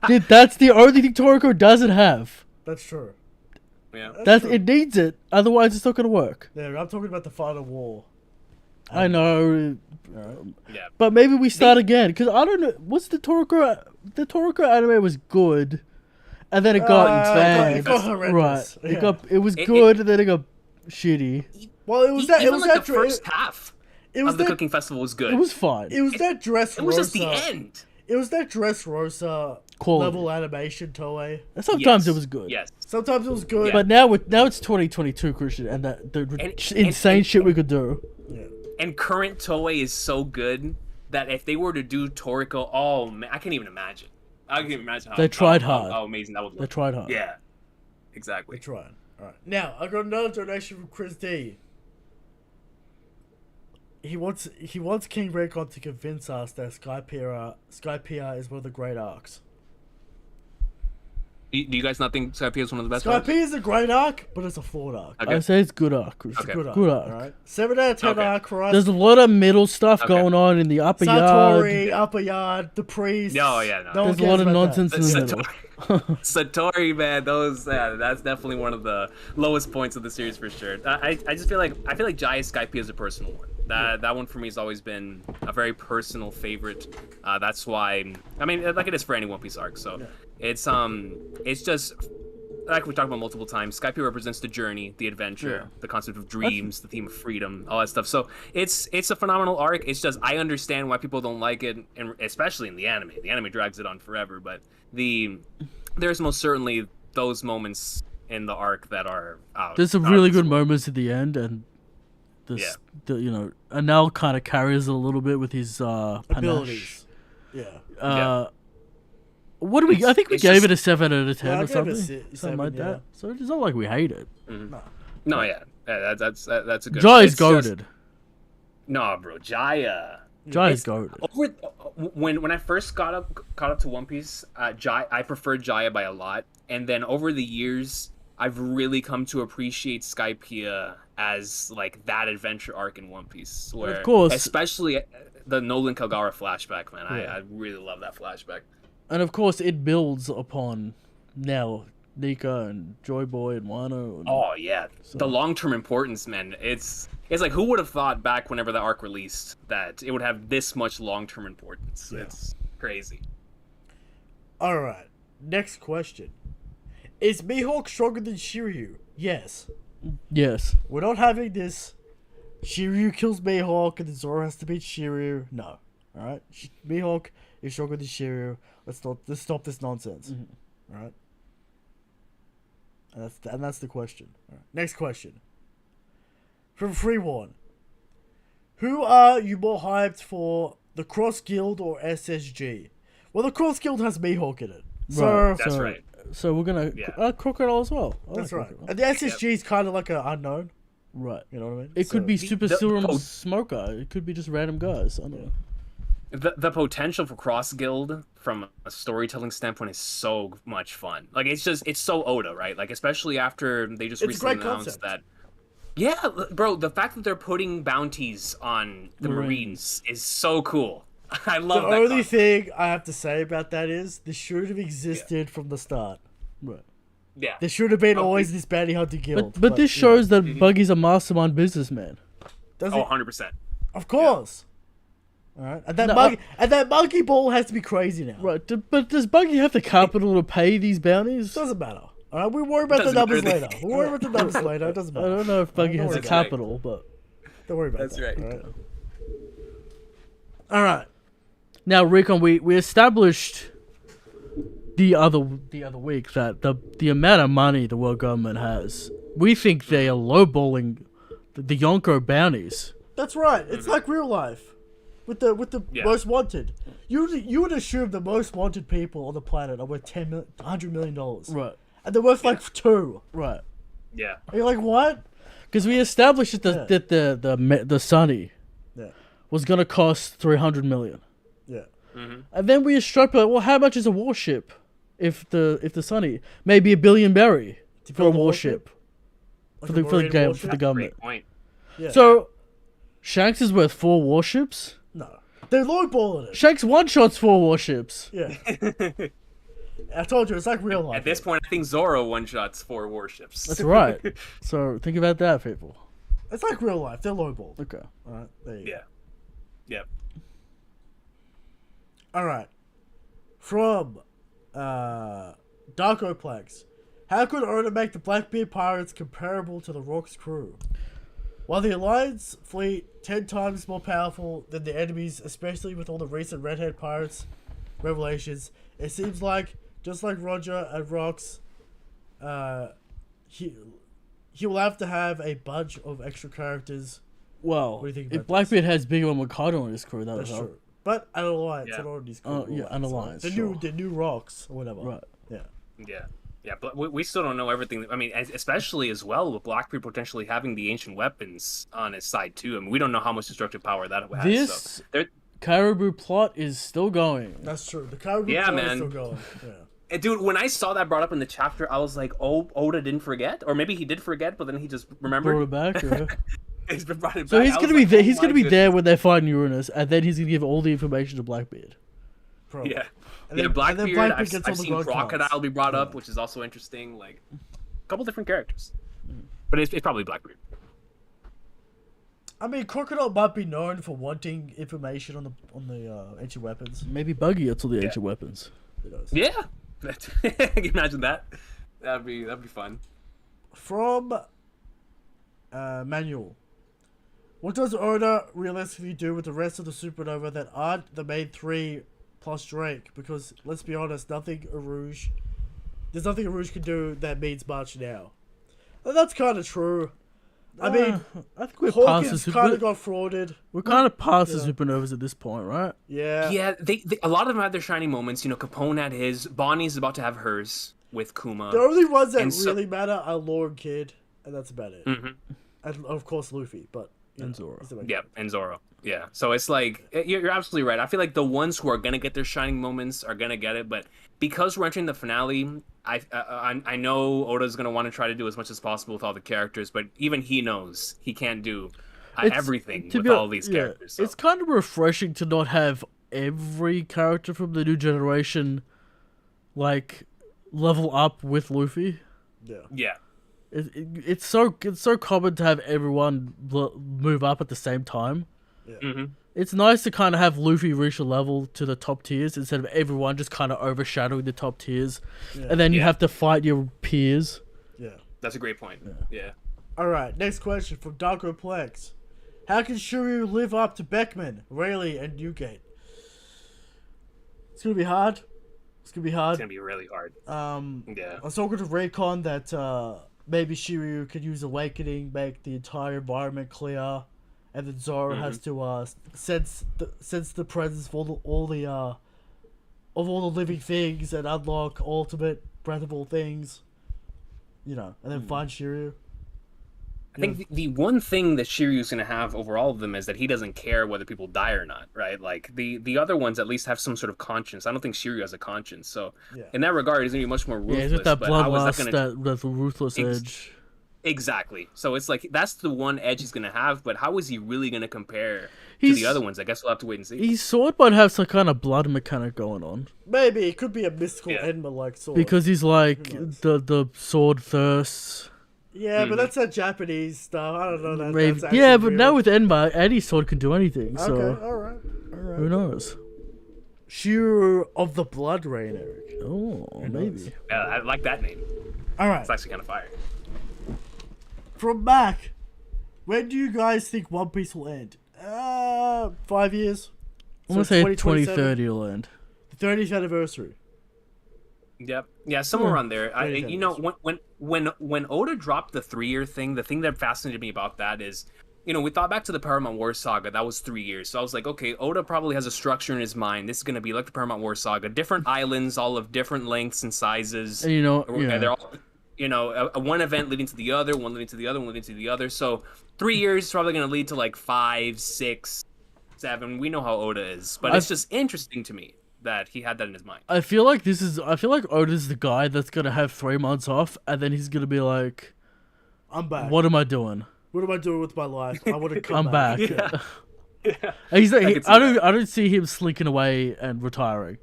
Dude, that's the only thing Toriko doesn't have. That's true. Yeah. That's true. it needs it. Otherwise, it's not gonna work. Yeah, I'm talking about the final war. I know, Yeah. but maybe we start again because I don't know. What's the Toriko? The Toriko anime was good, and then it got bad. It got horrendous. Right. Yeah. It was It- good, and then it got shitty. Well, it was that. It Even was like that. the first half It was of the that. cooking festival was good. It was fine. It was that dress. It was just the Rosa- end. It was that dress Rosa Quality. level animation Toei. Sometimes Yes. it was good. Yes. Sometimes it was good. Yeah. But now it's 2022, Christian, and the insane and- shit we could do. Yeah. And current Toei is so good that if they were to do Toriko, oh man, I can't even imagine. I can't even imagine how They tried how- hard. How amazing that would They look. tried hard. Yeah, exactly. We're trying. All right. Now I got another donation from Chris D. He wants King Recon to convince us that Skypiea is one of the great arcs. Do you guys not think Skypiea is one of the best? Skypiea arcs? is a great arc, but it's a flawed arc. Okay. I say it's good arc, Christian. Okay. Good arc. Good arc. All right. 7 out of 10 Okay. arc for us. There's a lot of middle stuff Okay. going on in the upper Satori, yard. Upper Yard, the priest. Oh, yeah, no. There's a cares lot of about nonsense that. in the middle. Satori, man, that's definitely one of the lowest points of the series for sure. I just feel like Jai's Skypiea is a personal one. That one for me has always been a very personal favorite. That's why, I mean, like it is for any One Piece arc. So it's just like we talked about multiple times, Skype represents the journey, the adventure, the concept of dreams, the theme of freedom, all that stuff. So it's a phenomenal arc. It's just I understand why people don't like it, and especially in the anime. The anime drags it on forever, but there's most certainly those moments in the arc that are out. There's some really good moments at the end, and Anel kind of carries it a little bit with his abilities. Yeah. What do we? I think we gave it a 7 out of 10 or something. Something like that. So it's not like we hate it. Mm-hmm. No, that's a good. Jai's goated. No, bro, Jai's goated. When I first caught up to One Piece, I preferred Jaya by a lot, and then over the years, I've really come to appreciate Skypiea as like that adventure arc in One Piece, where of course, especially the Nolan Kagara flashback, man. I really love that flashback. And of course, it builds upon now Nika and Joy Boy and Wano. Oh yeah, the long-term importance, man. It's like who would have thought back whenever the arc released that it would have this much long-term importance? Yeah. It's crazy. All right, next question: is Mihawk stronger than Shiryu? Yes. Yes. We're not having this. Shiryu kills Mihawk and then Zoro has to beat Shiryu. No. All right, Mihawk is stronger than Shiryu. Let's stop this nonsense. Mm-hmm. All right. And that's the question. All right. Next question. From Freeborn. Who are you more hyped for, the Cross Guild or SSG? Well, the Cross Guild has Mihawk in it. So, that's right. So we're going to... Crocodile as well. That's right. And the SSG is kind of like an unknown. Right. You know what I mean? It could be Super Serum Smoker. It could be just random guys. I don't know. The potential for Cross Guild from a storytelling standpoint is so much fun. Like it's so Oda, right? Like especially after they just recently announced that. Yeah, bro, the fact that they're putting bounties on the Marines is so cool. I love that. The only thing I have to say about that is this should have existed from the start. Right. Yeah. There should have been always this bounty hunter guild. But this shows that Buggy's a mastermind businessman. Does 100%. Of course. All right, and that monkey ball has to be crazy now. Right, but does Buggy have the capital to pay these bounties? Doesn't matter. All right, we'll worry about the numbers later. We'll worry about the numbers later. It doesn't matter. I don't know if Buggy has the capital, but don't worry about that. That's right. All right. Now, Recon, we established the other week that the amount of money the world government has, we think they are lowballing the Yonko bounties. That's right. It's like real life. With the most wanted, you would assume the most wanted people on the planet are worth $100 million, right? And they're worth like 2, right? Yeah. And you're like, what? Because we established that the Sunny, was gonna cost $300 million. Yeah. Mm-hmm. And then we extrapolate. Well, how much is a warship? If the Sunny, maybe $1 billion berry for a warship, like for the government. Great point. Yeah. So, Shanks is worth 4 warships. No, they're lowballing it. Shanks one-shots 4 warships. Yeah. I told you, it's like real life. At this point, I think Zoro one-shots 4 warships. That's right. So think about that, people. It's like real life. They're lowballed. Okay. All right. There you go. Yep. All right. From Darkoplex. How could Oda make the Blackbeard pirates comparable to the Rock's crew? While the Alliance fleet 10 times more powerful than the enemies, especially with all the recent Redhead pirates revelations, it seems like, just like Roger and Rox, he will have to have a bunch of extra characters. Well, what do you think if about Blackbeard has Big Mom Mikado on his crew, that would help. True. But an Alliance, an Alliance crew. An Alliance. The new Rox or whatever. Right. Yeah. Yeah, but we still don't know everything. I mean, especially as well with Blackbeard potentially having the ancient weapons on his side too. I mean, we don't know how much destructive power that has. This Caribou plot is still going. That's true. The Caribou plot is still going. Yeah. And dude, when I saw that brought up in the chapter, I was like, "Oh, Oda didn't forget, or maybe he did forget, but then he just remembered." Brought it back. Yeah. He's been brought it so back. he's gonna be there. He's gonna be there when they find Uranus, and then he's gonna give all the information to Blackbeard. Probably. Yeah. Blackbeard, I've seen Crocodile be brought up, which is also interesting. Like, a couple different characters. But it's probably Blackbeard. I mean, Crocodile might be known for wanting information on the ancient weapons. Maybe Buggy gets all the ancient weapons. Yeah. Can you imagine that? That'd be fun. From Manual. What does Oda realistically do with the rest of the supernova that aren't the main three plus Drake? Because let's be honest, there's nothing Arouge can do that means much now. And that's kind of true. I mean, I think we're Hawkins past kind of got frauded. We're kind of past the supernovas at this point, right? Yeah. Yeah, they a lot of them had their shining moments. You know, Capone had his. Bonnie's about to have hers with Kuma. The only ones that And so- really matter are Law and Kid, and that's about it. Mhm. And of course Luffy, but And Zoro. Yeah, and Zoro. Yeah, so it's like you're absolutely right. I feel like the ones who are gonna get their shining moments are gonna get it, but because we're entering the finale, I know Oda's gonna want to try to do as much as possible with all the characters, but even he knows he can't do everything with all these characters. So. It's kind of refreshing to not have every character from the new generation like level up with Luffy. Yeah. It's so common to have everyone move up at the same time. Yeah. Mm-hmm. It's nice to kind of have Luffy reach a level to the top tiers instead of everyone just kind of overshadowing the top tiers, and then you have to fight your peers. Yeah. That's a great point. Yeah. All right. Next question from Darko Plex. How can Shiryu live up to Beckman, Rayleigh, and Newgate? It's gonna be hard. It's gonna be really hard. I was talking to Recon that maybe Shiryu could use Awakening, make the entire environment clear, and then Zoro has to sense the presence of all the living things and unlock ultimate breath of all things. You know, and then find Shiryu. I think the one thing that Shiryu's going to have over all of them is that he doesn't care whether people die or not, right? Like, the other ones at least have some sort of conscience. I don't think Shiryu has a conscience. So, in that regard, he's going to be much more ruthless. Yeah, he's got that but how is bloodlust, that ruthless edge. Exactly. So, it's like, that's the one edge he's going to have, but how is he really going to compare to the other ones? I guess we'll have to wait and see. His sword might have some kind of blood mechanic going on. Maybe it could be a mystical Enma-like sword. Because he's like, the sword thirsts. Yeah, but that's that Japanese stuff. I don't know that. Maybe. That's Yeah, but real. now with Enma, any sword can do anything. So Okay, alright. who knows? Shiryu of the Blood Rain, Eric. Oh, maybe. Yeah, I like that name. Alright. It's actually kind of fire. From Mac, when do you guys think One Piece will end? 5 years. I'm gonna say 2030 will end. The 30th anniversary. Yep. Yeah, somewhere around there. You know, when Oda dropped the 3-year thing, the thing that fascinated me about that is, you know, we thought back to the Paramount War saga. That was 3 years. So I was like, okay, Oda probably has a structure in his mind. This is going to be like the Paramount War saga. Different islands, all of different lengths and sizes. And They're all, you know, one event leading to the other, one leading to the other, one leading to the other. So 3 years is probably going to lead to like 5, 6, 7. We know how Oda is. But it's just interesting to me that he had that in his mind. I feel like Oda's the guy that's gonna have 3 months off, and then he's gonna be like, I'm back. "What am I doing? What am I doing with my life? I want to come I'm back." Yeah. And he's like, I that. don't see him slinking away and retiring.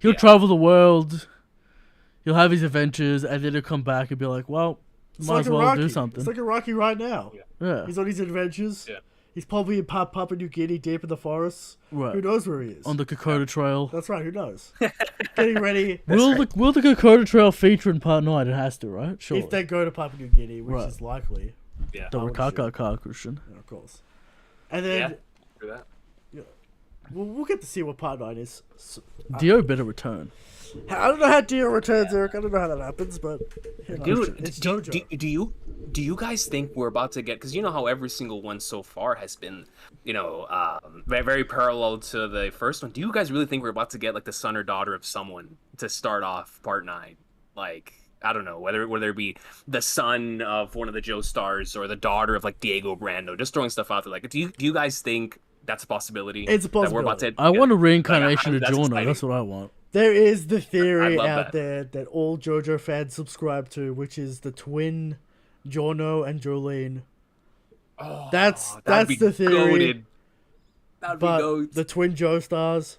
He'll travel the world. He'll have his adventures, and then he'll come back and be like, "Well, might as well do something." It's like a Rocky right now. Yeah. He's on his adventures. Yeah. He's probably in Papua New Guinea, deep in the forests. Right. Who knows where he is? On the Kokoda Trail. That's right. Who knows? Getting ready. Will the Kokoda Trail feature in Part 9? It has to, right? Sure. If they go to Papua New Guinea, which is likely. Yeah. The Rikaka car, Christian. Yeah, of course. And then For that. we'll get to see what Part 9 is. So, Dio better return. I don't know how Dio returns, Eric. I don't know how that happens, but you know, Dude, it's JoJo. do you guys think we're about to get, because you know how every single one so far has been, you know, very, very parallel to the first one. Do you guys really think we're about to get like the son or daughter of someone to start off Part 9? Like, I don't know, whether it be the son of one of the Joestars or the daughter of like Diego Brando, just throwing stuff out there. Like, do you guys think that's a possibility? It's a possibility. That we're about to I want a reincarnation of that's Giorno. exciting. That's what I want. There is the I theory love out that. there that all JoJo fans subscribe to, which is the twin Giorno and Jolene. Oh, That's that'd be the theory. goated. That'd be But goated. the twin Joestars,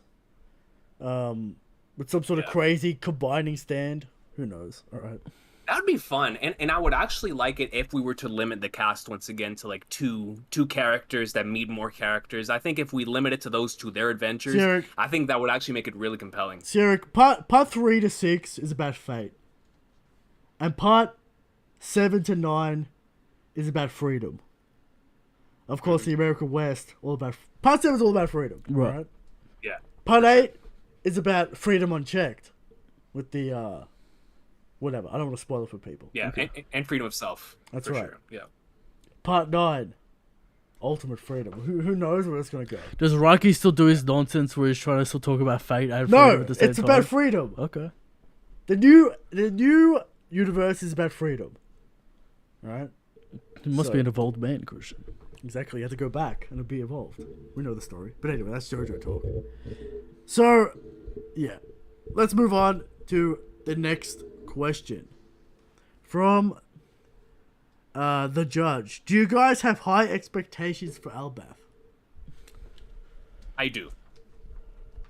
with some sort of crazy combining stand. Who knows? All right. That would be fun, and I would actually like it if we were to limit the cast once again to like two characters that meet more characters. I think if we limit it to those two, their adventures, Eric, I think that would actually make it really compelling. Eric, part 3 to 6 is about fate. And part 7 to 9 is about freedom. Of course, the American West, part 7 is all about freedom. Right? Yeah. Part 8 is about freedom unchecked. With the, whatever. I don't want to spoil it for people. Yeah, and freedom of self. That's for right. Sure. Yeah. Part 9, ultimate freedom. Who knows where it's going to go? Does Rocky still do his nonsense where he's trying to still talk about fate and freedom No, at the same it's time? about freedom. Okay. The new universe is about freedom. Right? He must be an evolved man, Christian. Exactly, you have to go back and be evolved. We know the story. But anyway, that's JoJo talk. So, yeah. Let's move on to the next question. From the judge. Do you guys have high expectations for Elbaf?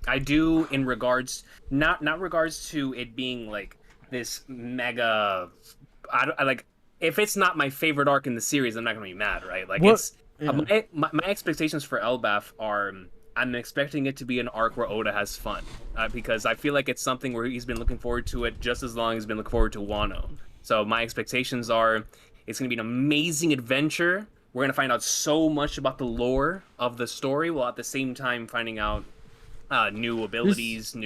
I do in regards not regards to it being like this mega I like if it's not my favorite arc in the series, I'm not gonna be mad, right? Like What? Yeah. My expectations for Elbaf are I'm expecting it to be an arc where Oda has fun because I feel like it's something where he's been looking forward to it just as long as he's been looking forward to Wano. So my expectations are it's gonna be an amazing adventure. We're gonna find out so much about the lore of the story while at the same time finding out new abilities,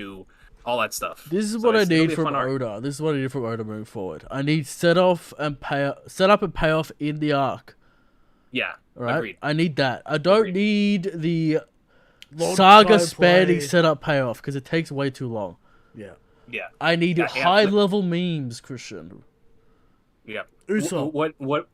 all that stuff. This is So what I it'll be need a from fun arc. Oda. This is what I need from Oda moving forward. I need set up and payoff in the arc. Yeah, Right? agreed. I need that. I don't Agreed. need the Long Saga time spanning play. setup payoff because it takes way too long. Yeah. Yeah, I need Yeah, high level memes, Christian. yeah. Usopp. What?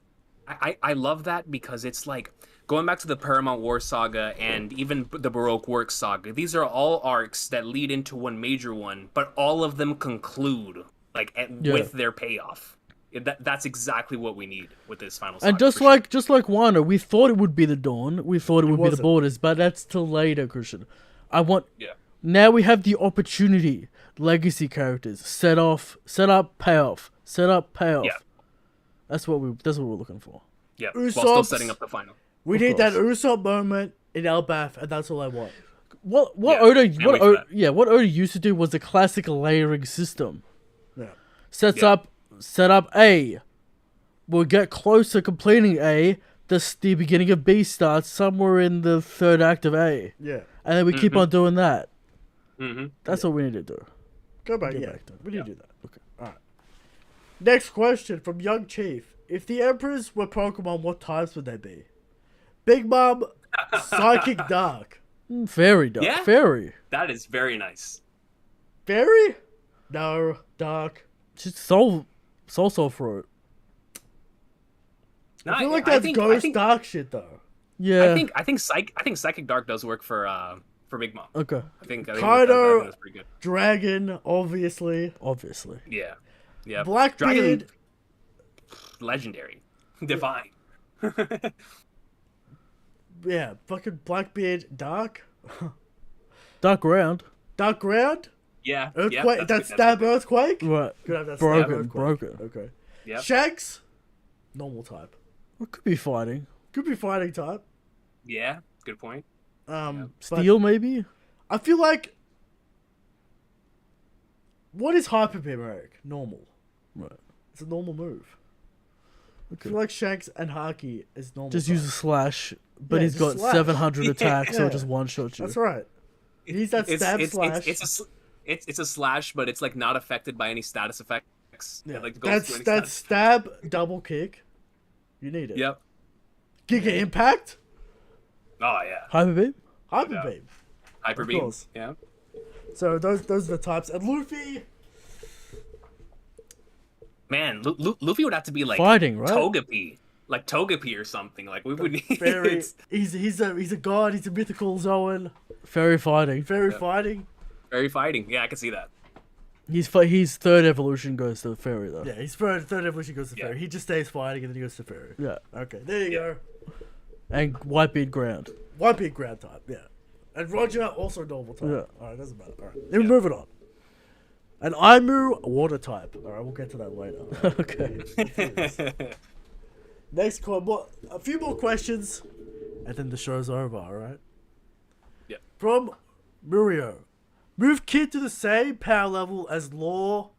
I love that because it's like going back to the Paramount War saga and even the Baroque Works saga. These are all arcs that lead into one major one, but all of them conclude with their payoff. That's exactly what we need with this final saga. And just like Wano, we thought it would be the Dawn, we thought it would be the wasn't. Borders, but that's till later, Christian. Yeah. Now we have the opportunity. Legacy characters, set up, payoff. Yeah. That's what we're looking for. Yeah, while still Usopp's- setting up the final. We need that Usopp moment in Elbaf, and that's all I want. What Yeah, Oda can't wait for that. what Oda used to do was the classic layering system. Yeah. Set up A. We'll get close to completing A. The beginning of B starts somewhere in the third act of A. Yeah. And then we keep on doing that. Mm-hmm. That's what we need to do. Go back, Get yeah. back to it. We need to do that. Okay. Alright. Next question from Young Chief. If the Emperors were Pokemon, what types would they be? Big Mom, Psychic Dark. Fairy, dark. Yeah? Fairy. That is very nice. Fairy? No. Dark. Just soul fruit. No, I feel like I that's think- Ghost I think- Dark shit, though. Yeah. I think Psychic Dark does work for Big Mom. Okay. I think Kaido- that's pretty good. Dragon, obviously. Obviously. Yeah. Yeah. Blackbeard. Dragon, legendary. Divine. Yeah, fucking Blackbeard, Dark. Dark ground. Dark Ground? Yeah. Earthquake? Yeah, that's Stab good. Earthquake? Right. Could have that Broken. Stab Earthquake. Broken. Okay. Yep. Shanks? Normal type. It could be fighting. Could be fighting type. Yeah. Good point. But Steel, maybe? I feel like. What is Hyper Beam, Eric? Normal. Right. It's a normal move. I Okay. feel like Shanks and Haki is normal. Just type. use a slash, but Yeah, he's just got slash. 700 attacks, so Yeah. it just one-shots you. That's right. He's that stab slash. It's a slash, but it's like not affected by any status effects. Yeah. It, like, goes through any That's status. stab double kick. You need it. Yep. Giga Impact. Oh yeah. Hyper beam? Hyper Yeah. Beam. Hyper Of beam. course. Yeah. So those are the types. And Luffy. Man, Luffy would have to be like Fighting, right? Togepi. Like Togepi or something. Like we would need Very. He's a god. He's a mythical Zoan. Fairy fighting. Very Yeah. fighting. very fighting. Yeah, I can see that. His third evolution goes to the fairy, though. Yeah, his third evolution goes to Yeah. fairy. He just stays fighting and then he goes to fairy. Yeah. Okay, there you go. And Whitebeard ground. One big ground type, yeah. And Roger also normal type. Yeah. Alright, doesn't matter. Alright. Then we're moving on. And Aimu water type. Alright, we'll get to that later. Okay. Next a few more questions and then the show's over, alright? Yep. From Murio. Move Kid to the same power level as Law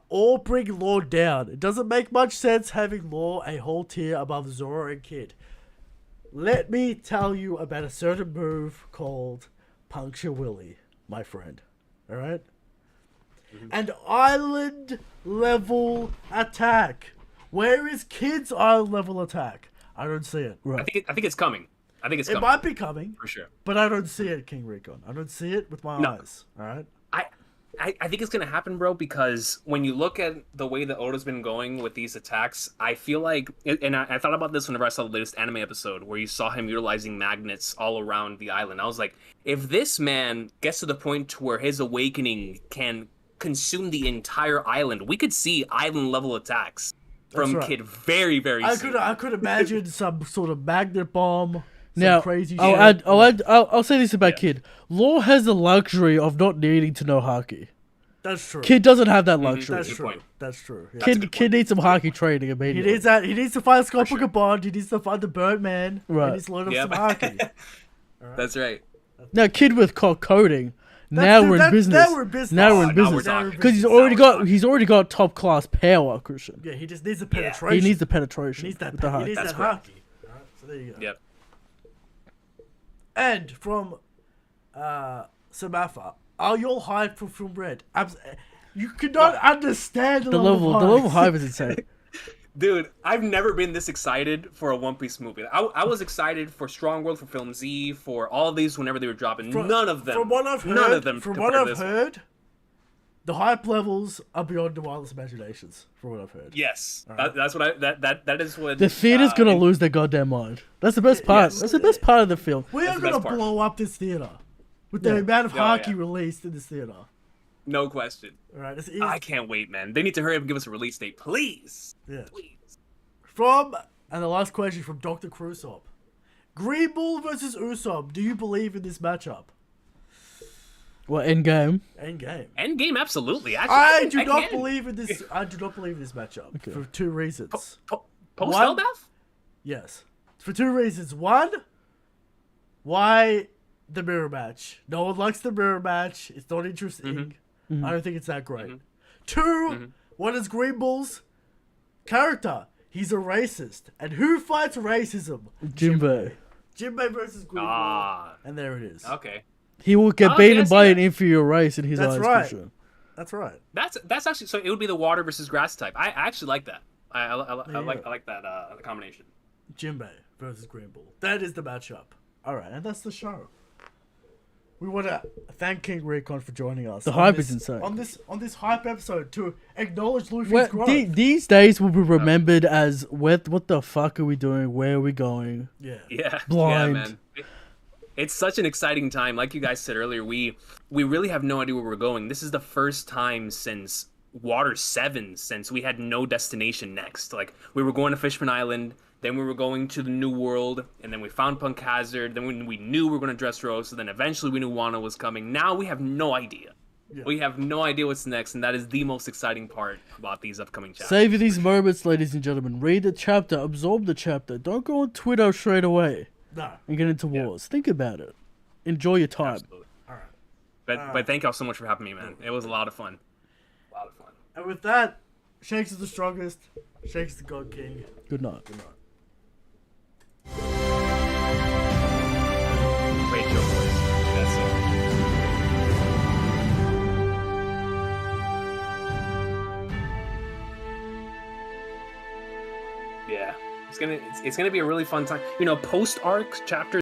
or bring Law down. It doesn't make much sense having Law a whole tier above Zoro and Kid. Let me tell you about a certain move called Puncture Willy, my friend. Alright? An island level attack. Where is Kid's island level attack? I don't see it. Right. I think it's coming. I think it's It coming. might be coming, For sure. but I don't see it, King Recon. I don't see it with my eyes. Alright? I think it's gonna happen, bro, because when you look at the way that Oda's been going with these attacks, I feel like, and I thought about this whenever I saw the latest anime episode where you saw him utilizing magnets all around the island. I was like, if this man gets to the point where his awakening can consume the entire island, we could see island level attacks from right. Kid very, very soon. I could imagine some sort of magnet bomb. Now, Crazy I'll say this about Kid. Law has the luxury of not needing to know Haki. That's true. Kid doesn't have that luxury. That's Good true. point. That's true. Yeah. Kid needs some Haki training He immediately. needs that. He needs to find Scorpion Bond. He needs to find the Birdman. Right. He needs to learn Yep. some Haki. That's right. Now, Kid with coding. Now we're in business. Now we're in business. Now we're in now business. we're talking. Because Now he's already got top class power, Christian. Yeah, he just needs the penetration. He needs the penetration. He needs that. with the He Haki. needs That's that correct. Haki. Alright, so there you go. Yep. And from Samatha, are you all hyped for Film Red? You could not understand the level of hype is insane. Dude, I've never been this excited for a One Piece movie. I was excited for Strong World, for Film Z, for all these whenever they were dropping. None of them. From what I've heard, none of them. from compared what to I've this one. heard, the hype levels are beyond the wildest imaginations. From what I've heard. Yes, that's what that is what The theater's gonna lose their goddamn mind. That's the best part. Yes. That's the best part of the film. We are the gonna best part. blow up this theater with the amount of Oh, Haki yeah. released in this theater. No question. All right, I can't wait, man. They need to hurry up and give us a release date, please. Yeah. Please. And the last question from Dr. Krusop. Green Bull versus Usopp. Do you believe in this matchup? What endgame? Endgame. Endgame, absolutely. Actually, I do not can. believe in this. I do not believe in this matchup for two reasons. Post One- Elbaf? Yes, for two reasons. One, why the mirror match? No one likes the mirror match. It's not interesting. I don't think it's that great. Two, what is Green Bull's character? He's a racist, and who fights racism? Jinbei. Jinbei versus Green Ah. Bull, and there it is. Okay. He will get Okay, I beaten see by that. an inferior race in his That's eyes. right. Christian. That's right. That's actually, so it would be the water versus grass type. I actually like that. I like that combination. Jinbei versus Green Bull. That is the matchup. All right, and that's the show. We want to thank King Recon for joining us. The on hype this- is insane. On this hype episode to acknowledge Luffy's Well, growth. these days will be remembered as what the fuck are we doing? Where are we going? Yeah. Yeah. Blind. Yeah, man. It's such an exciting time. Like you guys said earlier, we really have no idea where we're going. This is the first time since Water 7 since we had no destination next. Like, we were going to Fishman Island, then we were going to the New World, and then we found Punk Hazard, then we knew we were going to Dressrosa, then eventually we knew Wano was coming. Now we have no idea. Yeah. We have no idea what's next, and that is the most exciting part about these upcoming chapters. Savor these moments, ladies and gentlemen. Read the chapter, absorb the chapter. Don't go on Twitter straight away No. and get into wars. Think about it. Enjoy your time. Absolutely. All right. But thank y'all so much for having me, man. It was a lot of fun. A lot of fun. And with that, Shanks is the strongest. Shanks is the God King. Good night. Good night. Great show, boys. That's it. Yeah, it's gonna be a really fun time. You know, post arc chapters